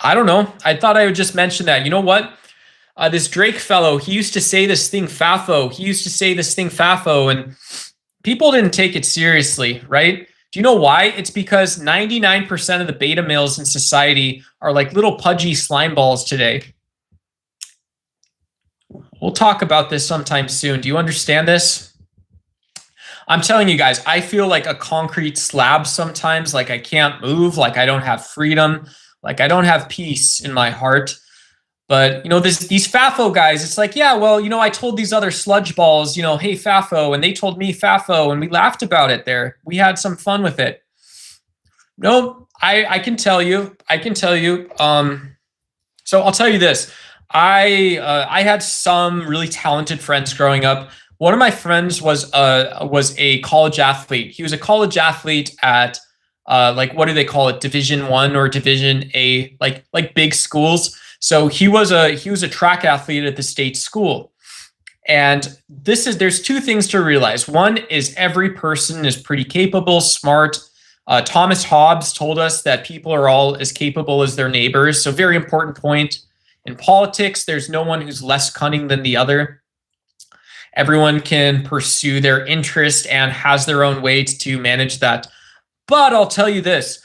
Speaker 1: I don't know. I thought I would just mention that. You know what? This Drake fellow, he used to say this thing FAFO. And people didn't take it seriously, right? Do you know why? It's because 99% of the beta males in society are like little pudgy slime balls today. We'll talk about this sometime soon. Do you understand this? I'm telling you guys, I feel like a concrete slab sometimes, like I can't move, like I don't have freedom, like I don't have peace in my heart. But, these FAFO guys, it's like, yeah, well, I told these other sludge balls, hey, FAFO, and they told me FAFO, and we laughed about it there. We had some fun with it. No, I can tell you. So I'll tell you this. I had some really talented friends growing up. One of my friends was a college athlete. He was a college athlete at what do they call it? Division I or Division A, like big schools. So he was a track athlete at the state school. And there's two things to realize. One is every person is pretty capable, smart, Thomas Hobbes told us that people are all as capable as their neighbors. So very important point. In politics, there's no one who's less cunning than the other. Everyone can pursue their interest and has their own way to manage that. But I'll tell you this,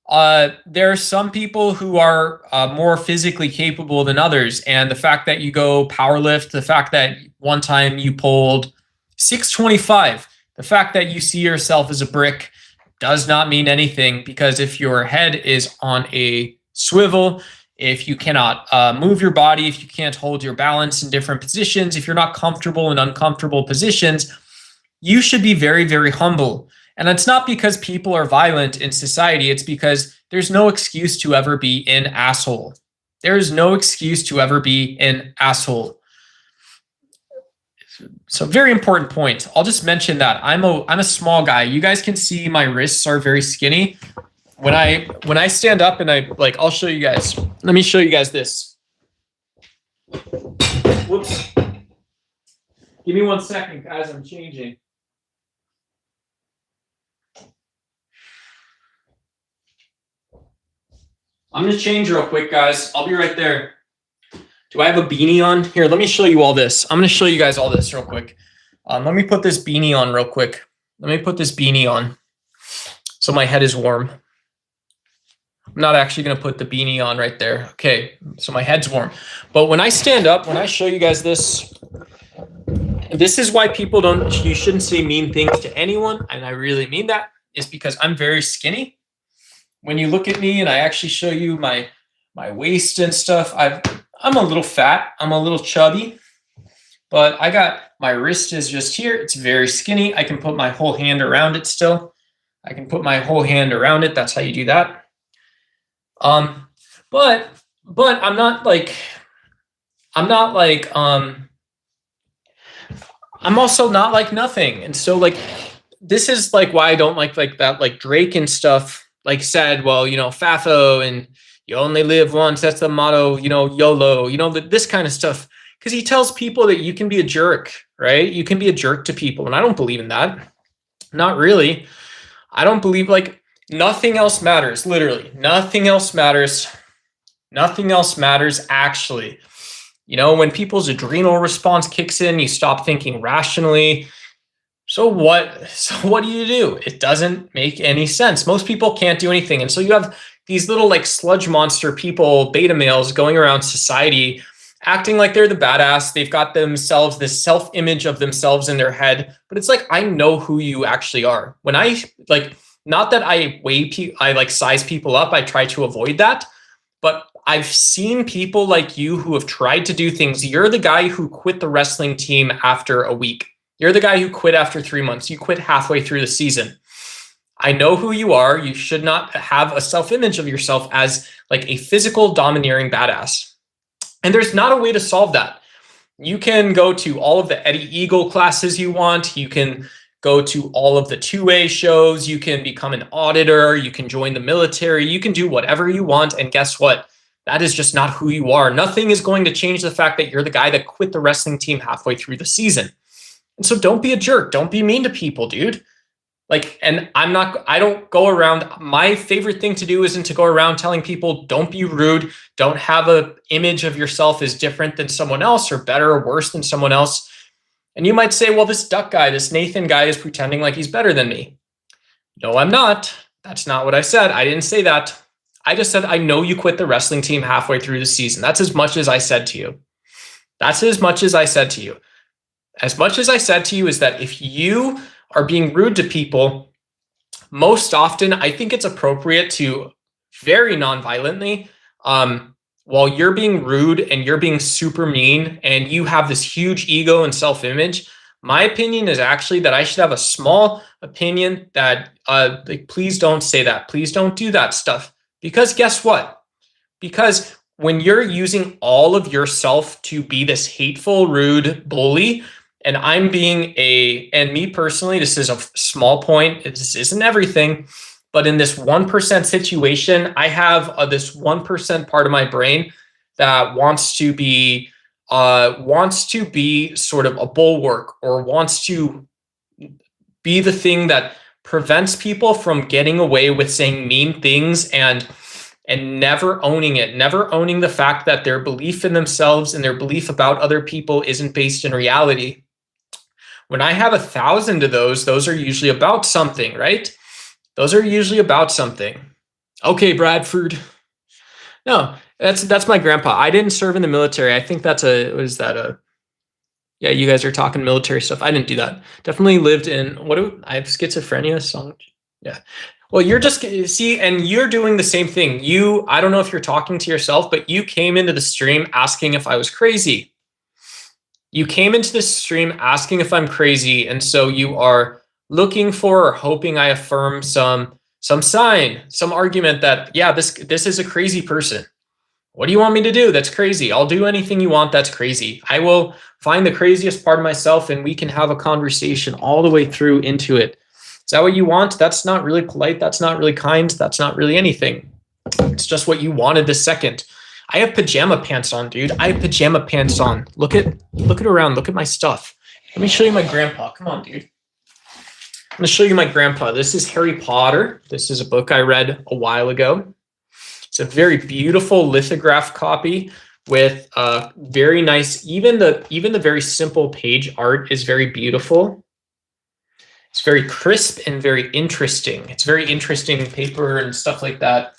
Speaker 1: there are some people who are more physically capable than others. And the fact that you go powerlift, the fact that one time you pulled 625, the fact that you see yourself as a brick does not mean anything, because if your head is on a swivel, if you cannot move your body, if you can't hold your balance in different positions, if you're not comfortable in uncomfortable positions, you should be very, very humble. And it's not because people are violent in society. It's because there's no excuse to ever be an asshole. There is no excuse to ever be an asshole. So very important point. I'll just mention that I'm a small guy. You guys can see my wrists are very skinny. When I stand up and I'll show you guys. Let me show you guys this. Whoops. Give me 1 second, guys. I'm changing. I'm going to change real quick, guys. I'll be right there. Do I have a beanie on? Here, let me show you all this. I'm going to show you guys all this real quick. Let me put this beanie on real quick. Let me put this beanie on so my head is warm. I'm not actually going to put the beanie on right there. Okay, so my head's warm. But when I stand up, when I show you guys this, this is why you shouldn't say mean things to anyone. And I really mean that, is because I'm very skinny. When you look at me and I actually show you my waist and stuff, I'm a little fat. I'm a little chubby, but I got my wrist is just here. It's very skinny. I can put my whole hand around it still. I can put my whole hand around it. That's how you do that. But I'm not like, I'm also not like nothing. And so like, this is like why I don't like that, like Drake and stuff, like said, well, you know, FAFO and you only live once. That's the motto, you know, YOLO, you know, this kind of stuff. Because he tells people that you can be a jerk, right? You can be a jerk to people. And I don't believe in that. Not really. I don't believe, like, nothing else matters. Literally, nothing else matters. Nothing else matters, actually. You know, when people's adrenal response kicks in, you stop thinking rationally. So what? So what do you do? It doesn't make any sense. Most people can't do anything. And so you have these little like sludge monster people, beta males going around society, acting like they're the badass. They've got themselves, this self-image of themselves in their head. But it's like, I know who you actually are. When I like, not that I I like size people up. I try to avoid that. But I've seen people like you who have tried to do things. You're the guy who quit the wrestling team after a week. You're the guy who quit after 3 months. You quit halfway through the season. I know who you are. You should not have a self-image of yourself as like a physical domineering badass. And there's not a way to solve that. You can go to all of the Eddie Eagle classes you want. You can go to all of the two-way shows. You can become an auditor. You can join the military. You can do whatever you want. And guess what? That is just not who you are. Nothing is going to change the fact that you're the guy that quit the wrestling team halfway through the season. And so don't be a jerk. Don't be mean to people, dude. Like, and I don't go around. My favorite thing to do isn't to go around telling people, don't be rude. Don't have an image of yourself as different than someone else or better or worse than someone else. And you might say, well, this Duck guy, this Nathan guy is pretending like he's better than me. No, I'm not. That's not what I said. I didn't say that. I just said, I know you quit the wrestling team halfway through the season. That's as much as I said to you. That's as much as I said to you. As much as I said to you is that if you are being rude to people, most often I think it's appropriate to very non-violently, while you're being rude and you're being super mean and you have this huge ego and self-image, my opinion is actually that I should have a small opinion that like, please don't say that. Please don't do that stuff. Because guess what? Because when you're using all of yourself to be this hateful, rude bully, and I'm being and me personally, this is a small point. This isn't everything, but in this 1% situation, I have this 1% part of my brain that wants to be sort of a bulwark or wants to be the thing that prevents people from getting away with saying mean things and never owning it, never owning the fact that their belief in themselves and their belief about other people isn't based in reality. When I have 1,000 of those are usually about something, right? Those are usually about something. Okay, Bradford. No, that's my grandpa. I didn't serve in the military. I think that's yeah, you guys are talking military stuff. I didn't do that. Definitely lived in, I have schizophrenia. So, yeah. Well, you're just, see, and you're doing the same thing. I don't know if you're talking to yourself, but you came into the stream asking if I was crazy. You came into this stream asking if I'm crazy, and so you are looking for or hoping I affirm some sign, some argument that, yeah, this is a crazy person. What do you want me to do? That's crazy. I'll do anything you want. That's crazy. I will find the craziest part of myself and we can have a conversation all the way through into it. Is that what you want? That's not really polite. That's not really kind. That's not really anything. It's just what you wanted this second. I have pajama pants on, dude. I have pajama pants on. Look at around. Look at my stuff. Let me show you my grandpa. Come on, dude. I'm going to show you my grandpa. This is Harry Potter. This is a book I read a while ago. It's a very beautiful lithograph copy with very nice, even the very simple page art is very beautiful. It's very crisp and very interesting. It's very interesting paper and stuff like that.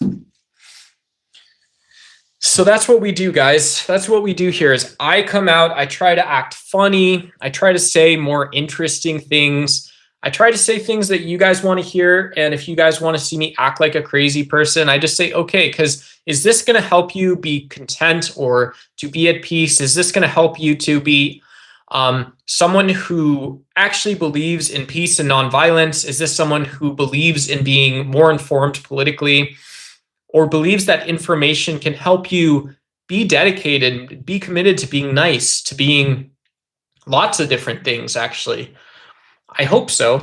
Speaker 1: So that's what we do, guys. That's what we do here is I come out, I try to act funny. I try to say more interesting things. I try to say things that you guys want to hear. And if you guys want to see me act like a crazy person, I just say, okay, because is this going to help you be content or to be at peace? Is this going to help you to be someone who actually believes in peace and nonviolence? Is this someone who believes in being more informed politically? Or believes that information can help you be dedicated, be committed to being nice, to being lots of different things, actually. I hope so.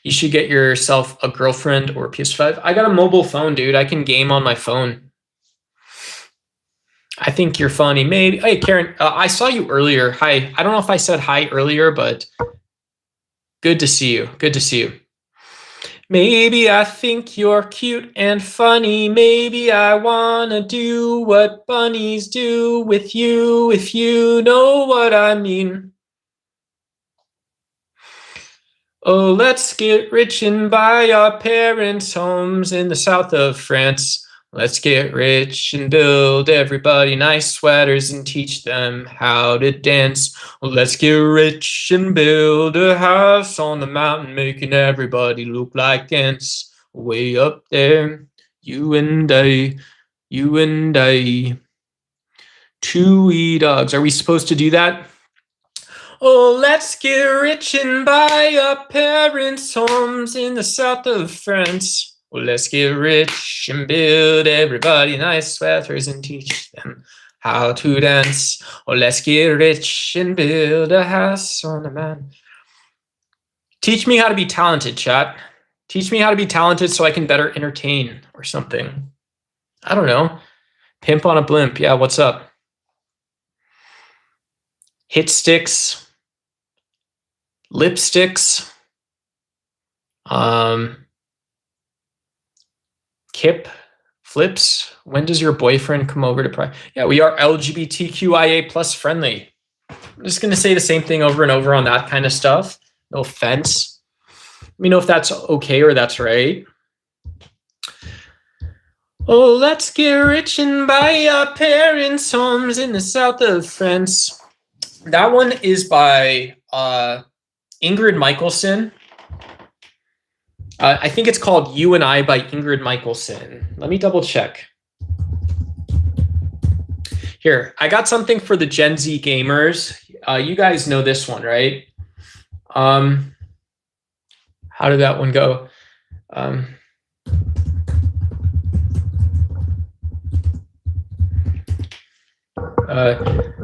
Speaker 1: You should get yourself a girlfriend or a PS5. I got a mobile phone, dude. I can game on my phone. I think you're funny. Maybe. Hey, Karen, I saw you earlier. Hi. I don't know if I said hi earlier, but good to see you. Good to see you. Maybe I think you're cute and funny. Maybe I wanna do what bunnies do with you, if you know what I mean. Oh, let's get rich and buy our parents' homes in the south of France. Let's get rich and build everybody nice sweaters and teach them how to dance. Let's get rich and build a house on the mountain, making everybody look like ants. Way up there, you and I, you and I. 2 wee dogs. Are we supposed to do that? Oh, let's get rich and buy our parents' homes in the south of France. Well, let's get rich and build everybody nice sweaters and teach them how to dance. Or let's get rich and build a house on the mountain. Teach me how to be talented, chat. Teach me how to be talented so I can better entertain or something. I don't know. Pimp on a blimp. Yeah, what's up? Hit sticks. Lipsticks. Kip flips. When does your boyfriend come over to Pride? Yeah, we are LGBTQIA plus friendly. I'm just going to say the same thing over and over on that kind of stuff. No offense. Let me know if that's okay or that's right. Oh, let's get rich and buy our parents' homes in the south of France. That one is by Ingrid Michaelson. I think it's called You and I by Ingrid Michaelson. Let me double check. Here, I got something for the Gen Z gamers. You guys know this one, right? How did that one go?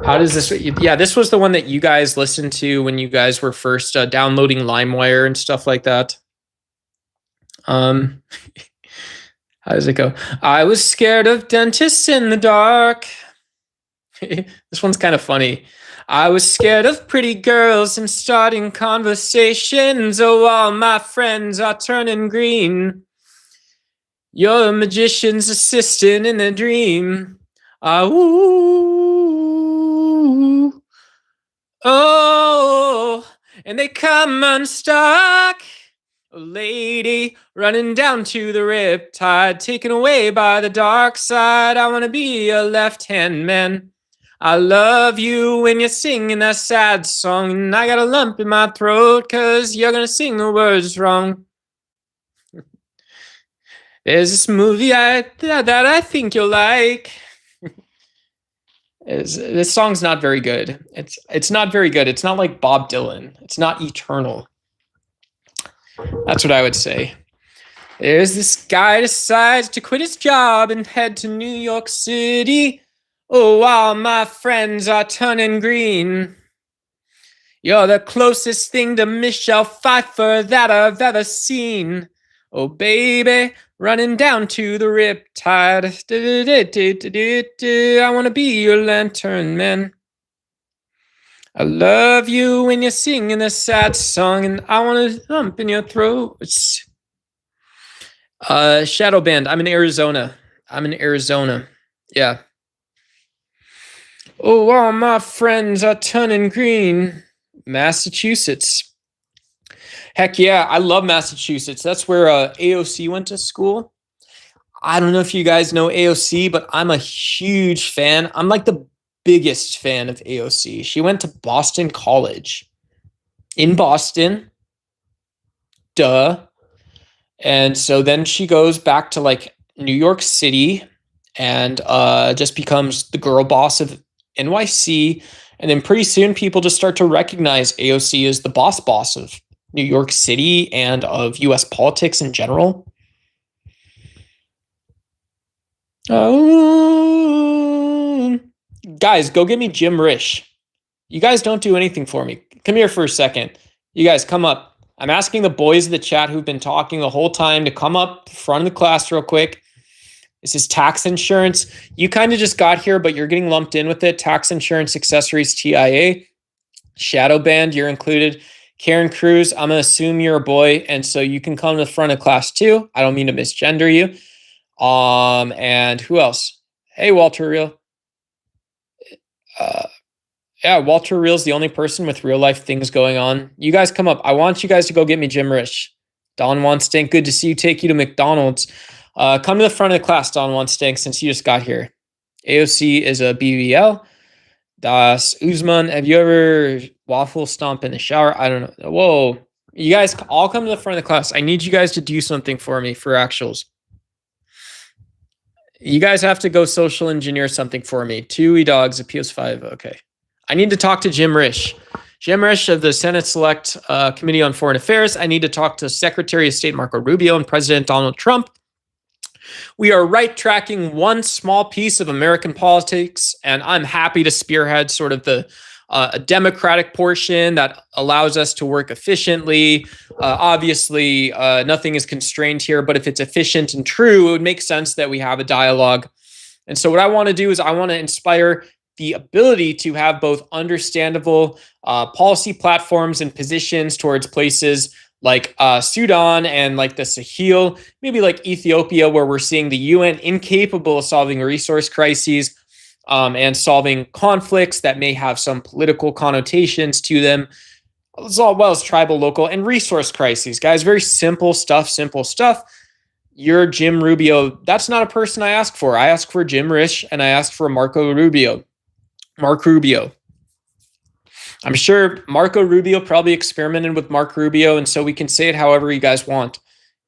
Speaker 1: How does this? Yeah, this was the one that you guys listened to when you guys were first downloading LimeWire and stuff like that. How does it go? I was scared of dentists in the dark. This one's kind of funny. I was scared of pretty girls and starting conversations. Oh, all my friends are turning green. You're a magician's assistant in a dream. Ah, ooh, oh, and they come unstuck. A lady running down to the riptide, taken away by the dark side. I want to be a left-hand man. I love you when you're singing that sad song, and I got a lump in my throat because you're going to sing the words wrong. There's this movie that I think you'll like. This song's not very good. It's not very good. It's not like Bob Dylan. It's not eternal. That's what I would say. There's this guy decides to quit his job and head to New York City. Oh, while my friends are turning green. You're the closest thing to Michelle Pfeiffer that I've ever seen. Oh, baby, running down to the riptide. I want to be your lantern man. I love you when you're singing a sad song, and I want to thump in your throats. Shadow Band. I'm in Arizona. Yeah. Oh, all my friends are turning green. Massachusetts. Heck yeah, I love Massachusetts. That's where AOC went to school. I don't know if you guys know AOC, but I'm a huge fan. I'm like the biggest fan of AOC. She went to Boston College in Boston. Duh. And so then she goes back to like New York City and just becomes the girl boss of NYC. And then pretty soon people just start to recognize AOC as the boss of New York City and of US politics in general. Oh, guys, go get me Jim Risch. You guys don't do anything for me. Come here for a second. You guys come up. I'm asking the boys in the chat who've been talking the whole time to come up front of the class real quick. This is tax insurance. You kind of just got here, but you're getting lumped in with it. Tax insurance accessories TIA. Shadow Band, you're included. Karen Cruz, I'm going to assume you're a boy, and so you can come to the front of class too. I don't mean to misgender you. And who else? Hey, Walter Real. Yeah, Walter Real's the only person with real life things going on. You guys come up. I want you guys to go get me Jim Risch. Don Wanstink, good to see you. Take you to McDonald's. Come to the front of the class, Don Wanstink, since you just got here. AOC is a BBL. Das Usman, have you ever waffle stomp in the shower? I don't know. Whoa. You guys all come to the front of the class. I need you guys to do something for me for actuals. You guys have to go social engineer something for me. 2 dogs, a PS5. Okay. I need to talk to Jim Risch. Jim Risch of the Senate Select Committee on Foreign Affairs. I need to talk to Secretary of State Marco Rubio and President Donald Trump. We are right-tracking one small piece of American politics, and I'm happy to spearhead sort of the a democratic portion that allows us to work efficiently. Obviously, nothing is constrained here, but if it's efficient and true, it would make sense that we have a dialogue. And so what I want to do is I want to inspire the ability to have both understandable policy platforms and positions towards places like Sudan and like the Sahel, maybe like Ethiopia, where we're seeing the UN incapable of solving resource crises and solving conflicts that may have some political connotations to them, as well as tribal, local, and resource crises. Guys, very simple stuff, You're Jim Rubio. That's not a person I ask for. I ask for Jim Risch and I ask for Mark Rubio. I'm sure Marco Rubio probably experimented with Mark Rubio, and so we can say it however you guys want.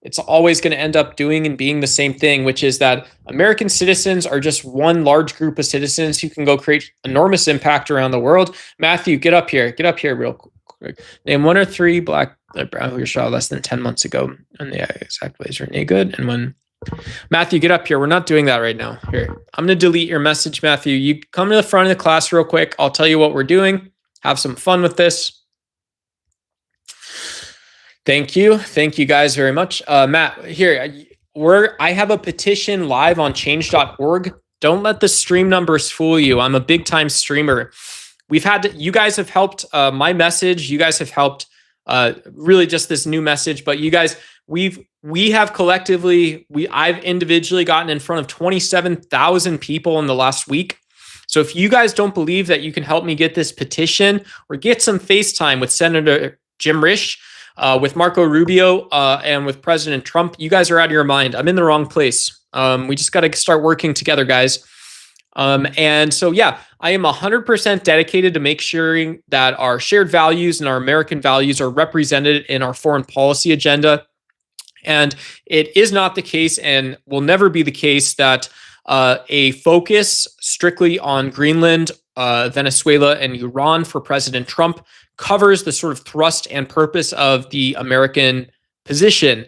Speaker 1: It's always going to end up doing and being the same thing, which is that American citizens are just one large group of citizens who can go create enormous impact around the world. Matthew, get up here real quick. Name 1 or 3 black or brown who were shot less than 10 months ago. And the exact ways are nay good. And when Matthew, get up here. We're not doing that right now. Here, I'm going to delete your message, Matthew. You come to the front of the class real quick. I'll tell you what we're doing. Have some fun with this. Thank you guys very much. Matt, here, I have a petition live on change.org. Don't let the stream numbers fool you. I'm a big time streamer. you guys have helped my message. You guys have helped really just this new message, but you guys, we have collectively, I've individually gotten in front of 27,000 people in the last week. So if you guys don't believe that you can help me get this petition or get some FaceTime with Senator Jim Risch, with Marco Rubio, and with President Trump, you guys are out of your mind. I'm in the wrong place. We just got to start working together, guys. And so, yeah, I am 100% dedicated to make sure that our shared values and our American values are represented in our foreign policy agenda. And it is not the case and will never be the case that a focus strictly on Greenland, Venezuela, and Iran for President Trump covers the sort of thrust and purpose of the American position.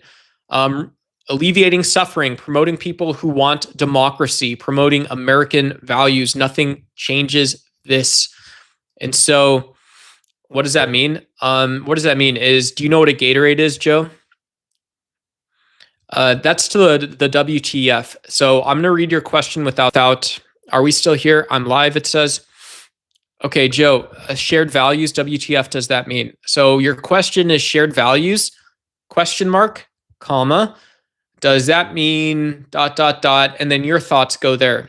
Speaker 1: Alleviating suffering, promoting people who want democracy, promoting American values. Nothing changes this. And so what does that mean? What does that mean is, do you know what a Gatorade is, Joe? That's to the WTF. So I'm going to read your question without, are we still here? I'm live, it says. Okay, Joe, shared values, WTF does that mean? So your question is shared values, question mark, comma. Does that mean ... And then your thoughts go there.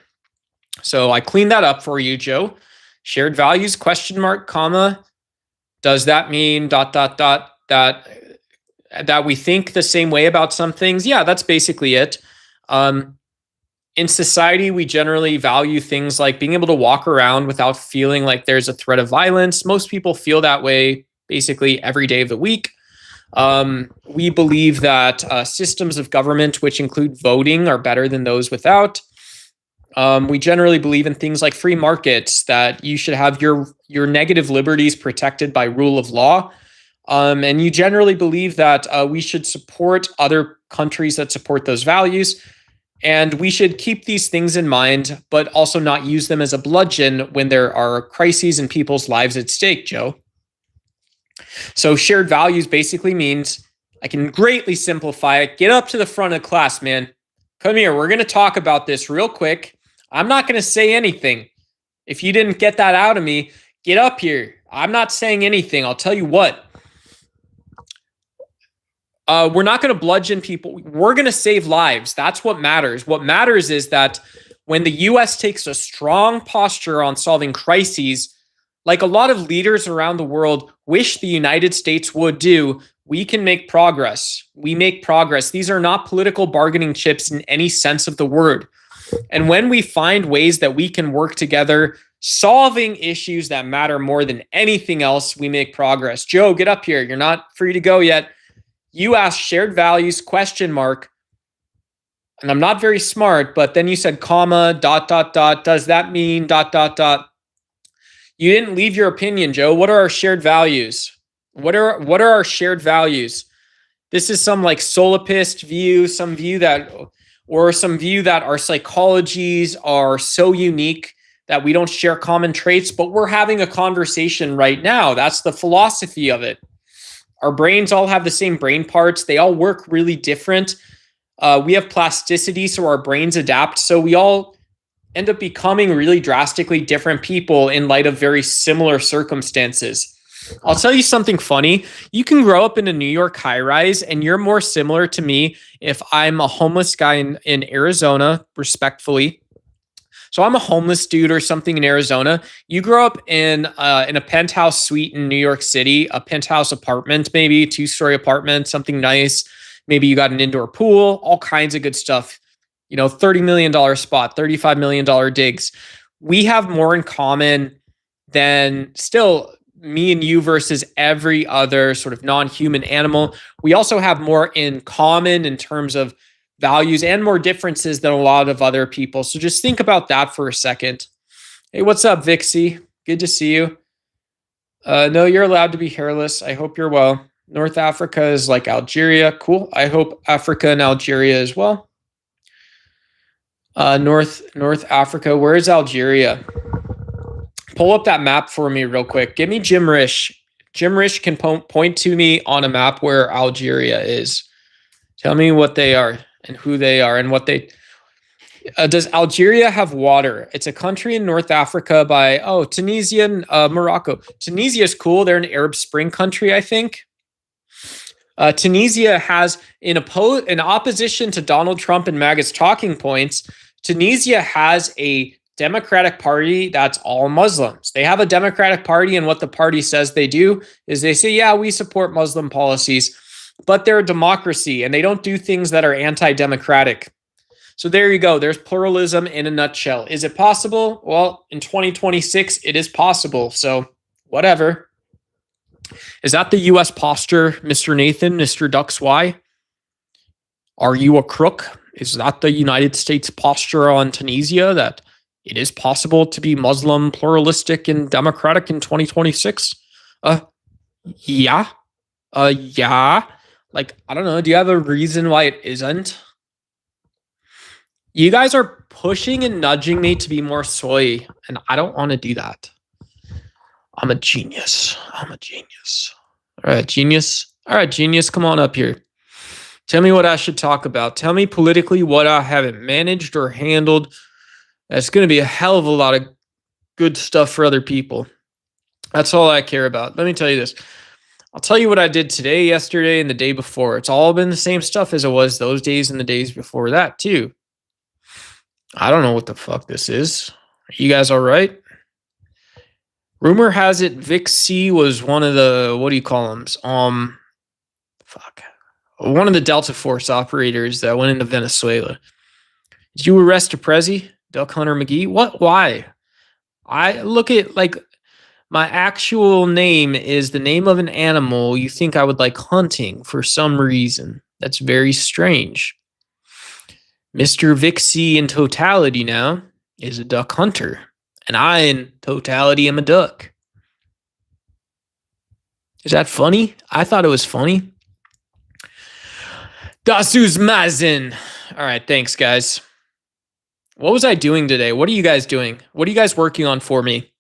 Speaker 1: So I cleaned that up for you, Joe. Shared values, question mark, comma. Does that mean ... that we think the same way about some things? Yeah, that's basically it. In society, we generally value things like being able to walk around without feeling like there's a threat of violence. Most people feel that way basically every day of the week. We believe that systems of government, which include voting, are better than those without. We generally believe in things like free markets, that you should have your negative liberties protected by rule of law. And you generally believe that we should support other countries that support those values. And we should keep these things in mind, but also not use them as a bludgeon when there are crises in people's lives at stake, Joe. So shared values basically means, I can greatly simplify it. Get up to the front of the class, man. Come here. We're going to talk about this real quick. I'm not going to say anything. If you didn't get that out of me, get up here. I'm not saying anything. I'll tell you what. We're not going to bludgeon people. We're going to save lives. That's what matters. What matters is that when the U.S. takes a strong posture on solving crises, like a lot of leaders around the world wish the United States would do, we can make progress. We make progress. These are not political bargaining chips in any sense of the word. And when we find ways that we can work together, solving issues that matter more than anything else, we make progress. Joe, get up here. You're not free to go yet. You asked shared values, question mark. And I'm not very smart, but then you said comma, ... Does that mean ... You didn't leave your opinion, Joe. What are our shared values? What are our shared values? This is some like solipsist view, some view that our psychologies are so unique that we don't share common traits, but we're having a conversation right now. That's the philosophy of it. Our brains all have the same brain parts. They all work really different. We have plasticity, so our brains adapt. So we all end up becoming really drastically different people in light of very similar circumstances. I'll tell you something funny. You can grow up in a New York high-rise, and you're more similar to me if I'm a homeless guy in Arizona, respectfully. So I'm a homeless dude or something in Arizona. You grow up in a penthouse suite in New York City, a penthouse apartment, maybe a 2-story apartment, something nice. Maybe you got an indoor pool, all kinds of good stuff. $30 million spot, $35 million digs. We have more in common than still me and you versus every other sort of non-human animal. We also have more in common in terms of values and more differences than a lot of other people. So just think about that for a second. Hey, what's up, Vixie? Good to see you. No, you're allowed to be hairless. I hope you're well. North Africa is like Algeria. Cool. I hope Africa and Algeria as well. North Africa. Where is Algeria? Pull up that map for me real quick. Give me Jim Risch. Jim Risch can point to me on a map where Algeria is. Tell me what they are and who they are and what they... Does Algeria have water? It's a country in North Africa by, Tunisia and Morocco. Tunisia is cool. They're an Arab Spring country, I think. Tunisia has, in opposition to Donald Trump and MAGA's talking points, Tunisia has a Democratic Party that's all Muslims. They have a Democratic Party, and what the party says they do is they say, yeah, we support Muslim policies, but they're a democracy, and they don't do things that are anti-democratic. So there you go. There's pluralism in a nutshell. Is it possible? Well, in 2026, it is possible. So whatever. Is that the U.S. posture, Mr. Nathan, Mr. Ducks Y? Are you a crook? Is that the United States posture on Tunisia, that it is possible to be Muslim, pluralistic, and democratic in 2026? Yeah. Yeah. Like, I don't know. Do you have a reason why it isn't? You guys are pushing and nudging me to be more soy, and I don't want to do that. I'm a genius. I'm a genius. All right, genius. All right, genius, come on up here. Tell me what I should talk about. Tell me politically what I haven't managed or handled. That's going to be a hell of a lot of good stuff for other people. That's all I care about. Let me tell you this. I'll tell you what I did today, yesterday, and the day before. It's all been the same stuff as it was those days and the days before that, too. I don't know what the fuck this is. Are you guys all right? Rumor has it Vic C was one of the, what do you call them? One of the Delta Force operators that went into Venezuela. Did you arrest a Prezi? Duck Hunter McGee? What? Why? I look at, like, my actual name is the name of an animal you think I would like hunting for some reason. That's very strange. Mr. Vic C in totality now is a duck hunter. And I, in totality, am a duck. Is that funny? I thought it was funny. Das ist Mazen. All right, thanks, guys. What was I doing today? What are you guys doing? What are you guys working on for me?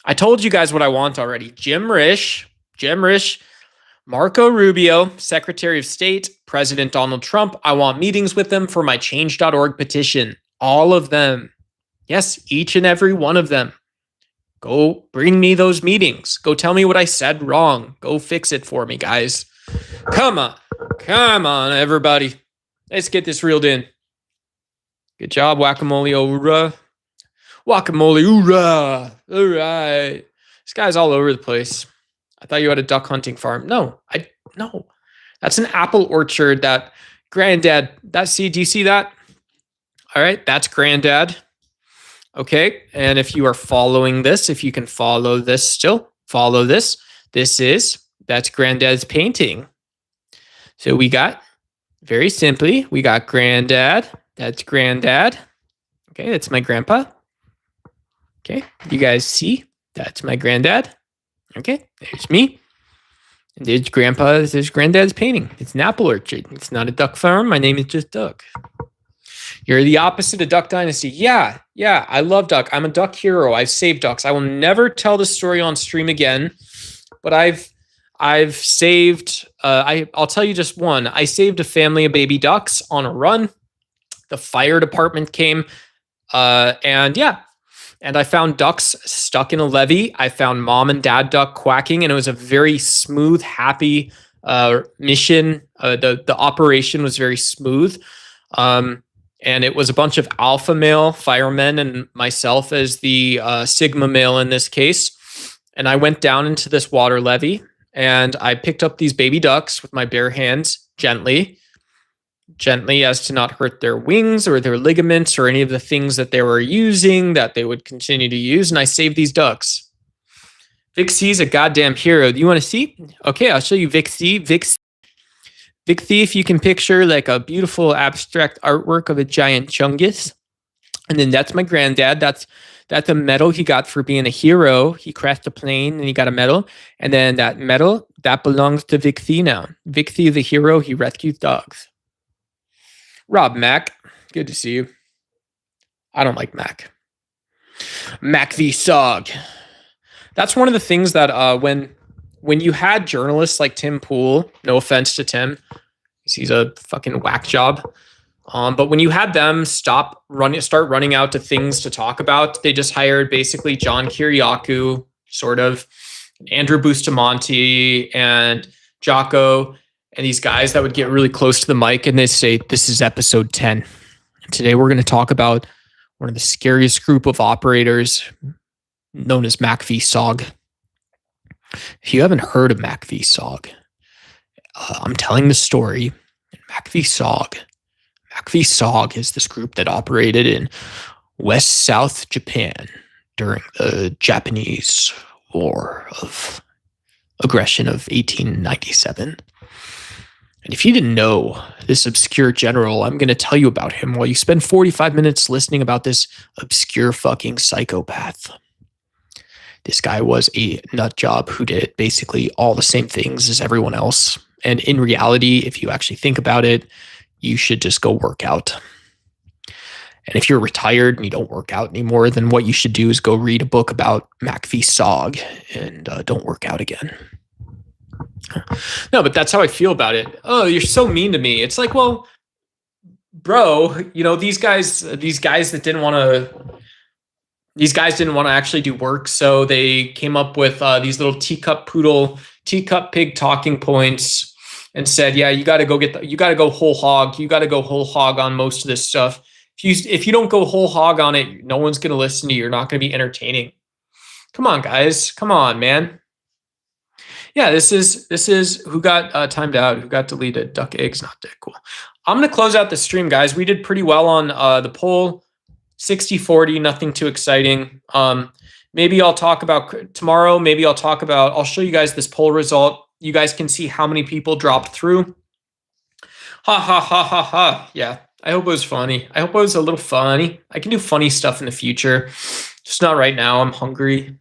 Speaker 1: I told you guys what I want already. Jim Risch, Marco Rubio, Secretary of State, President Donald Trump. I want meetings with them for my change.org petition. All of them. Yes, each and every one of them. Go bring me those meetings. Go tell me what I said wrong. Go fix it for me, guys. Come on, everybody. Let's get this reeled in. Good job, Whack-A-Mole, hoorah. Guacamole, hoorah. All right. This guy's all over the place. I thought you had a duck hunting farm. No. That's an apple orchard that Granddad, do you see that? All right, that's Granddad. Okay, and if you are following this, if you can follow this still, follow this. That's Granddad's painting. So we got, very simply, we got Granddad. That's Granddad. Okay, that's my grandpa. Okay, you guys see? That's my Granddad. Okay, there's me. And there's Granddad's painting. It's an apple orchard. It's not a duck farm. My name is just Duck. You're the opposite of Duck Dynasty. Yeah, I love Duck. I'm a duck hero. I've saved ducks. I will never tell the story on stream again, but I've saved, I'll tell you just one. I saved a family of baby ducks on a run. The fire department came, and I found ducks stuck in a levee. I found mom and dad duck quacking, and it was a very smooth, happy mission. The operation was very smooth. And it was a bunch of alpha male firemen and myself as the sigma male in this case. And I went down into this water levee and I picked up these baby ducks with my bare hands, gently as to not hurt their wings or their ligaments or any of the things that they were using that they would continue to use. And I saved these ducks. Vic C's a goddamn hero. Do you want to see? Okay, I'll show you Vic C. Vic Thief, you can picture like a beautiful abstract artwork of a giant chungus. And then that's my granddad. That's a medal he got for being a hero. He crashed a plane and he got a medal. And then that medal, that belongs to Vic Thief now. Vic Thief, the hero, he rescues dogs. Rob Mack, good to see you. I don't like Mac. Mac v. Sog. That's one of the things that when you had journalists like Tim Pool, no offense to Tim, he's a fucking whack job. But when you had them start running out to things to talk about, they just hired basically John Kiriakou, sort of Andrew Bustamante and Jocko, and these guys that would get really close to the mic and they say, "This is episode 10. And today we're going to talk about one of the scariest group of operators known as MACV-SOG." If you haven't heard of MACV-SOG, I'm telling the story. MACV-SOG. MACV-SOG is this group that operated in West-South Japan during the Japanese War of Aggression of 1897. And if you didn't know this obscure general, I'm going to tell you about him while you spend 45 minutes listening about this obscure fucking psychopath. This guy was a nut job who did basically all the same things as everyone else. And in reality, if you actually think about it, you should just go work out. And if you're retired and you don't work out anymore, then what you should do is go read a book about MACV-SOG and don't work out again. No, but that's how I feel about it. Oh, you're so mean to me. It's like, well, bro, you know, these guys didn't want to actually do work. So they came up with these little teacup pig talking points and said, yeah, you got to go whole hog. You got to go whole hog on most of this stuff. If you don't go whole hog on it, no one's going to listen to you. You're not going to be entertaining. Come on, guys. Come on, man. Yeah, this is who got timed out, who got deleted. Duck eggs, not dick. Cool. I'm going to close out the stream, guys. We did pretty well on the poll. 60-40, nothing too exciting. Maybe I'll talk about tomorrow. I'll show you guys this poll result. You guys can see how many people dropped through. Ha, ha, ha, ha, ha. Yeah, I hope it was funny. I hope it was a little funny. I can do funny stuff in the future. Just not right now. I'm hungry.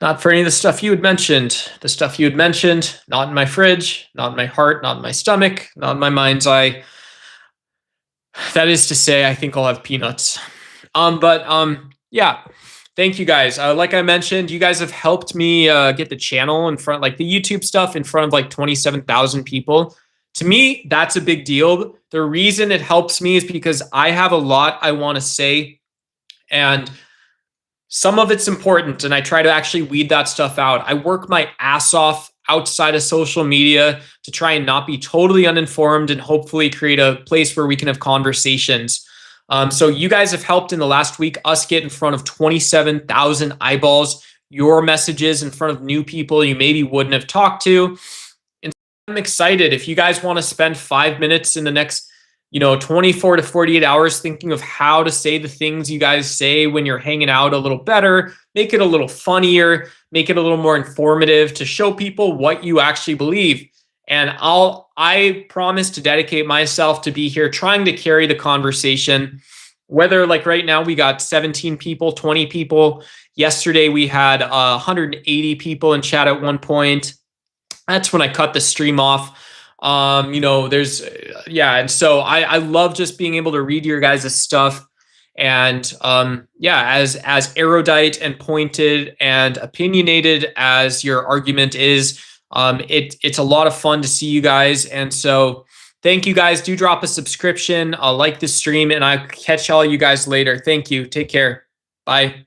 Speaker 1: Not for any of the stuff you had mentioned. The stuff you had mentioned, not in my fridge, not in my heart, not in my stomach, not in my mind's eye. That is to say, I think I'll have peanuts. Yeah. Thank you guys. Like I mentioned, you guys have helped me get the channel in front, like the YouTube stuff in front of like 27,000 people. To me, that's a big deal. The reason it helps me is because I have a lot I want to say, and some of it's important, and I try to actually weed that stuff out. I work my ass off outside of social media to try and not be totally uninformed and hopefully create a place where we can have conversations. So you guys have helped in the last week us get in front of 27,000 eyeballs, your messages in front of new people you maybe wouldn't have talked to. And I'm excited. If you guys want to spend 5 minutes in the next 24 to 48 hours thinking of how to say the things you guys say when you're hanging out a little better, make it a little funnier, make it a little more informative to show people what you actually believe. And I promise to dedicate myself to be here trying to carry the conversation, whether like right now we got 17 people, 20 people. Yesterday we had 180 people in chat at one point. That's when I cut the stream off. And so I love just being able to read your guys' stuff. And as erudite and pointed and opinionated as your argument is, it's a lot of fun to see you guys. And so thank you guys. Do drop a subscription, like this stream, and I'll catch all you guys later. Thank you. Take care. Bye.